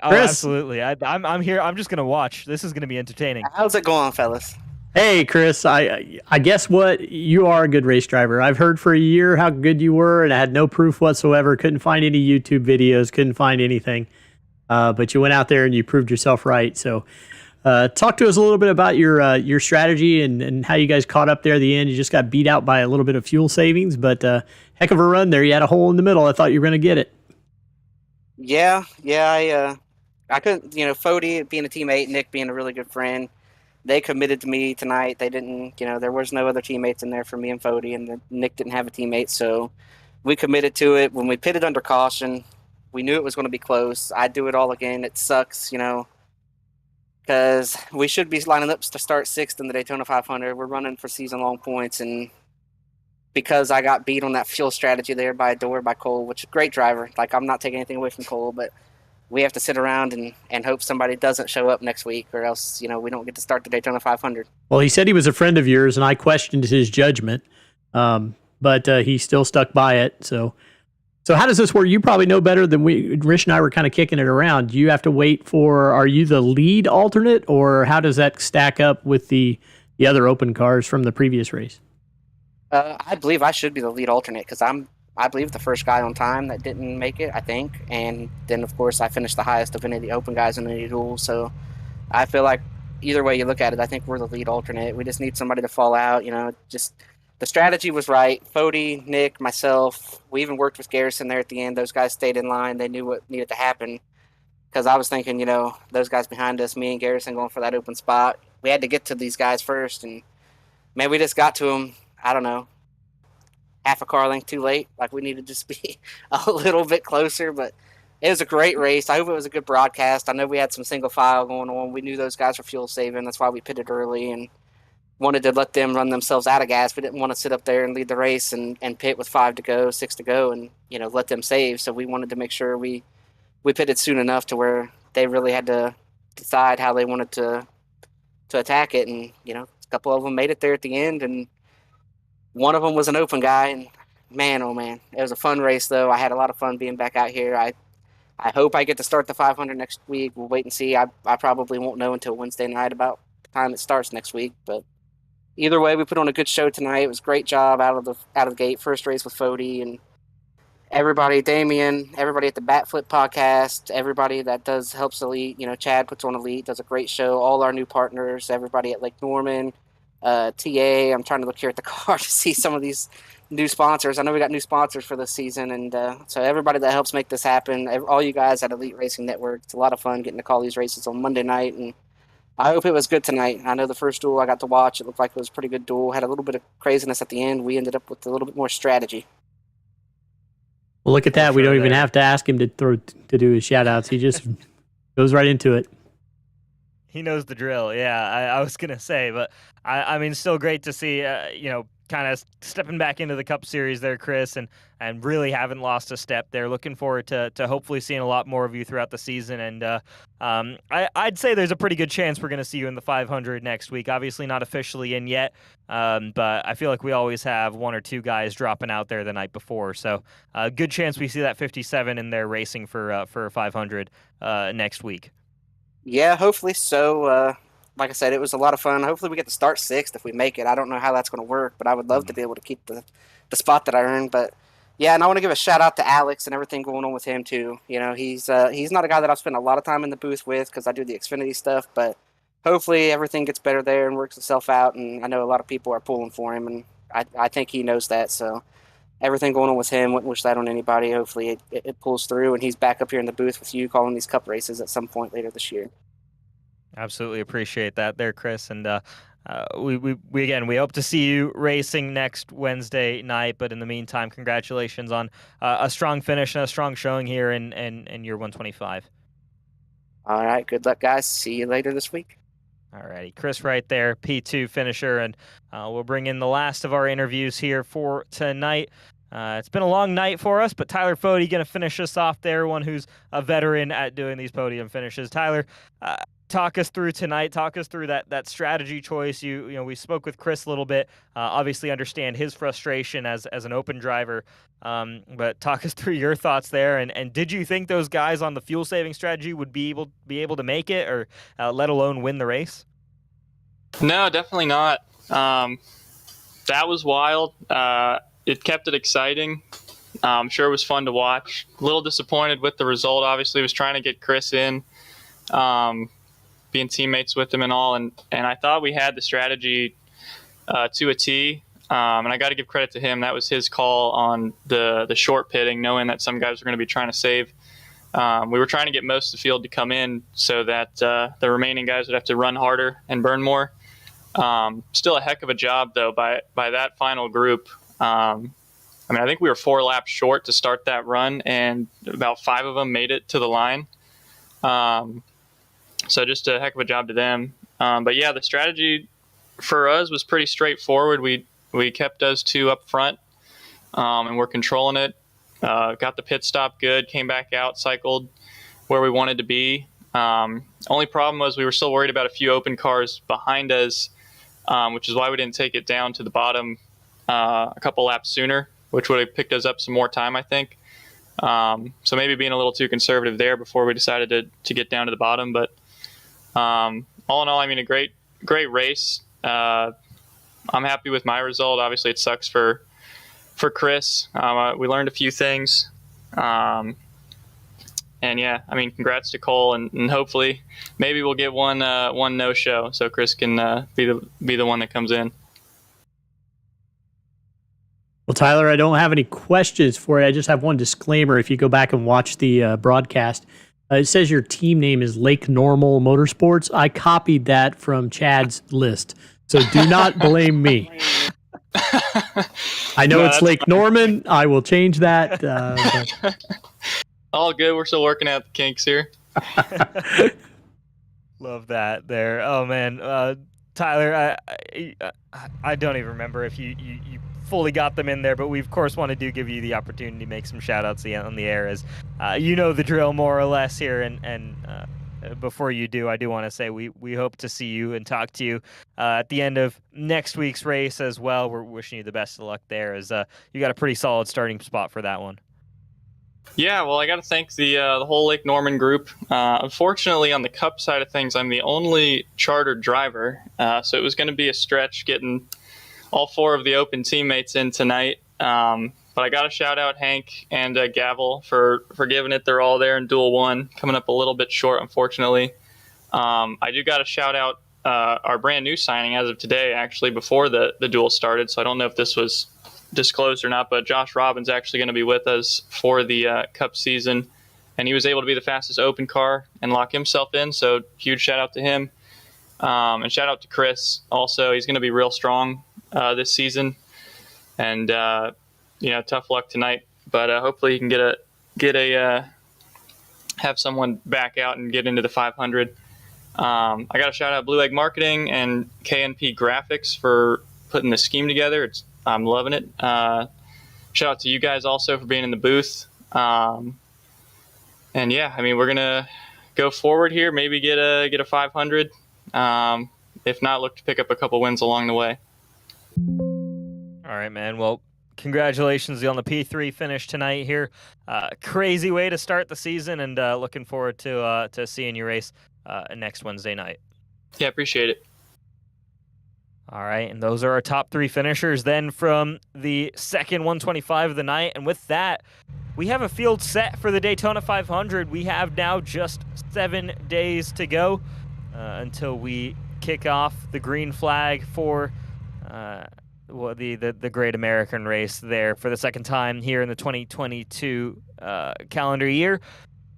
Oh, Chris. Absolutely. I'm here. I'm just going to watch. This is going to be entertaining. How's it going, fellas? Hey, Chris, I guess what? You are a good race driver. I've heard for a year how good you were, and I had no proof whatsoever. Couldn't find any YouTube videos, couldn't find anything. But you went out there and you proved yourself right. So talk to us a little bit about your strategy and how you guys caught up there at the end. You just got beat out by a little bit of fuel savings, but heck of a run there. You had a hole in the middle. I thought you were going to get it. Yeah, I couldn't, Fody being a teammate, Nick being a really good friend, they committed to me tonight. They didn't, there was no other teammates in there for me and Fody, and Nick didn't have a teammate, so we committed to it. When we pitted under caution, we knew it was going to be close. I'd do it all again. It sucks, because we should be lining up to start 6th in the Daytona 500. We're running for season-long points, and because I got beat on that fuel strategy there by Cole, which is a great driver. Like, I'm not taking anything away from Cole, but we have to sit around and hope somebody doesn't show up next week, or else, we don't get to start the Daytona 500. Well, he said he was a friend of yours, and I questioned his judgment, but he still stuck by it. So how does this work? You probably know better than we. Rish and I were kind of kicking it around. Do you have to wait for? Are you the lead alternate, or how does that stack up with the other open cars from the previous race? I believe I should be the lead alternate because I believe the first guy on time that didn't make it, I think. And then, of course, I finished the highest of any of the open guys in any duel. So I feel like either way you look at it, I think we're the lead alternate. We just need somebody to fall out. Just the strategy was right. Fody, Nick, myself, we even worked with Garrison there at the end. Those guys stayed in line. They knew what needed to happen. Because I was thinking, those guys behind us, me and Garrison going for that open spot, we had to get to these guys first. And, man, we just got to them, I don't know, half a car length too late. Like, we needed to just be a little bit closer, but it was a great race. I hope it was a good broadcast. I know we had some single file going on. We knew those guys were fuel saving. That's why we pitted early and wanted to let them run themselves out of gas. We didn't want to sit up there and lead the race and pit with 5 to go, 6 to go, and, let them save. So we wanted to make sure we pitted soon enough to where they really had to decide how they wanted to attack it. And, a couple of them made it there at the end, and one of them was an open guy, and man, oh man, it was a fun race though. I had a lot of fun being back out here. I hope I get to start the 500 next week. We'll wait and see. I probably won't know until Wednesday night about the time it starts next week. But either way, we put on a good show tonight. It was a great job out of the gate. First race with Fody and everybody, Damien, everybody at the Batflip podcast, everybody that helps Elite. Chad puts on Elite, does a great show. All our new partners, everybody at Lake Norman. TA, I'm trying to look here at the car to see some of these new sponsors. I know we got new sponsors for this season, and so everybody that helps make this happen, all you guys at Elite Racing Network, it's a lot of fun getting to call these races on Monday night, and I hope it was good tonight. I know the first duel I got to watch, it looked like it was a pretty good duel, had a little bit of craziness at the end. We ended up with a little bit more strategy. Well, look at that. We don't even have to ask him to do his shout-outs. He just goes right into it. He knows the drill. Yeah, I was going to say, but I mean, still great to see, kind of stepping back into the Cup Series there, Chris, and really haven't lost a step there. Looking forward to hopefully seeing a lot more of you throughout the season. And I'd say there's a pretty good chance we're going to see you in the 500 next week. Obviously not officially in yet, but I feel like we always have one or two guys dropping out there the night before. So good chance we see that 57 in there racing for 500 next week. Yeah, hopefully so. Like I said, it was a lot of fun. Hopefully we get to start 6th if we make it. I don't know how that's going to work, but I would love to be able to keep the spot that I earned. But yeah, and I want to give a shout out to Alex and everything going on with him too. You know, he's not a guy that I've spent a lot of time in the booth with because I do the Xfinity stuff, but hopefully everything gets better there and works itself out. And I know a lot of people are pulling for him, and I think he knows that. So everything going on with him, wouldn't wish that on anybody. Hopefully it pulls through, and he's back up here in the booth with you calling these Cup races at some point later this year. Absolutely appreciate that there, Chris. And we hope to see you racing next Wednesday night. But in the meantime, congratulations on a strong finish and a strong showing here in year 125. All right. Good luck, guys. See you later this week. All righty. Chris right there, P2 finisher. And we'll bring in the last of our interviews here for tonight. It's been a long night for us, but Tyler Fody going to finish us off there, one who's a veteran at doing these podium finishes. Tyler, talk us through tonight. Talk us through that strategy choice. You know, we spoke with Chris a little bit. Obviously, understand his frustration as an open driver. But talk us through your thoughts there. And did you think those guys on the fuel saving strategy would be able to make it, or let alone win the race? No, definitely not. That was wild. It kept it exciting. I'm sure it was fun to watch. A little disappointed with the result. Obviously, was trying to get Chris in. Being teammates with him and all, and I thought we had the strategy to a T, and I got to give credit to him. That was his call on the short pitting, knowing that some guys were going to be trying to save. We were trying to get most of the field to come in so that the remaining guys would have to run harder and burn more. Still a heck of a job, though, by that final group. I mean, I think we were 4 laps short to start that run, and about 5 of them made it to the line. So just a heck of a job to them. But yeah, the strategy for us was pretty straightforward. We kept those 2 up front, and we're controlling it. Got the pit stop good, came back out, cycled where we wanted to be. Only problem was we were still worried about a few open cars behind us, which is why we didn't take it down to the bottom a couple laps sooner, which would have picked us up some more time, I think. So maybe being a little too conservative there before we decided to get down to the bottom. But all in all, I mean, a great race. I'm happy with my result. Obviously, it sucks for Chris. We learned a few things. And yeah, I mean, congrats to Cole, and hopefully maybe we'll get one no-show so Chris can be the one that comes in. Well, Tyler, I don't have any questions for you. I just have one disclaimer. If you go back and watch the broadcast, it says your team name is Lake Normal Motorsports. I copied that from Chad's list, so do not blame me. I know it's Lake Norman. I will change that. But... All good. We're still working out the kinks here. Love that there. Oh, man. Tyler, I don't even remember if you fully got them in there, but we of course wanted to give you the opportunity to make some shout outs on the air, as you know the drill more or less here. And before you do, I do want to say we hope to see you and talk to you at the end of next week's race as well. We're wishing you the best of luck there, as you got a pretty solid starting spot for that one. Yeah, well, I got to thank the whole Lake Norman group. Unfortunately, on the Cup side of things, I'm the only chartered driver, so it was going to be a stretch getting all 4 of the open teammates in tonight. But I got to shout out Hank and Gavel for giving it their all there in Duel 1, coming up a little bit short, unfortunately. I do got to shout out our brand new signing as of today, actually, before the duel started, so I don't know if this was disclosed or not, but Josh Robbins actually going to be with us for the Cup season, and he was able to be the fastest open car and lock himself in, so huge shout out to him. And shout out to Chris also. He's going to be real strong this season, and tough luck tonight, but hopefully he can have someone back out and get into the 500. I got to shout out Blue Egg Marketing and KNP Graphics for putting the scheme together. It's I'm loving it. Shout out to you guys also for being in the booth. And yeah, I mean, we're gonna go forward here. Maybe get a 500. If not, look to pick up a couple wins along the way. All right, man. Well, congratulations on the P3 finish tonight here. Crazy way to start the season, and looking forward to seeing you race next Wednesday night. Yeah, appreciate it. All right, and those are our top 3 finishers then from the second 125 of the night. And with that, we have a field set for the Daytona 500. We have now just 7 days to go until we kick off the green flag for the Great American Race there for the second time here in the 2022 calendar year.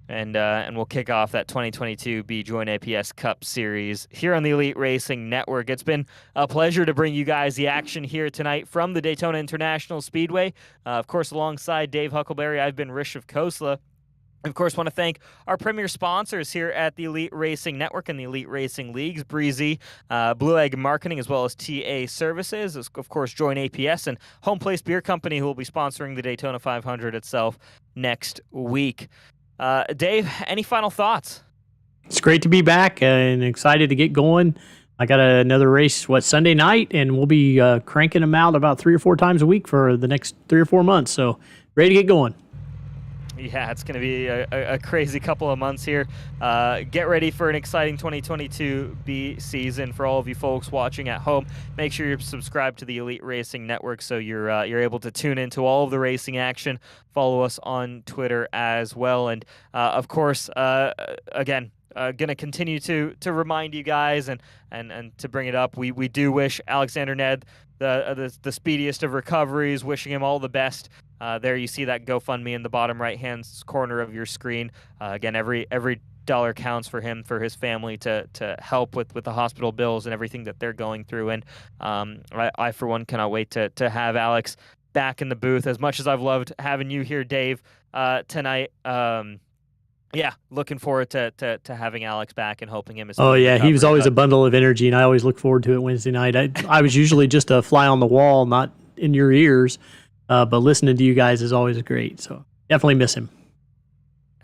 And we'll kick off that 2022 Be Join APS Cup Series here on the Elite Racing Network. It's been a pleasure to bring you guys the action here tonight from the Daytona International Speedway. Of course, alongside Dave Huckleberry, I've been Rish of Kosla. Of course, want to thank our premier sponsors here at the Elite Racing Network and the Elite Racing Leagues, Breezy, Blue Egg Marketing, as well as TA Services, of course, Join APS, and Home Place Beer Company, who will be sponsoring the Daytona 500 itself next week. Dave, any final thoughts? It's great to be back and excited to get going. I got another race, Sunday night, and we'll be cranking them out about 3 or 4 times a week for the next 3 or 4 months. So ready to get going. Yeah, it's going to be a crazy couple of months here. Get ready for an exciting 2022 B season for all of you folks watching at home. Make sure you're subscribed to the Elite Racing Network so you're able to tune into all of the racing action. Follow us on Twitter as well. And, of course, again, going to continue to remind you guys and to bring it up. We do wish Alexander Ned the speediest of recoveries, wishing him all the best. There you see that GoFundMe in the bottom right-hand corner of your screen. Again, every dollar counts for him, for his family, to help with the hospital bills and everything that they're going through. And I for one, cannot wait to have Alex back in the booth. As much as I've loved having you here, Dave, tonight, yeah, looking forward to having Alex back and hoping him. Oh, yeah, he was always a bundle of energy, and I always look forward to it Wednesday night. I was usually just a fly on the wall, not in your ears. But listening to you guys is always great, so definitely miss him.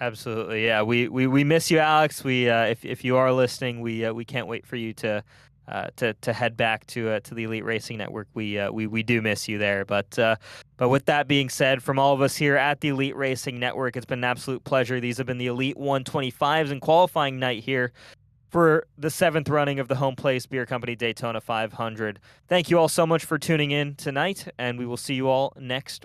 Absolutely, yeah. We miss you, Alex. We if you are listening, we can't wait for you to head back to the Elite Racing Network. We do miss you there. But with that being said, from all of us here at the Elite Racing Network, it's been an absolute pleasure. These have been the Elite 125s and qualifying night here for the 7th running of the Home Place Beer Company Daytona 500. Thank you all so much for tuning in tonight, and we will see you all next